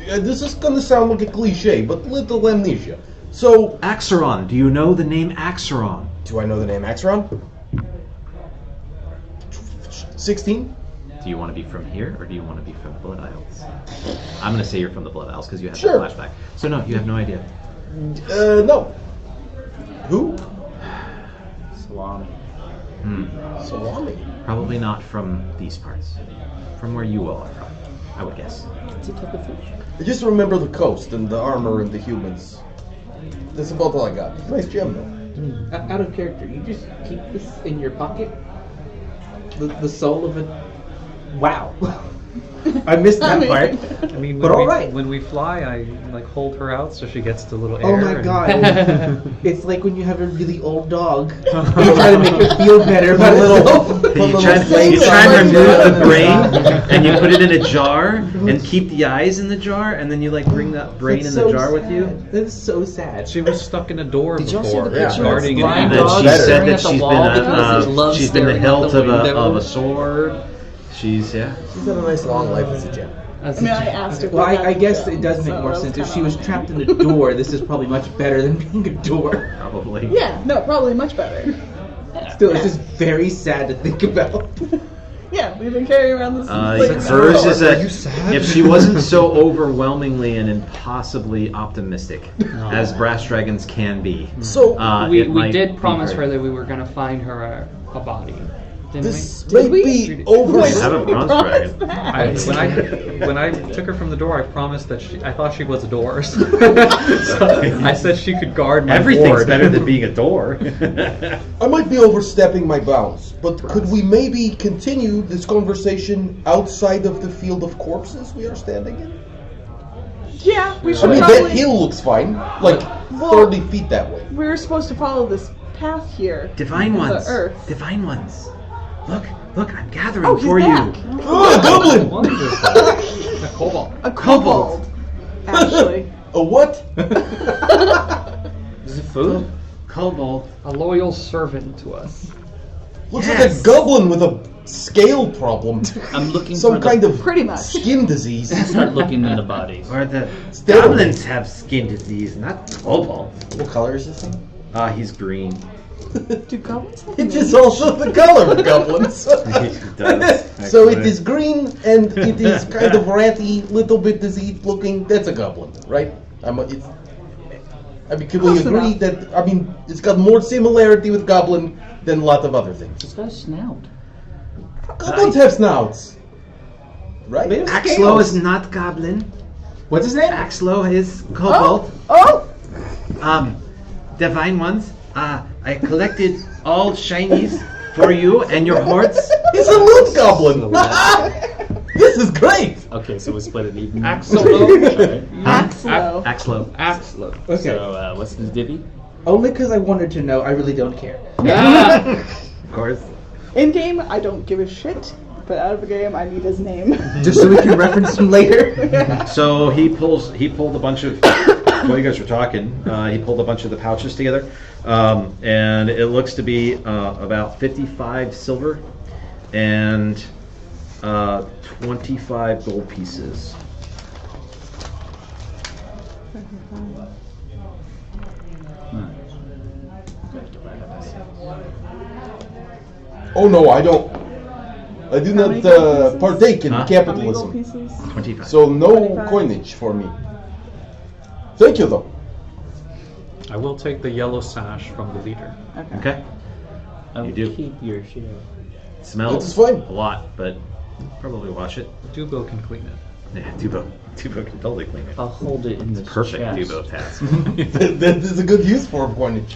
This is gonna sound like a cliche, but little amnesia. So, Axeron. Do you know the name Axeron? do I know the name Axeron? 16? Do Do you want to be from here, or do you want to be from Blood Isles? I'm going to say you're from the Blood Isles because you have Sure. that flashback. So no, you have no idea. No. Who? Salami. Salami. Probably not from these parts. From where you all are from, I would guess. I just remember the coast and the armor and the humans. That's about all I got. Nice gem, though. Out of character, you just keep this in your pocket? The soul of it? Wow. I missed that part. I mean, But all right. when we fly, I like hold her out so she gets the little air. Oh my and- god. It's like when you have a really old dog. You try to make it feel better about itself. You try and remove the brain, and you put it in a jar, and keep the eyes in the jar, and then you like bring that brain That's in the so jar with you. sad. That is so sad. She was stuck in a door Did y'all see before, the picture of guarding Blind And an then dog she said staring that at the she's wall been because it loves she's been the staring hilt out of the window. a sword. She's She's had a nice long life as a gem. I mean, I asked her. Well, for that I guess detail, it does make so more I was sense. If kinda she was like- trapped in a door, this is probably much better than being a door. Probably. Yeah, no, probably much better. Still, it's just very sad to think about. Yeah, we've been carrying around this. Hers is Are you sad? if she wasn't so overwhelmingly and impossibly optimistic as brass dragons can be. So We it might did be promise very- her that we were gonna find her a body, didn't this we? may be I over. have a bronze dragon. when I took her from the door, I promised that I thought she was a door. So I said she could guard my Everything's ward. better than being a door. I might be overstepping my bounds, but could we maybe continue this conversation outside of the field of corpses we are standing in? Yeah, we I should mean, probably. that hill looks fine, like Well- 30 feet that way. We were supposed to follow this path here. Divine the ones. earth. Divine ones. Look, I'm gathering Oh, he's for back. you. Oh, a goblin! Wonderful. A cobalt. A kobold. Actually. A what? Is it food? Kobold. A loyal servant to us. Looks like a goblin with a scale problem. I'm looking Some for the, kind of Pretty much. skin disease. Start looking in the bodies. Or the Still- goblins have skin disease, not kobold. What color is this thing? He's green. Do goblins have It is names? also the color of goblins. It does, So it actually. is green and it is kind of ratty, little bit diseased looking. That's a goblin, right? I mean, can we Close agree enough. that, I mean, it's got more similarity with goblin than a lot of other things. It's got a snout. Goblins have snouts, right? They have Axlo scales. is not goblin. What's his name? Axlo is kobold. Oh! Divine ones. I collected all shinies for you and your hordes. He's a loot goblin. This is great. Okay, so we split it even. Axlo. Axlo. Axlo. Axlo. Okay. So what's the divvy? Only because I wanted to know. I really don't care. Of course. In game, I don't give a shit. But out of the game, I need his name. Just so we can reference him later. So he pulled a bunch of while you guys were talking, he pulled a bunch of the pouches together, and it looks to be about 55 silver and 25 gold pieces. Oh no, I don't. I do How not many gold pieces? partake in Huh? How many gold capitalism. pieces? 25. So no 25. coinage for me. Thank you though. I will take the yellow sash from the leader. Okay. I'll You do. keep your share. It smells That's fine. a lot, but probably wash it. Dubo can clean it. Yeah, Dubo can totally clean it. I'll hold it in the Perfect chest. Dubo task. That is a good use for coinage.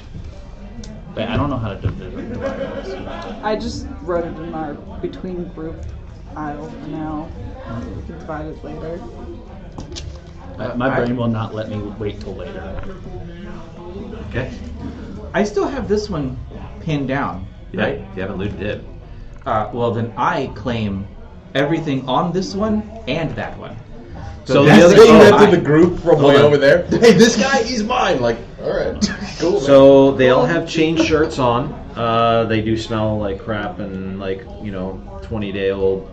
Wait, I don't know how to divide this. I just wrote it in our between group aisle for now. We can divide it later. My brain will not let me wait till later. Okay. I still have this one pinned down, Yeah, right? you haven't looted it. Well, then I claim everything on this one and that one. So You're the other- saying oh, that I- to the group from Hold way on. over there. Hey, this guy, he's mine. Like, all right, cool. man. So they all have chain shirts on. They do smell like crap and like 20-day-old,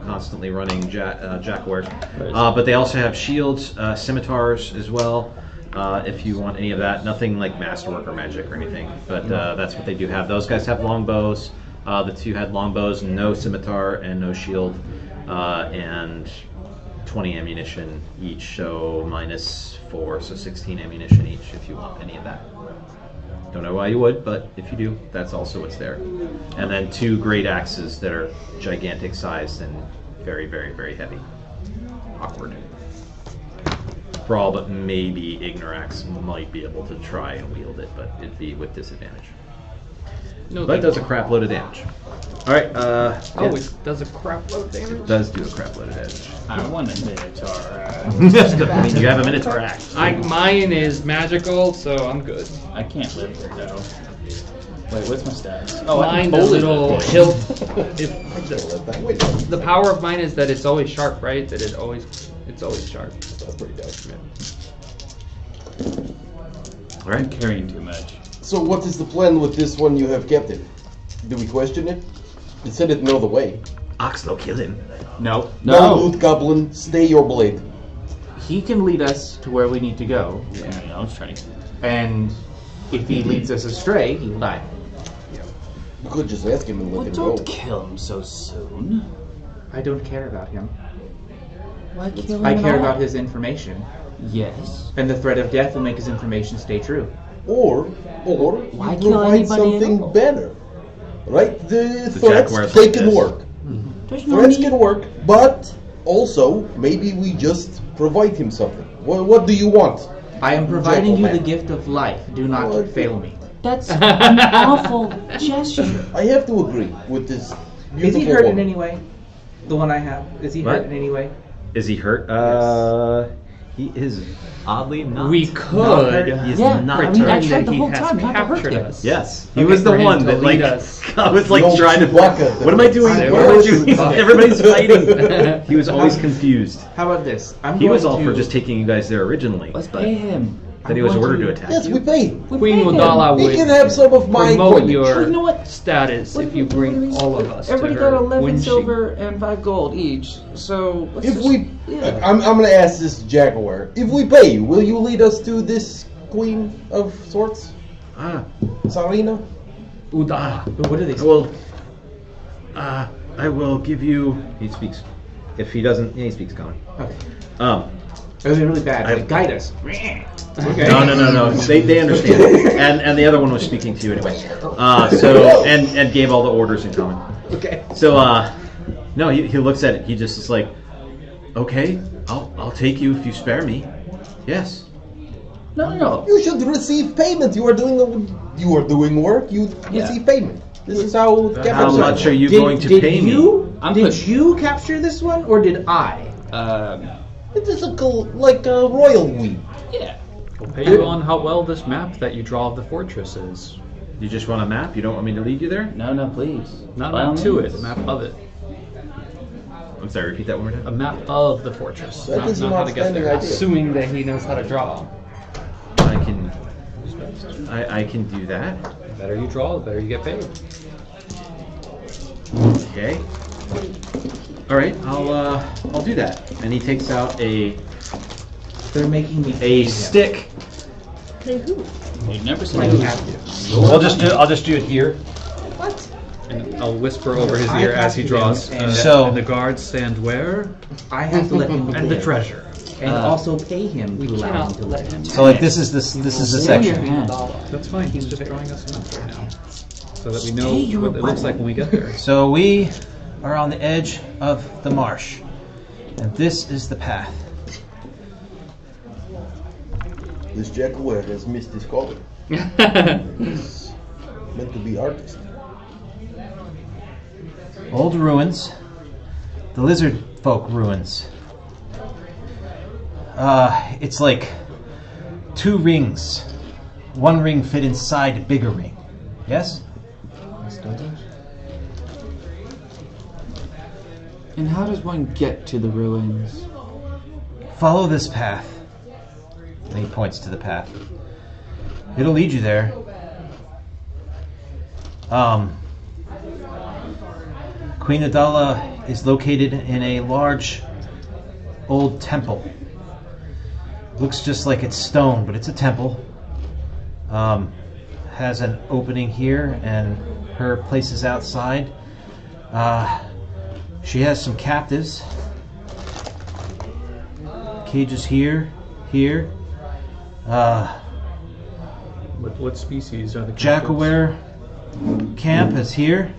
constantly running jackalwere. But they also have shields, scimitars as well. If you want any of that, nothing like masterwork or magic or anything. But that's what they do have. Those guys have long bows. The two had longbows, no scimitar, and no shield, and 20 ammunition each, so -4, so 16 ammunition each if you want any of that. Don't know why you would, but if you do, that's also what's there. And then 2 great axes that are gigantic sized and very, very, very heavy. Awkward. For all but maybe Ignorax might be able to try and wield it, but it'd be with disadvantage. No, But it does a crap load of damage. Alright, it does a crap load of damage? It does do a crap load of damage. I want a minotaur. I mean, you have a Minotaur axe. Mine is magical, so I'm good. I can't live there though. Wait, what's my stats? Oh, Mine, the little hilt. The power of mine is that it's always sharp, right? That it's always sharp. That's pretty dope. Alright. I'm carrying too much. So what is the plan with this one you have captive? Do we question it? It said it know the way. Oxlow, kill him. No. No, loot goblin, stay your blade. He can lead us to where we need to go. Yeah, I was trying to. And if he leads us astray, he will die. You could just ask him and let him go. Don't kill him so soon. I don't care about him. Why kill him I at care all? about his information. Yes. And the threat of death will make his information stay true. Or Why you kill provide anybody at something all? better. Right? The jackalwere's threats, they like can this. work. There's no Threats need. can work, but also, maybe we just provide him something. What do you want? I am providing you the Gentleman. gift of life. Do not Well, fail me. That's an awful gesture. I have to agree with this Is beautiful he hurt in woman. any way? The one I have. Is he What? hurt in any way? Is he hurt? He is oddly not. We Not could. hurt. He is Yeah, not I hurt. mean, I Pretend tried that the he whole has time not to hurt captured him. us. Yes, he Okay, was the for him one to that lead like us. I was like The old trying to. Chewbacca. What am I doing? I What am I was doing? Chewbacca. Everybody's fighting. He was always confused. How about this? I'm He going was all to, for just taking you guys there originally. Let's pay him. Then he was ordered to attack Yes, you. we paid. We Queen pay him. Wadala He would can have some of my promote coinage. your Well, you know what? status What if do you we- bring what do we- all of us Everybody to got her 11 when silver and 5 gold each. So let's If just, we, yeah. I'm gonna ask this jackalwere. If we pay you, will you lead us to this queen of sorts, Ah, Sarina? Udala. What do they say? well, I will give you. He speaks. If he doesn't, yeah, he speaks common. Okay. It was really bad. Like, guide us. Okay. No. They understand. And the other one was speaking to you anyway. So and gave all the orders in common. Okay. So no, he looks at it. He just is like, okay, I'll take you if you spare me. Yes. No. You should receive payment. You are doing work. You receive payment. This is how. How captains much are you Did- going to did pay you, me? Did you capture this one, or did I? It is like a royal weed. Yeah. We'll pay you on how well this map that you draw of the fortress is. You just want a map? You don't want me to lead you there? No, please. Not a By all map to means. it, a map of it. I'm sorry, repeat that one more time. A map of the fortress, That not, is not an how to get outstanding there. idea. Assuming that he knows how to draw. I can do that. The better you draw, the better you get paid. Okay. All right, I'll do that. And he takes out a They're making me a pay him. stick. You never said Like it you was have to. I'll just do it here. And I'll whisper over his I ear as he captured draws. him, and- So- And the guards stand where? I have to let him And the live. treasure. And also pay him We to allow him cannot to let live. him. So like this is the section. That's fine, he's just drawing us a map right now. So that we know Stay your what it looks butt. like when we get there. So we are on the edge of the marsh, and this is the path. This jackalwere has missed his calling. He's meant to be artist. Old ruins, the lizard folk ruins. It's like 2 rings. 1 ring fit inside a bigger ring. Yes? And how does one get to the ruins? Follow this path. And he points to the path. It'll lead you there. Queen Adala is located in a large old temple. Looks just like it's stone, but it's a temple. Has an opening here and her places outside. She has some captives. Cages here. What species are the Jackalwere camp is here.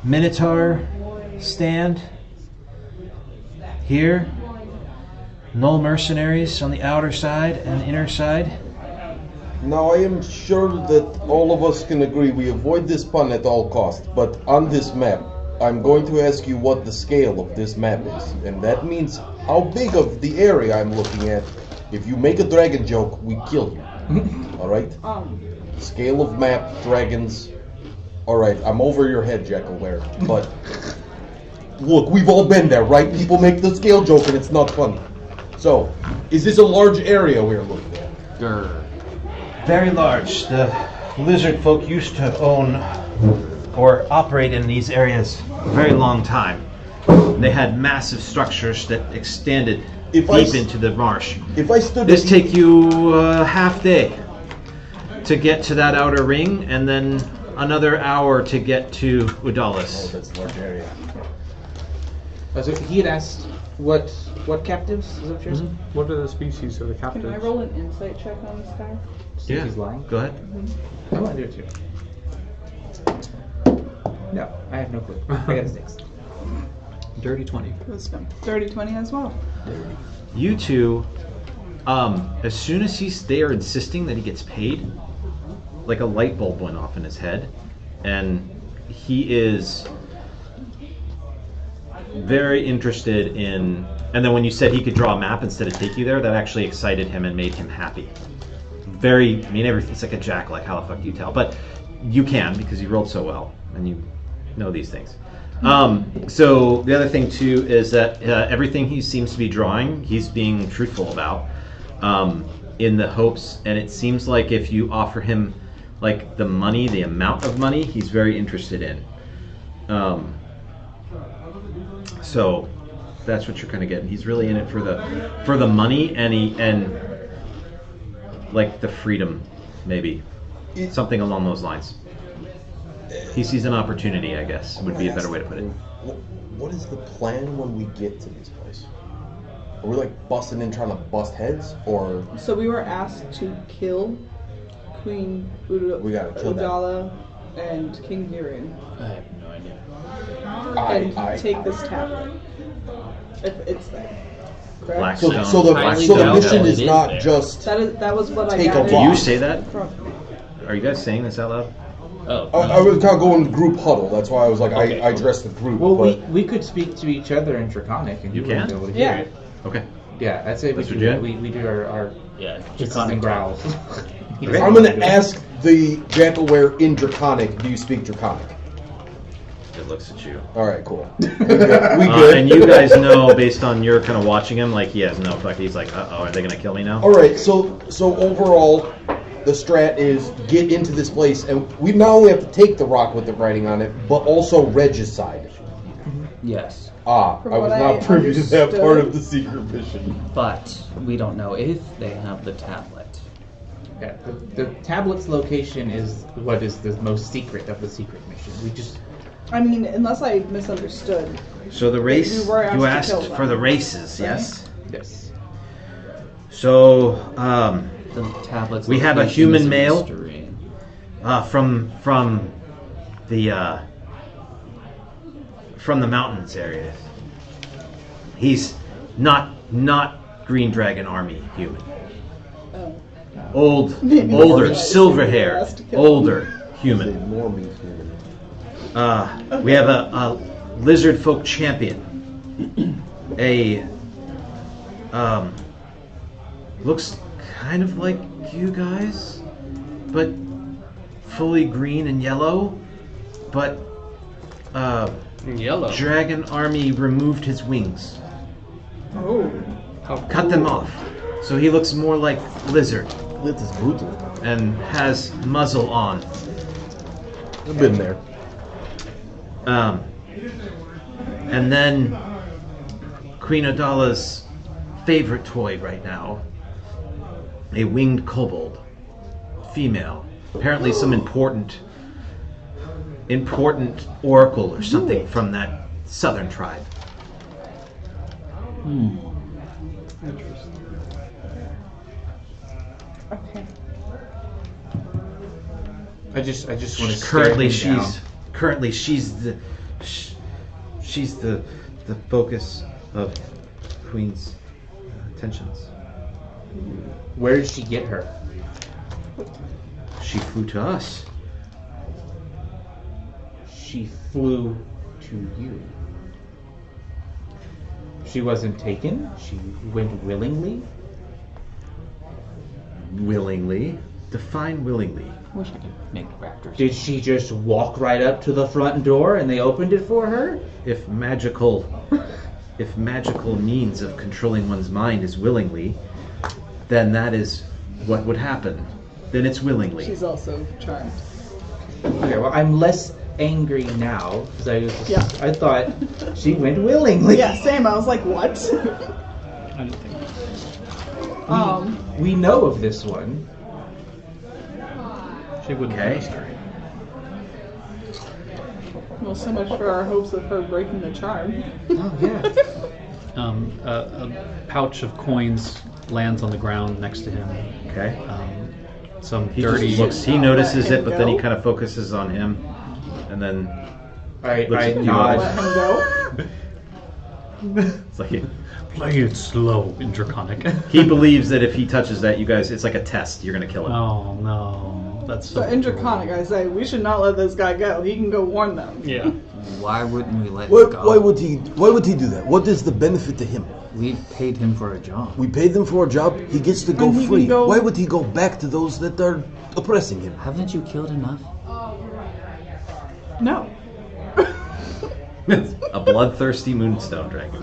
Minotaur stand here. Null mercenaries on the outer side and inner side. Now, I am sure that all of us can agree we avoid this pun at all costs, but on this map, I'm going to ask you what the scale of this map is, and that means how big of the area I'm looking at. If you make a dragon joke, we kill you. Alright? Scale of map, dragons. Alright, I'm over your head, Jackalwere, but look, we've all been there, right? People make the scale joke and it's not funny. So, is this a large area we're looking at? Very large. The lizard folk used to own or operate in these areas a very long time. They had massive structures that extended deep into the marsh. If I stood this take you a half day to get to that outer ring, and then another hour to get to Udalis. Oh, that's a large area. So he had asked what captives? Is that what you're saying? What are the species of the captives? Can I roll an insight check on this guy? See if he's lying? Go ahead. I want to do it too. No, I have no clue. I got a 6. Dirty 20. Wisdom. 30-20 as well. You two, as soon as they are insisting that he gets paid, like a light bulb went off in his head, and he is very interested in. And then when you said he could draw a map instead of take you there, that actually excited him and made him happy. Everything's like a jack. Like, how the fuck do you tell? But you can, because you rolled so well and you know these things. So the other thing too is that everything he seems to be drawing, he's being truthful about, in the hopes, and it seems like if you offer him like the money, the amount of money, he's very interested in. So that's what you're kind of getting. He's really in it for the money, and like the freedom, maybe something along those lines. He sees an opportunity, I guess, would be a better way to put it. What is the plan when we get to this place? Are we like busting in trying to bust heads, or? So we were asked to kill Queen We gotta kill them. Udala and King Viren. I have no idea. And take this tablet. If it's there. Correct? Blackstone. So the mission is not just. That was what I take a gathered. Do you say that? From. Are you guys saying this out loud? I was kind of going group huddle. That's why I was like, I addressed the group. Well, but we could speak to each other in Draconic, and You wouldn't can? be able to hear Yeah. it. Okay. Yeah, I'd say we That's do what you that. did? We do our hisses and growls. I'm going to ask the Jackalwere in Draconic, do you speak Draconic? It looks at you. All right, cool. We good. And you guys know, based on your kind of watching him, like he has no fuck. He's like, uh-oh, are they going to kill me now? All right, so overall, the strat is get into this place, and we not only have to take the rock with the writing on it, but also regicide. Yes. I From was what not I privy to that part understood- of the secret mission. But we don't know if they have the tablet. Yeah, the tablet's location is what is the most secret of the secret mission. We just... I mean, unless I misunderstood. So the race, We were asked you to asked kill for them, the races, right? yes? Yes. So, The tablet's we have a location human is male mystery. from the mountains area. He's not Green Dragon Army human. Oh. Older, silver hair, older human. Normie human. We have a lizard folk champion. Looks kind of like you guys, but fully green and yellow. But Yellow. Dragon Army removed his wings, Oh. cut them off, so he looks more like lizard This is brutal. and has muzzle on. I've been there. And then Queen Adala's favorite toy right now, a winged kobold, female, Apparently some important oracle or something from that southern tribe. Interesting. Okay. I just want to Currently she's the focus of Queen's attentions. Where did she get her? She flew to us. She flew to you. She wasn't taken. She went willingly. Willingly? Define willingly. Wish I could make raptors. Did she just walk right up to the front door and they opened it for her? If magical means of controlling one's mind is willingly, then that is what would happen. Then it's willingly. She's also charmed. Okay, well, I'm less angry now because I thought she went willingly. Yeah, same. I was like, what? I don't think. We know of this one. She wouldn't trust her. Well, so much for our hopes of her breaking the charm. Oh yeah. A pouch of coins lands on the ground next to him. Okay. Some He dirty. just looks. He notices Let it, him but then he go. kind of focuses on him, and then I looks at you nod. Let him go. it's like Play it slow in Draconic. he believes that if he touches that, you guys, it's like a test. You're gonna kill him. Oh no, that's so. So in Draconic, I say we should not let this guy go. He can go warn them. Yeah. Why wouldn't we let him go? Why would he do that? What is the benefit to him? We paid him for a job. We paid him for a job. He gets to go And he free. can go- Why would he go back to those that are oppressing him? Haven't you killed enough? No. A bloodthirsty moonstone dragon.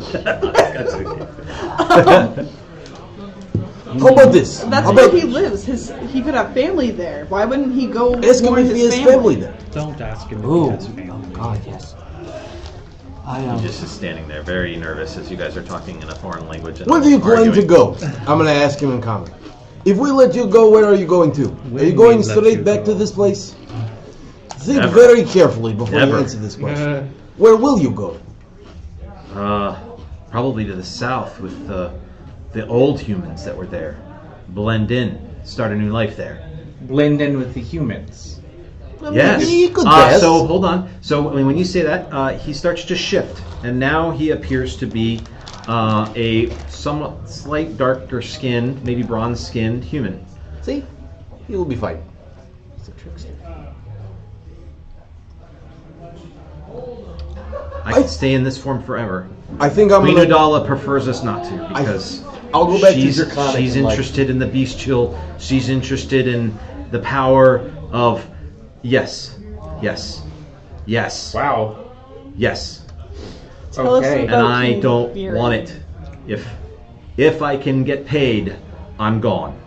How about this? That's How where about he lives. He could have family there. Why wouldn't he go ask him warn if he his has family there? Don't ask him if Ooh. he has family. Oh God, yes. He just is standing there, very nervous, as you guys are talking in a foreign language. And Where do you plan to arguing. go? I'm gonna ask him in common. If we let you go, where are you going to? Are you going straight back to this place? Think Never. very carefully before Never. you answer this question. Where will you go? Probably to the south with the old humans that were there. Blend in, start a new life there. Blend in with the humans. Yes. He could guess. So hold on. So when you say that, he starts to shift, and now he appears to be a somewhat slight darker skinned, maybe bronze skinned human. See? He will be fine. He's a trickster. I could stay in this form forever. I think I'm Queen gonna... Udala prefers us not to because I'll go back to she's Draconic and, like- interested in the bestial. She's interested in the power of yes. Wow. Yes. Tell us Okay. And about I King don't Viren. want it. If I can get paid, I'm gone.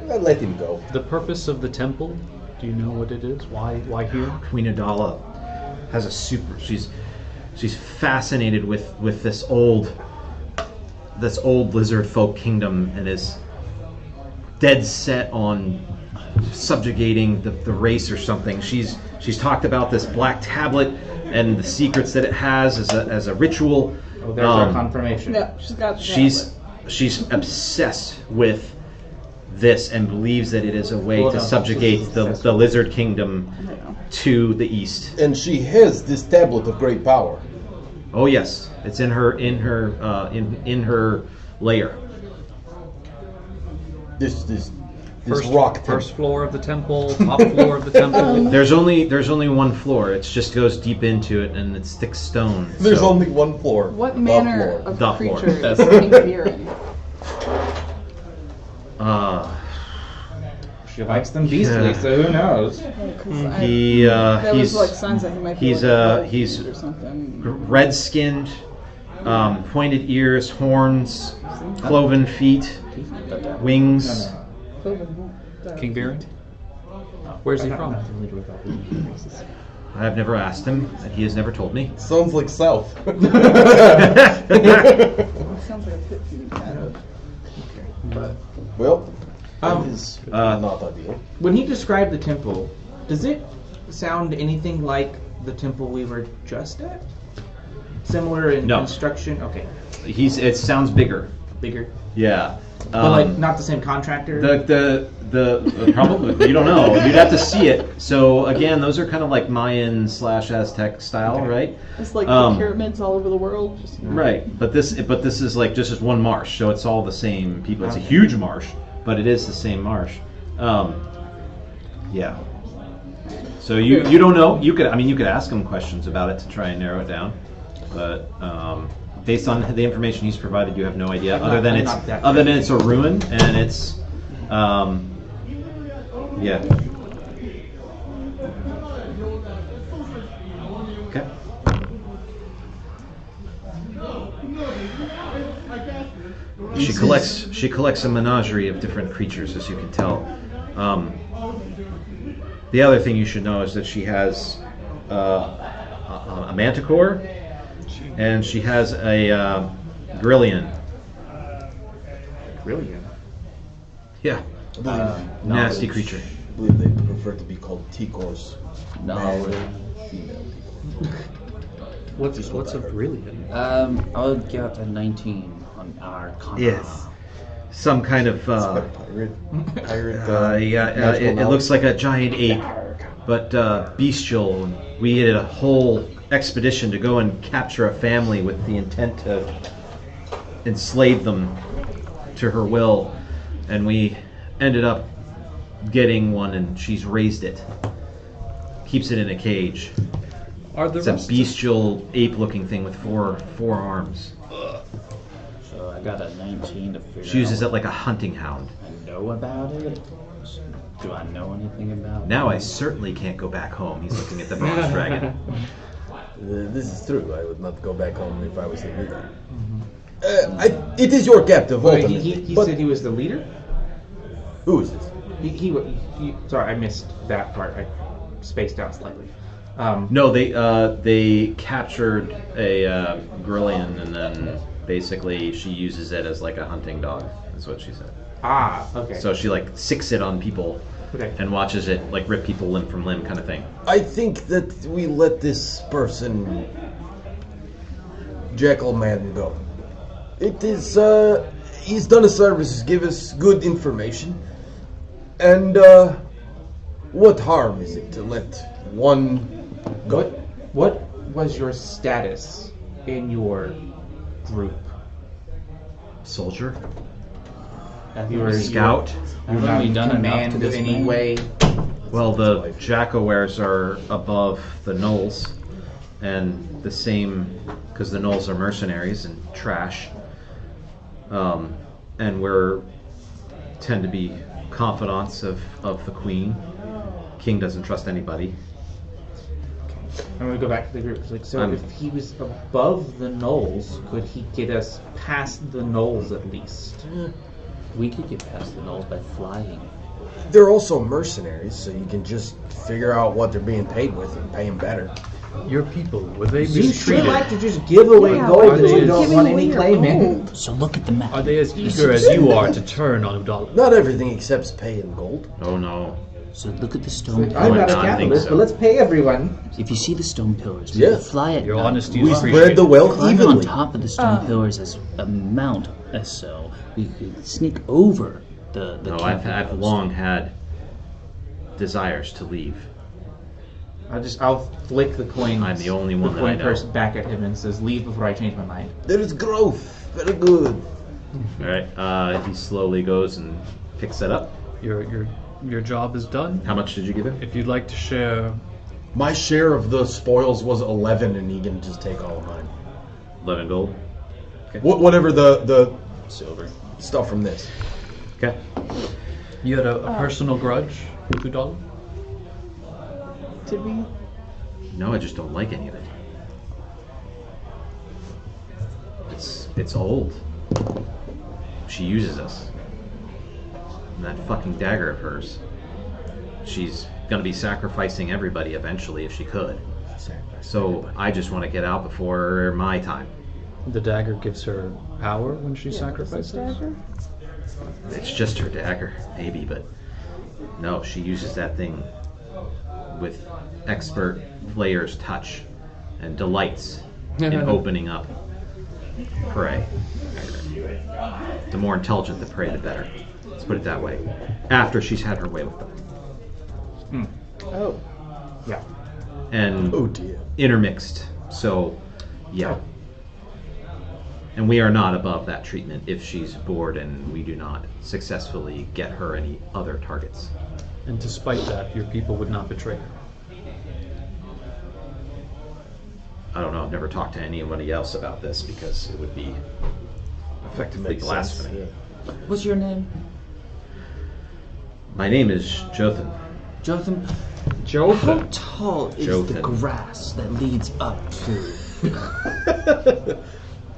Let him go. The purpose of the temple. Do you know what it is? Why here? Queen Udala has a super. She's fascinated with this old lizard folk kingdom and is dead set on subjugating the race or something. She's talked about this black tablet and the secrets that it has as a ritual. Oh, there's our confirmation. Yeah, she's got the She's obsessed with this and believes that it is a way Hold to on. subjugate the lizard kingdom to the east. And she has this tablet of great power. Oh yes, it's in her lair. This rock temple. First floor of the temple, top floor of the temple. There's only one floor. It just goes deep into it, and it's thick stone. There's so- only one floor. What The manner floor. of The floor. creature is King Viren? She likes them beastly, so who knows? There was like signs that he might be he's like a he's or something. red-skinned, pointed ears, horns, cloven feet, wings. King Viren? Where's he from? I've never asked him, and he has never told me. Sounds like south. Sounds like a pit food kind of. Well, It is not ideal. When he described the temple, does it sound anything like the temple we were just at? Similar in No. construction? Okay. It sounds bigger. Bigger? Yeah. But like not the same contractor? The probably you don't know. You'd have to see it. So again, those are kind of like Mayan / Aztec style, right? It's like the pyramids all over the world. Just, Right. But this is like just as one marsh, so it's all the same people. It's a huge marsh, but it is the same marsh. Yeah. So you don't know. You could ask him questions about it to try and narrow it down, but based on the information he's provided, you have no idea. Other than it's a ruin and it's yeah. Okay. She collects a menagerie of different creatures, as you can tell. The other thing you should know is that she has a manticore, and she has a grillion. Grillion? Yeah. Nasty creature. I believe they prefer to be called Tikors. No. Female What's a brilliant? I'll give it a 19 on our con. Yes. Some kind of pirate. it looks like a giant ape, but bestial. We did a whole expedition to go and capture a family with the intent to enslave them to her will, and we ended up getting one, and she's raised it, keeps it in a cage. It's a bestial ape-looking thing with four arms. So I got a 19 to figure out. She uses it like a hunting hound. I know about it. Do I know anything about it? Now I certainly can't go back home. He's looking at the bronze dragon. This is true. I would not go back home if I was the leader. It is your captive, ultimately. He said he was the leader? Who is this? He sorry, I missed that part. I spaced out slightly. No, they captured a grillion, and then basically she uses it as like a hunting dog. Is what she said. Ah, okay. So she like sicks it on people, okay, and watches it like rip people limb from limb, kind of thing. I think that we let this person, Jackal Man, go. It is he's done a service, give us good information, and what harm is it to let one go? What was your status in your group? Soldier. You were scout. You were not in command of any way. Well, the jackalweres are above the gnolls, and the same because the gnolls are mercenaries and trash. And we're tend to be confidants of the queen. King doesn't trust anybody. I'm gonna go back to the group. Like, so if he was above the gnolls, could he get us past the gnolls at least? We could get past the gnolls by flying. They're also mercenaries, so you can just figure out what they're being paid with and pay them better. Your people, were they You mistreated? sure like to just give away gold that you don't want any claim in. So look at the map. Are they as eager as you are to turn on Udala? Not everything accepts pay in gold. Oh no. So look at the stone I'm not pillars. a capitalist, but let's pay everyone. If you see the stone pillars, we can fly at Your night. honesty We is spread appreciated. the wealth Climb on evenly. top of the stone pillars as a mount, so we could sneak over the No, camping I've post. long had desires to leave. I'll flick the coin. I'm the only one the that I coin know. purse back at him and says, "Leave before I change my mind." There is growth. Very good. All right. He slowly goes and picks it up. Your job is done. How much did you give him? If you'd like to share, My share of the spoils was 11, and he can just take all of mine. 11 gold. Whatever the silver stuff from this. Okay. you had a personal grudge with Udala? Did we? No, I just don't like any of it. It's old. She uses us. And that fucking dagger of hers. She's gonna be sacrificing everybody eventually if she could. So I just want to get out before my time. The dagger gives her power when she sacrifices? It's just her dagger, maybe, but no, she uses that thing with expert player's touch and delights in opening up prey. The more intelligent the prey, the better. Let's put it that way. After she's had her way with them. Oh. Yeah. And oh dear. Intermixed. So, yeah. And we are not above that treatment if she's bored and we do not successfully get her any other targets. And despite that, your people would not betray her. I don't know. I've never talked to anybody else about this because it would be effectively blasphemy. What's your name? My name is Jothan. Jotham? Jothan? How tall is the grass that leads up to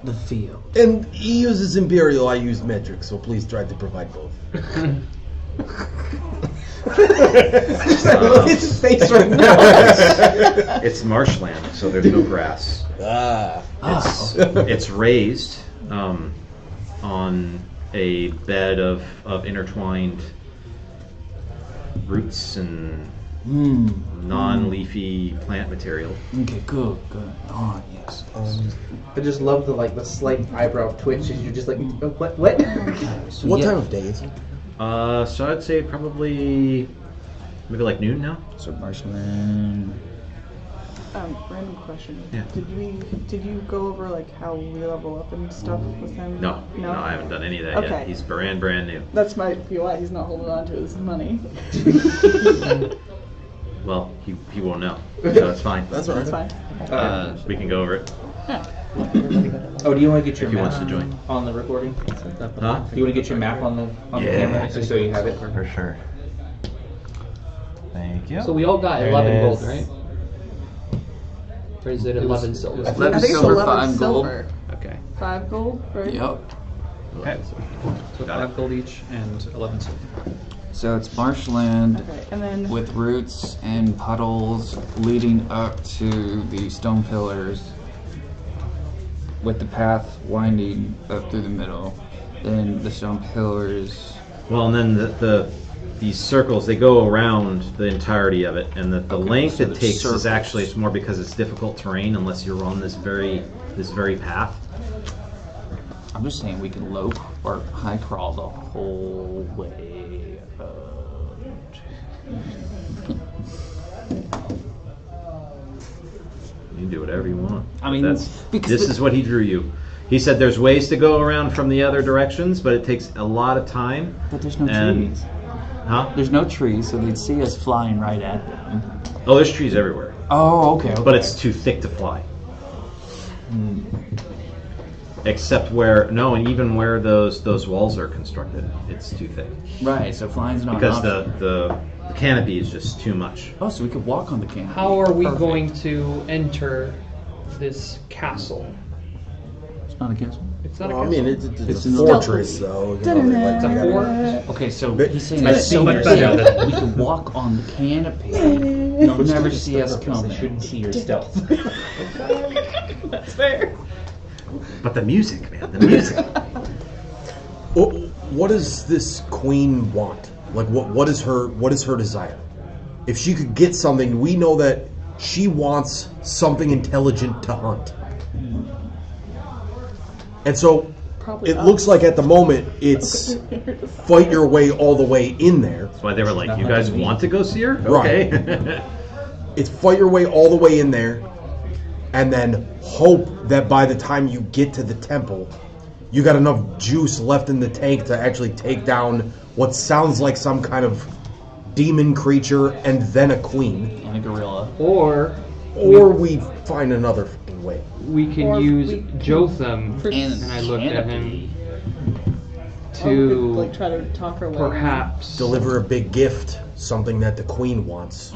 the field? And he uses Imperial, I use metric, so please try to provide both. His face right now. It's marshland, so there's no grass. It's raised on a bed of intertwined roots and non-leafy plant material. Okay, good. Oh, yes. I just love the slight eyebrow twitch as you're just like, what? What time of day is it? So I'd say probably maybe like noon now. So marshland. Random question. Yeah. Did you go over like how we level up and stuff with him? No, I haven't done any of that Okay. yet. He's brand new. That's might be why he's not holding on to his money. Well, he won't know, so it's fine. That's all right. That's fine. We can go over it. Oh, do you want to get your If he map wants to join. on the recording? Huh? Do you want to get your map on the camera just so you have it? For sure. Thank you. So we all got There 11 it gold, is. right? Or is it 11 silver? I think it's 11 silver. Okay. 5 gold, right? Yep. Okay. So 5 gold each and 11 silver. So it's marshland Okay, and then with roots and puddles leading up to the stone pillars, with the path winding up through the middle. Then the stone pillars. Well, and then these circles, they go around the entirety of it, and the length so it there's takes is circles. actually, it's more because it's difficult terrain unless you're on this very path. I'm just saying we can lope or high crawl the whole way out. You can do whatever you want. I mean, because this is what he drew you. He said there's ways to go around from the other directions, but it takes a lot of time. But there's no and- trees. Huh? There's no trees, so they'd see us flying right at them. Oh, there's trees everywhere. Oh, okay. But it's too thick to fly. Except and even where those walls are constructed, it's too thick. Right, so flying's not Because an option. the canopy is just too much. Oh, so we could walk on the canopy. How are we Perfect. going to enter this castle? It's not a castle. It's not Well, a I castle. mean, it's in a the fortress, though. You know, they like to It's a get- fort. Okay, so But- he's saying but- it's so but- big but- that we could walk on the canopy. They'll never see us They coming. shouldn't see your stealth. that's fair. But the music, man, the music. What does this queen want? Like, what is her desire? If she could get something, we know that she wants something intelligent to hunt. And so Probably it us. looks like at the moment it's fight your way all the way in there. That's why they were like, you guys want to go see her? Right. Okay. It's fight your way all the way in there, and then hope that by the time you get to the temple, you got enough juice left in the tank to actually take down what sounds like some kind of demon creature and then a queen. And a gorilla. Or we find another fucking way. we can Or use we- Jotham, And and I looked at canopy. him, Or to we could, like, try to talk her way. perhaps Deliver a big gift, something that the queen wants.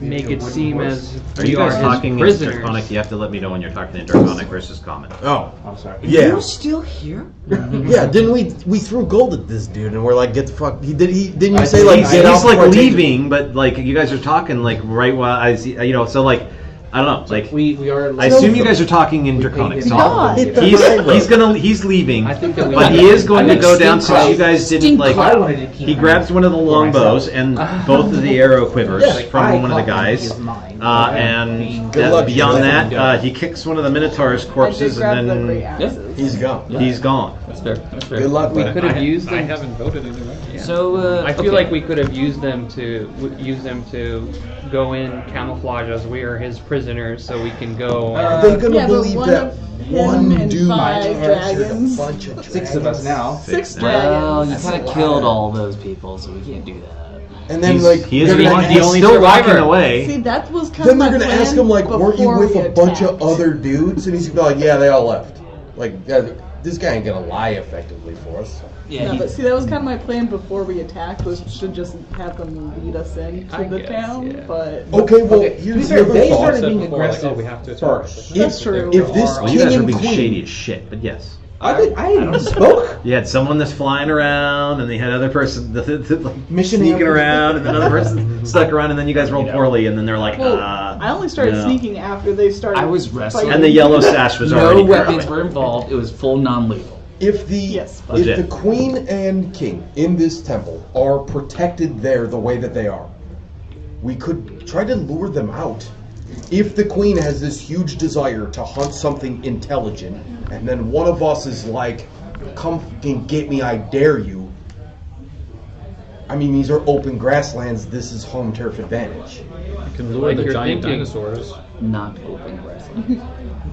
make it seem as Are we you are guys his talking in prisoners. Draconic? You have to let me know when you're talking in Draconic versus Common. Oh, I'm sorry. yeah. You're still here? Yeah, didn't we threw gold at this dude and we're like, get the fuck. Didn't you say like he's get out like before I take- leaving, but like you guys are talking like right while I see, so like I don't know. Like we are. I assume you guys are talking in Draconic. So God. he's leaving. I think that we. But he is going to go down Stink since you guys didn't like. I wanted to keep He mine grabs one of the long for myself. bows and both of the arrow quivers from one of the guys. And Good luck, beyond Shazam. that, he kicks one of the Minotaur's corpses and then He's gone. he's gone. That's fair. That's fair. Good luck. We bud. could have used them. I haven't voted either way. Yeah. So I feel okay. like we could have used them to go in camouflage as we are his prisoners, so we can go. Are they gonna Yeah, but believe one that of him one and dude five captured dragons. a bunch of 6 of us now. Six Well, you dragons. kind of killed all those people, so we can't do that. And then like He is they're the gonna only ask- still walking See, away. that was kind then of my they're gonna plan ask him like, "Weren't you before with we a bunch of attacked. other dudes?" And he's gonna be like, "Yeah, they all left." Like this guy ain't gonna lie effectively for us. Yeah, No, but see, that was kind of my plan before we attacked, was to just have them lead us into I the guess, town. yeah. But Okay, well Okay, to be here's fair, the they other thought. started being Before, like, aggressive we have to attack first. that's true. If this Well, you king guys are and being queen, shady as shit, but yes. I spoke. You had someone that's flying around, and they had other person like, Mission sneaking ambush. around, and another person stuck around, and then you guys rolled poorly, and then they're like, Well, I only started no. sneaking after they started. I was wrestling. fighting. And the yellow sash was no already weapons curling. were involved. It was full non-lethal. if the Yes, if legit. the queen and king in this temple are protected there the way that they are, we could try to lure them out. If the queen has this huge desire to hunt something intelligent, and then one of us is like, "Come fucking get me, I dare you." I mean, these are open grasslands. This is home turf advantage. You can lure Like the you're giant thinking. dinosaurs. Not open wrestling.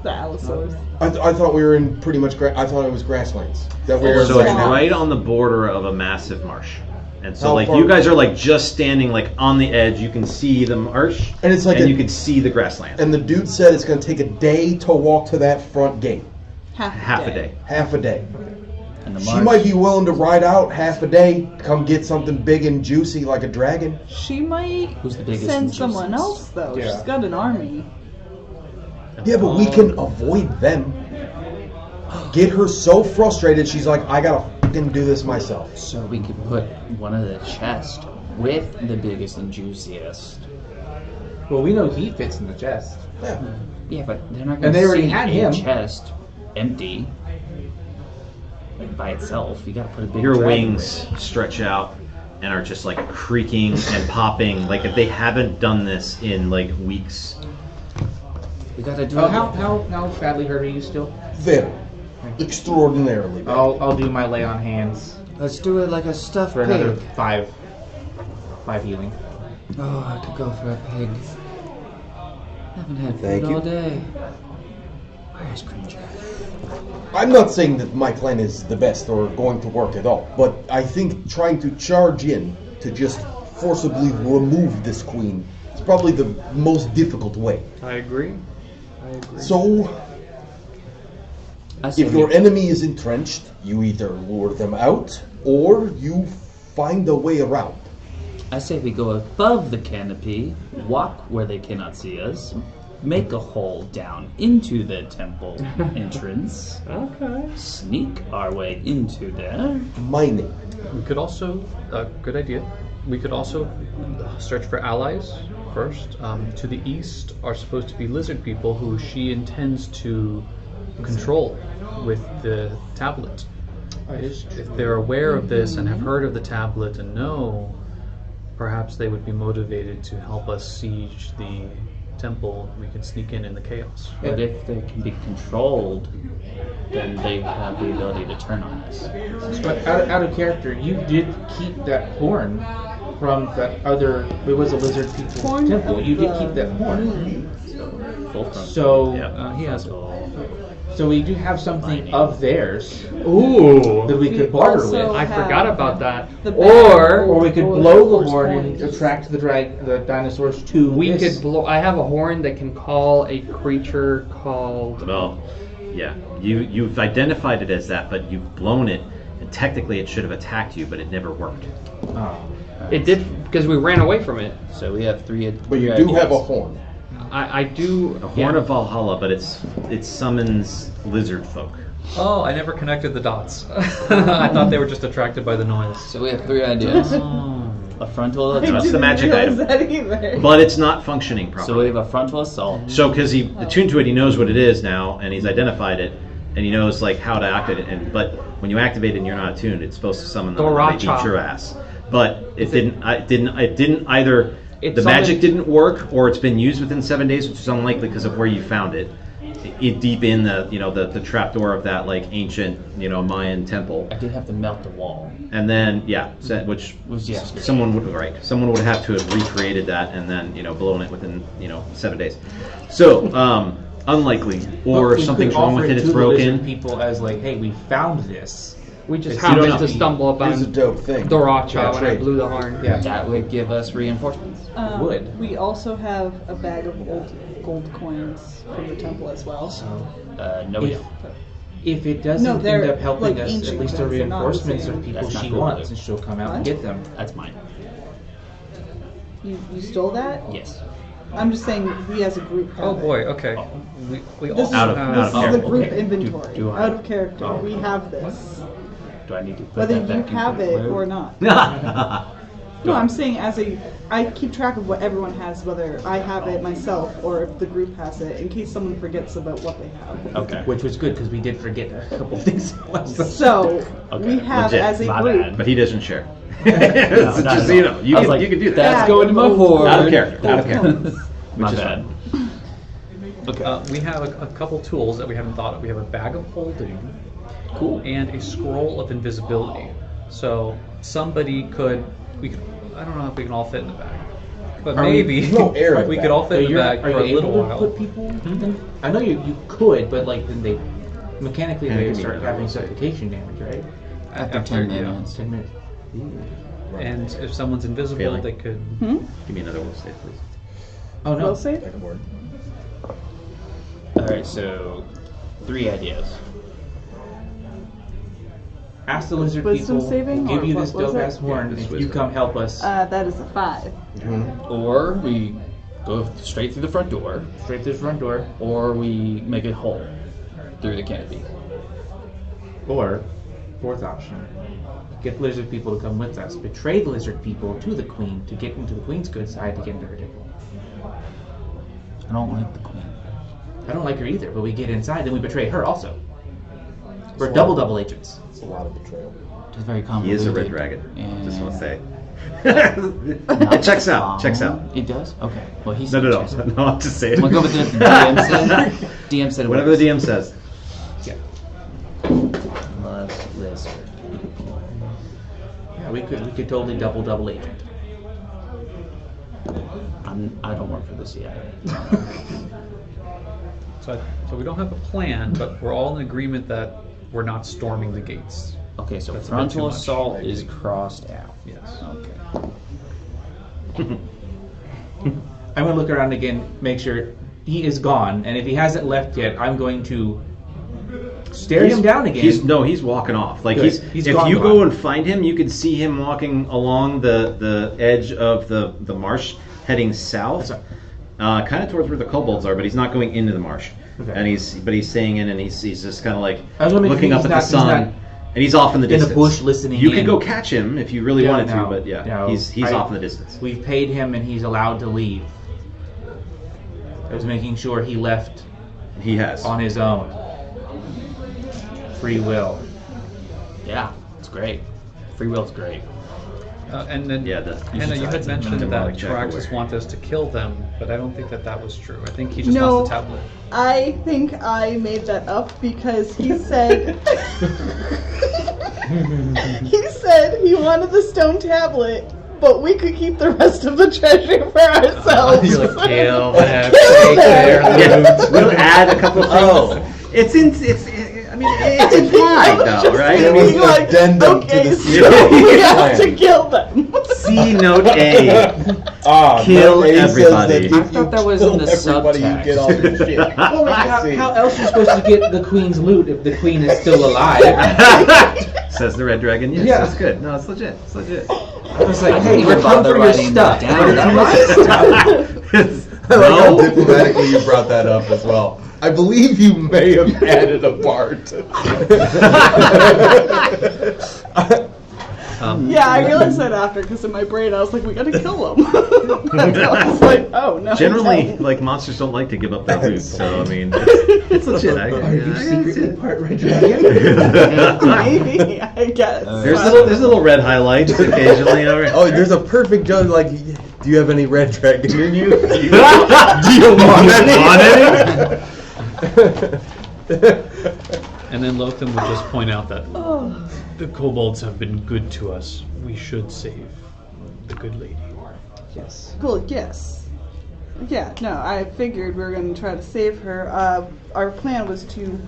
The Allosaurus. I thought we were in pretty much. I thought it was grasslands. That we were So it's right now. right on the border of a massive marsh. And so How like far- you guys are like just standing like on the edge. You can see the marsh, And it's like and a- you can see the grassland. And the dude said it's going to take a day to walk to that front gate. Half a day. Half a day. And the She march. might be willing to ride out half a day, come get something big and juicy like a dragon. She might Who's the biggest send and someone juiciest? else though. Yeah. She's got an army. Yeah, but we can avoid them. Get her so frustrated, she's like, I gotta fucking do this myself. So we could put one of the chest with the biggest and juiciest. Well, we know he fits in the chest. Yeah. Yeah, but they're not And going they to already see had a him. chest empty like by itself. You got to put a big Your dragon wings stretch out and are just like creaking and popping. Like if they haven't done this in like weeks. We got to do Oh, it. how badly hurt are you still? Very. Extraordinarily bad. I'll do my lay on hands Let's do it like a stuffed for pig. another five healing. Oh, I could go for a pig. Haven't had food Thank you. all day. Where's Cringer? I'm not saying that my plan is the best or going to work at all, but I think trying to charge in to just forcibly remove this queen is probably the most difficult way. I agree. So, I say if we- your enemy is entrenched, you either lure them out or you find a way around. I say we go above the canopy, walk where they cannot see us, make a hole down into the temple entrance, Okay. sneak our way into there. Mining. We could also, good idea. We could also search for allies first. To the east are supposed to be lizard people who she intends to control with the tablet. If they're aware of this and have heard of the tablet and know, perhaps they would be motivated to help us siege the temple. We can sneak in the chaos. But if they can be controlled, then they have the ability to turn on us. But out of character, you did keep that horn from that other. It was a lizard people Horn temple. of You did the- keep that horn. Full front. So, He has it. so we do have something of theirs Ooh. that we could barter Also with, I forgot about that. The or we could battle blow the force horn and points. attract the dinosaurs to. We this. could blow. I have a horn that can call a creature called. Well, yeah, you've identified it as that, but you've blown it, and technically it should have attacked you, but it never worked. Oh. It did because we ran away from it. So we have three. But you three do have a ideas. horn. I do. A horn of Valhalla, but it summons lizard folk. Oh, I never connected the dots. I thought they were just attracted by the noise. So we have three ideas. A frontal I assault. That's the didn't magic realize item. that either. But it's not functioning properly. So we have a frontal assault. So because he attuned to it, he knows what it is now, and he's identified it, and he knows like how to activate it. And but when you activate it and you're not attuned, it's supposed to summon them and they beat your ass. But it didn't. It didn't either. The magic didn't work, or it's been used within 7 days, which is unlikely because of where you found it. Deep in the trapdoor of that like ancient Mayan temple. I did have to melt the wall. And then which was yesterday. Someone would have to have recreated that and then blown it within 7 days. So unlikely, or something's wrong with it. It's broken. People as like, hey, we found this. We just happened to stumble upon Here's a dope thing. Doracha when I blew the horn. Yeah, That would give us reinforcements. would. We also have a bag of old gold coins from the temple as well. No, If it doesn't end up helping like us, ancient at least the coins, they're not the reinforcements same. are people That's not she cool. wants, and she'll come out and What? get them. that's mine. You stole that? Yes. I'm just saying we as a group have Oh it. boy, okay. We This also is, Out of- have... out of this is the character. group Okay. inventory. Do I- Out of character. Oh. We have this. Do I need to put Whether that you back into have the it loop? or not. Yeah. No, I'm saying I keep track of what everyone has, whether I have it myself or if the group has it, in case someone forgets about what they have. Okay. Which was good because we did forget a couple things. So, we have Legit. as a My group. bad. But he doesn't share. not Just so you know, you I was can, like, you can do that. that's going to my hoard. Out of character. Out of character. Coins. My Which is bad. Okay. We have a couple tools that we haven't thought of. We have a bag of holding, Cool. and a scroll of invisibility. So somebody we could. I don't know if we can all fit in the bag, but maybe there's no air in we the could all bag. fit in the bag Are for a you little able to while. put people in? I know you could, but like then they mechanically Yeah, they give me start another having one, say. suffocation damage, right? After 10 minutes. 10 minutes. And if someone's invisible, Feeling. they could. Give me another will save, please. Oh no. Will save? Alright, so 3 ideas. Ask the lizard Wisdom people. saving, We'll give or you what this was dope it? ass horn Yeah, if it's you wisdom. come help us. That is a 5. Or we go straight through the front door, Straight to the front door. or we make a hole through the canopy. Or, fourth option, get lizard people to come with us. Betray the lizard people to the queen to get into the queen's good side to get into her temple. I don't like the queen. I don't like her either, but we get inside, then we betray her also. We're double agents. It's a lot of betrayal. It's very He complicated. is a red dragon. Just want to say. Not It checks out. Checks out. It does? Okay. Well, he No, said no, it no. checks out. No, I'm just saying. We'll go with the DM said. DM said it Whatever works. the DM says. Yeah. Love lizard. Yeah, we could totally double agent. I don't work for this yet. So we don't have a plan, but we're all in agreement that we're not storming the gates. Okay, so That's a bit too frontal much. assault is crossed out. Yes. Okay. I'm gonna look around again, make sure he is gone, and if he hasn't left yet, I'm going to stare him down again. He's walking off. Like Good. he's He's if gone, you gone. go and find him, you can see him walking along the edge of the marsh, heading south, kind of towards where the kobolds are. But he's not going into the marsh, Okay. and he's staying in, and he's just kind of like I was wondering if looking up he's at not- the he's sun, not and he's off in the in the distance. bush listening You in. could go catch him if you really Yeah, wanted no, to, but yeah, no. he's off in the distance. We've paid him, and he's allowed to leave. I was making sure he left He has. on his own. Free will. Yeah, it's great. Free will's great. And then, Yeah, Hannah, you had mentioned that like Traxxas jackalwere. wanted us to kill them, but I don't think that was true. I think he just No. wants the tablet. I think I made that up because he said he wanted the stone tablet, but we could keep the rest of the treasure for ourselves. You're like, kill them. Kill Take their them. Yeah, we'll add a couple of things. It's implied though, right? There I was mean, an addendum to okay, the so we have plan. to kill them. C note A. Note Kill A says everybody. that I if thought you that was in kill the everybody, you subtext. get all your shit. Well, See. how else are you supposed to get the queen's loot if the queen is still alive? Says the red dragon. Yes, Yeah. that's good. No, it's legit. It's legit. I was like, I hey, didn't we're even bother coming for your writing stuff. that But down. it's my stuff. I like how No. diplomatically you brought that up as well. I believe you may have added a part. Yeah, I realized that after, because in my brain I was like, we gotta kill him. And I was like, oh no. Generally, no. like monsters don't like to give up their food, so I mean, it's legit. Are you secretly part red dragon? Maybe, I guess. There's little red highlights occasionally. Oh, there's a perfect joke. Like, do you have any red dragon in you? Do you want any? And then Lotham would just point out that the kobolds have been good to us. We should save the good lady. Yes. Well, yes. Yeah, no, I figured we were going to try to save her. Our plan was to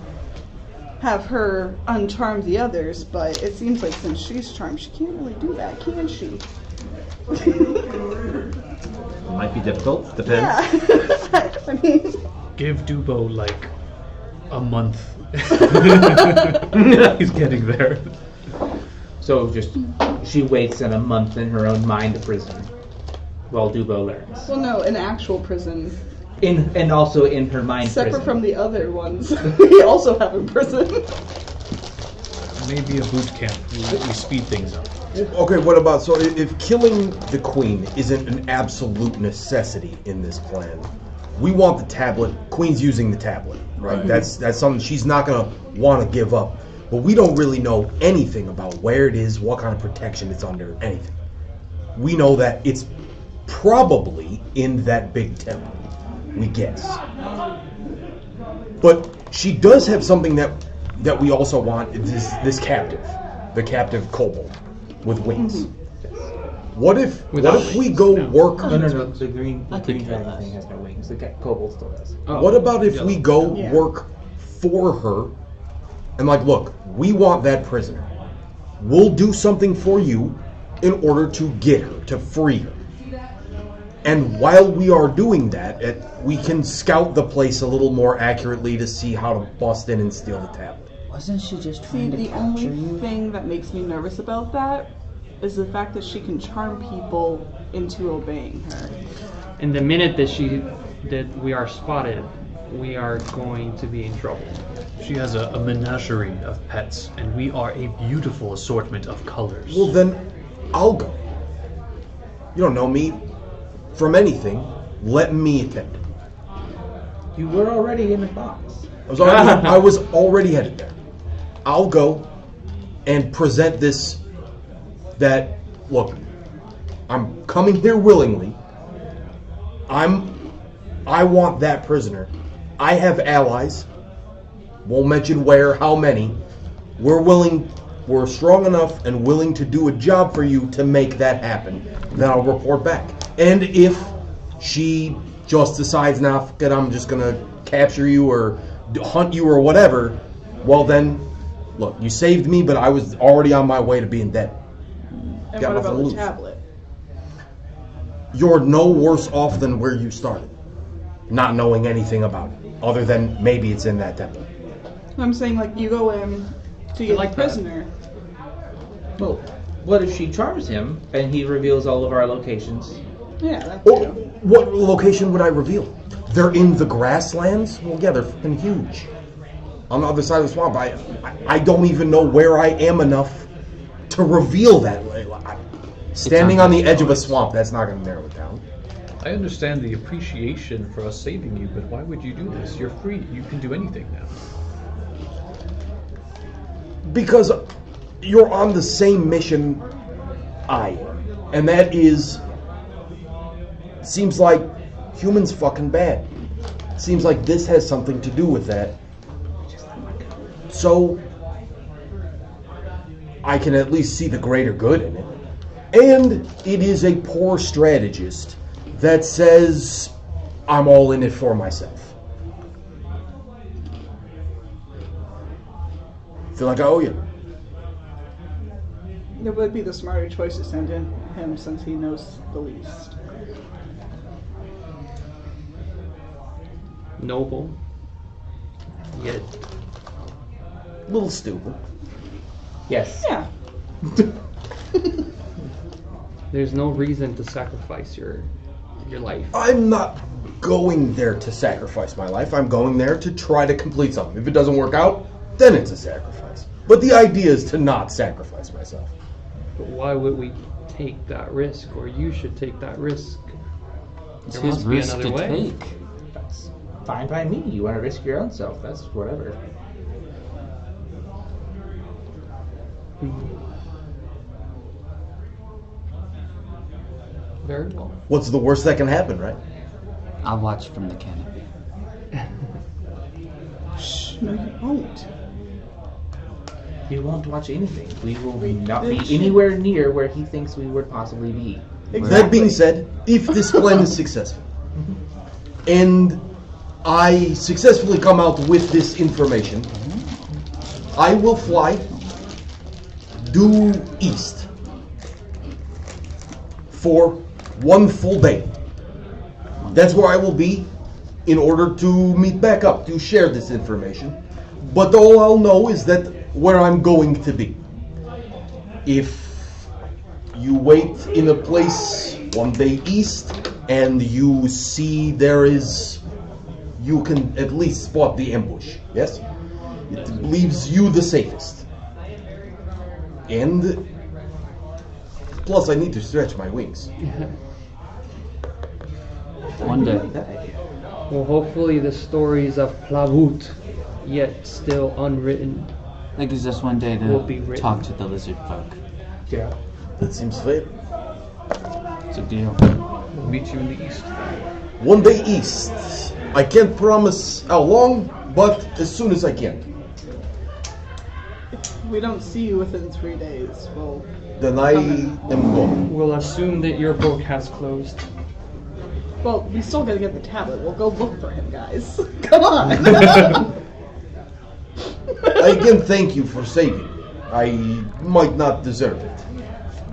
have her uncharm the others, but it seems like since she's charmed, she can't really do that, can she? Might be difficult. Depends. Yeah. I mean... Give Dubo like a month. He's getting there. So just she waits in a month in her own mind prison while Dubo learns. Well, no, an actual prison. And also in her mind Separate prison. from the other ones. We also have in prison. Maybe a boot camp. We speed things up. Okay, what about, so if killing the queen isn't an absolute necessity in this plan, we want the tablet, queen's using the tablet, right? That's something she's not going to want to give up. But we don't really know anything about where it is, what kind of protection it's under, anything. We know that it's probably in that big temple, we guess. But she does have something that we also want, this captive, the captive kobold with wings. What if we go work? No, the green dragon thing has no wings. The kobold still does. What about if we go work for her and like, look, we want that prisoner. We'll do something for you in order to get her, to free her. And while we are doing that, we can scout the place a little more accurately to see how to bust in and steal the tablet. Wasn't she just See, trying to the capture only you? thing that makes me nervous about that is the fact that she can charm people into obeying her. And the minute that we are spotted, we are going to be in trouble. She has a menagerie of pets, and we are a beautiful assortment of colors. Well, then I'll go. You don't know me from anything. Let me attend. You were already in the box. I was already headed there. I'll go and present this. That, look, I'm coming here willingly. I want that prisoner. I have allies. Won't mention where, how many. We're strong enough and willing to do a job for you to make that happen. Then I'll report back. And if she just decides, now, that I'm just going to capture you or hunt you or whatever, well then, look, you saved me, but I was already on my way to being dead. And Got what nothing about to the lose. tablet? You're no worse off than where you started, not knowing anything about it, other than maybe it's in that temple. I'm saying, like, you go in to get like the that. prisoner. Well, what if she charms him and he reveals all of our locations? Yeah, that's Oh, what location would I reveal? They're in the grasslands? Well, yeah, they're fucking huge. On the other side of the swamp, I don't even know where I am enough to reveal that. Standing on the edge of a swamp, that's not going to narrow it down. I understand the appreciation for us saving you, but why would you do this? You're free. You can do anything now. Because you're on the same mission I am. And that is, seems like humans fucking bad. Seems like this has something to do with that. So, I can at least see the greater good in it. And it is a poor strategist that says, I'm all in it for myself. Feel like I owe you. It would be the smarter choice to send in him since he knows the least. Noble. Yet. A little stupid. Yes. Yeah. There's no reason to sacrifice your life. I'm not going there to sacrifice my life. I'm going there to try to complete something. If it doesn't work out, then it's a sacrifice. But the idea is to not sacrifice myself. But why would we take that risk, or you should take that risk? It's There his must be risk another to way. take. That's fine by me. You want to risk your own self? That's whatever. Very well. What's the worst that can happen, right? I'll watch from the canopy. No, you won't. He won't watch anything. We will not we be should- anywhere near where he thinks we would possibly be. That being said, if this plan is successful, and I successfully come out with this information, I will fly due east for 1 full day. That's where I will be in order to meet back up, to share this information. But all I'll know is that where I'm going to be. If you wait in a place 1 day east and you see you can at least spot the ambush, yes? It leaves you the safest. And plus I need to stretch my wings. One day. Well, hopefully the stories of Plavut, yet still unwritten, That gives us one day will be to written. talk to the lizard folk. Yeah. That seems fair. It's a deal. We'll meet you in the east. 1 day east. I can't promise how long, but as soon as I can. If we don't see you within 3 days, we'll... Then I am gone. We'll assume that your book has closed. Well, we still gotta get the tablet. We'll go look for him, guys. Come on! I again thank you for saving me. I might not deserve it.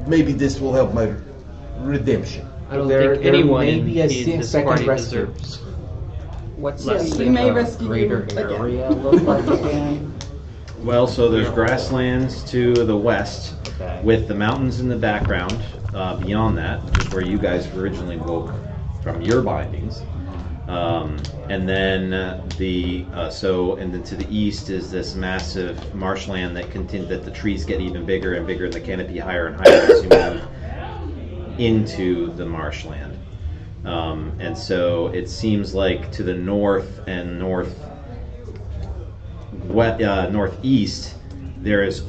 Maybe this will help my redemption. I don't There- think there anyone may be a in this second party rescue. deserves. What's Less we than may a rescue greater you again. area look like again? Well, so there's grasslands to the west, Okay. with the mountains in the background. Beyond that, which is where you guys originally woke from your bindings, and then and then to the east is this massive marshland that the trees get even bigger and bigger, and the canopy higher and higher as you move into the marshland. And so it seems like to the north and northeast, there is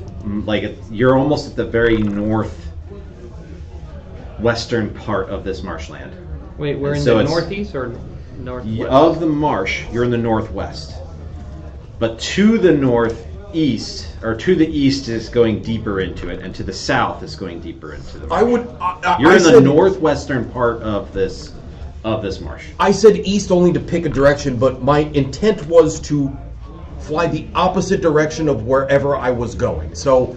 you're almost at the very northwestern part of this marshland. Wait, we're And in so the it's- northeast or northwest? Of the marsh, you're in the northwest. But to the northeast, or to the east is going deeper into it, and to the south is going deeper into the marsh. You're in the northwestern part of this marsh. I said east only to pick a direction, but my intent was to fly the opposite direction of wherever I was going. So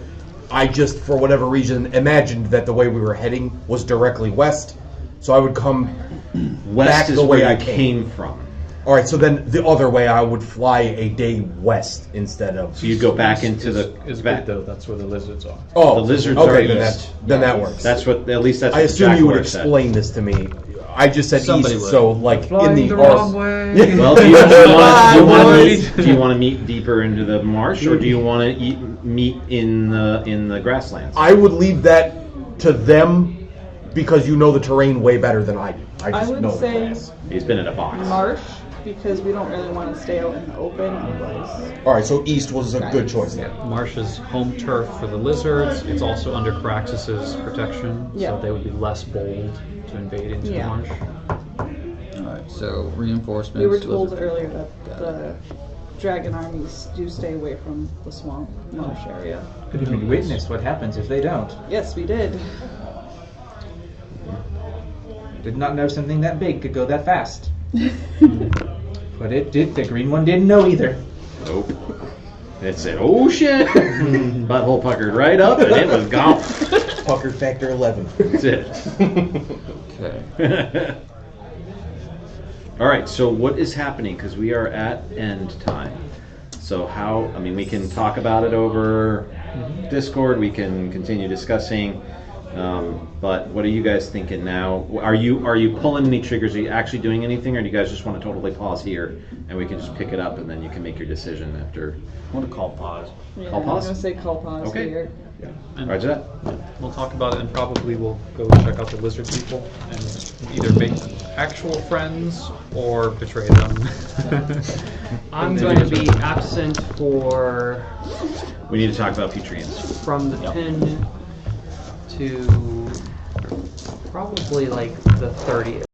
I just, for whatever reason, imagined that the way we were heading was directly west. So I would come West back is the way where I you came from. All right, so then the other way, I would fly a day west instead of. So you go back into the Is back. good though. That's where the lizards are. Oh, The lizards okay, are then east. that works. That's what at least that's. I what assume you would Jackalwere said. explain this to me. I just said Somebody east, would. so like in Flying the the arse- wrong way. Yeah. Well, do you want boys. to meet deeper into the marsh, or do you want to meet in the grasslands? I would leave that to them because you know the terrain way better than I do. I just would know the say place. He's been in a box. Marsh, because we don't really want to stay out in the open otherwise. All right, so east was a good choice then. Marsh is home turf for the lizards. It's also under Caraxus's protection, Yeah. so they would be less bold to invade into Yeah. the marsh. Alright, so reinforcements. We were told lizard- earlier that the dragon armies do stay away from the swamp marsh area. Could have witnessed what happens if they don't. Yes, we did. Did not know something that big could go that fast. But it did. The green one didn't know either. Nope. It said, "Oh shit!" Butthole puckered right up, and it was gone. Pucker factor 11. That's it. Okay. All right. So what is happening? Because we are at end time. So we can talk about it over Discord. We can continue discussing. But what are you guys thinking now? Are you pulling any triggers? Are you actually doing anything, or do you guys just want to totally pause here and we can just pick it up and then you can make your decision after? I want to call pause. Yeah, Call pause? I'm gonna say call pause Okay. here. And Roger that. we'll talk about it, and probably we'll go check out the lizard people and either make actual friends or betray them. I'm going to be absent for We need to talk about Putrians. from the 10 to probably like the 30th.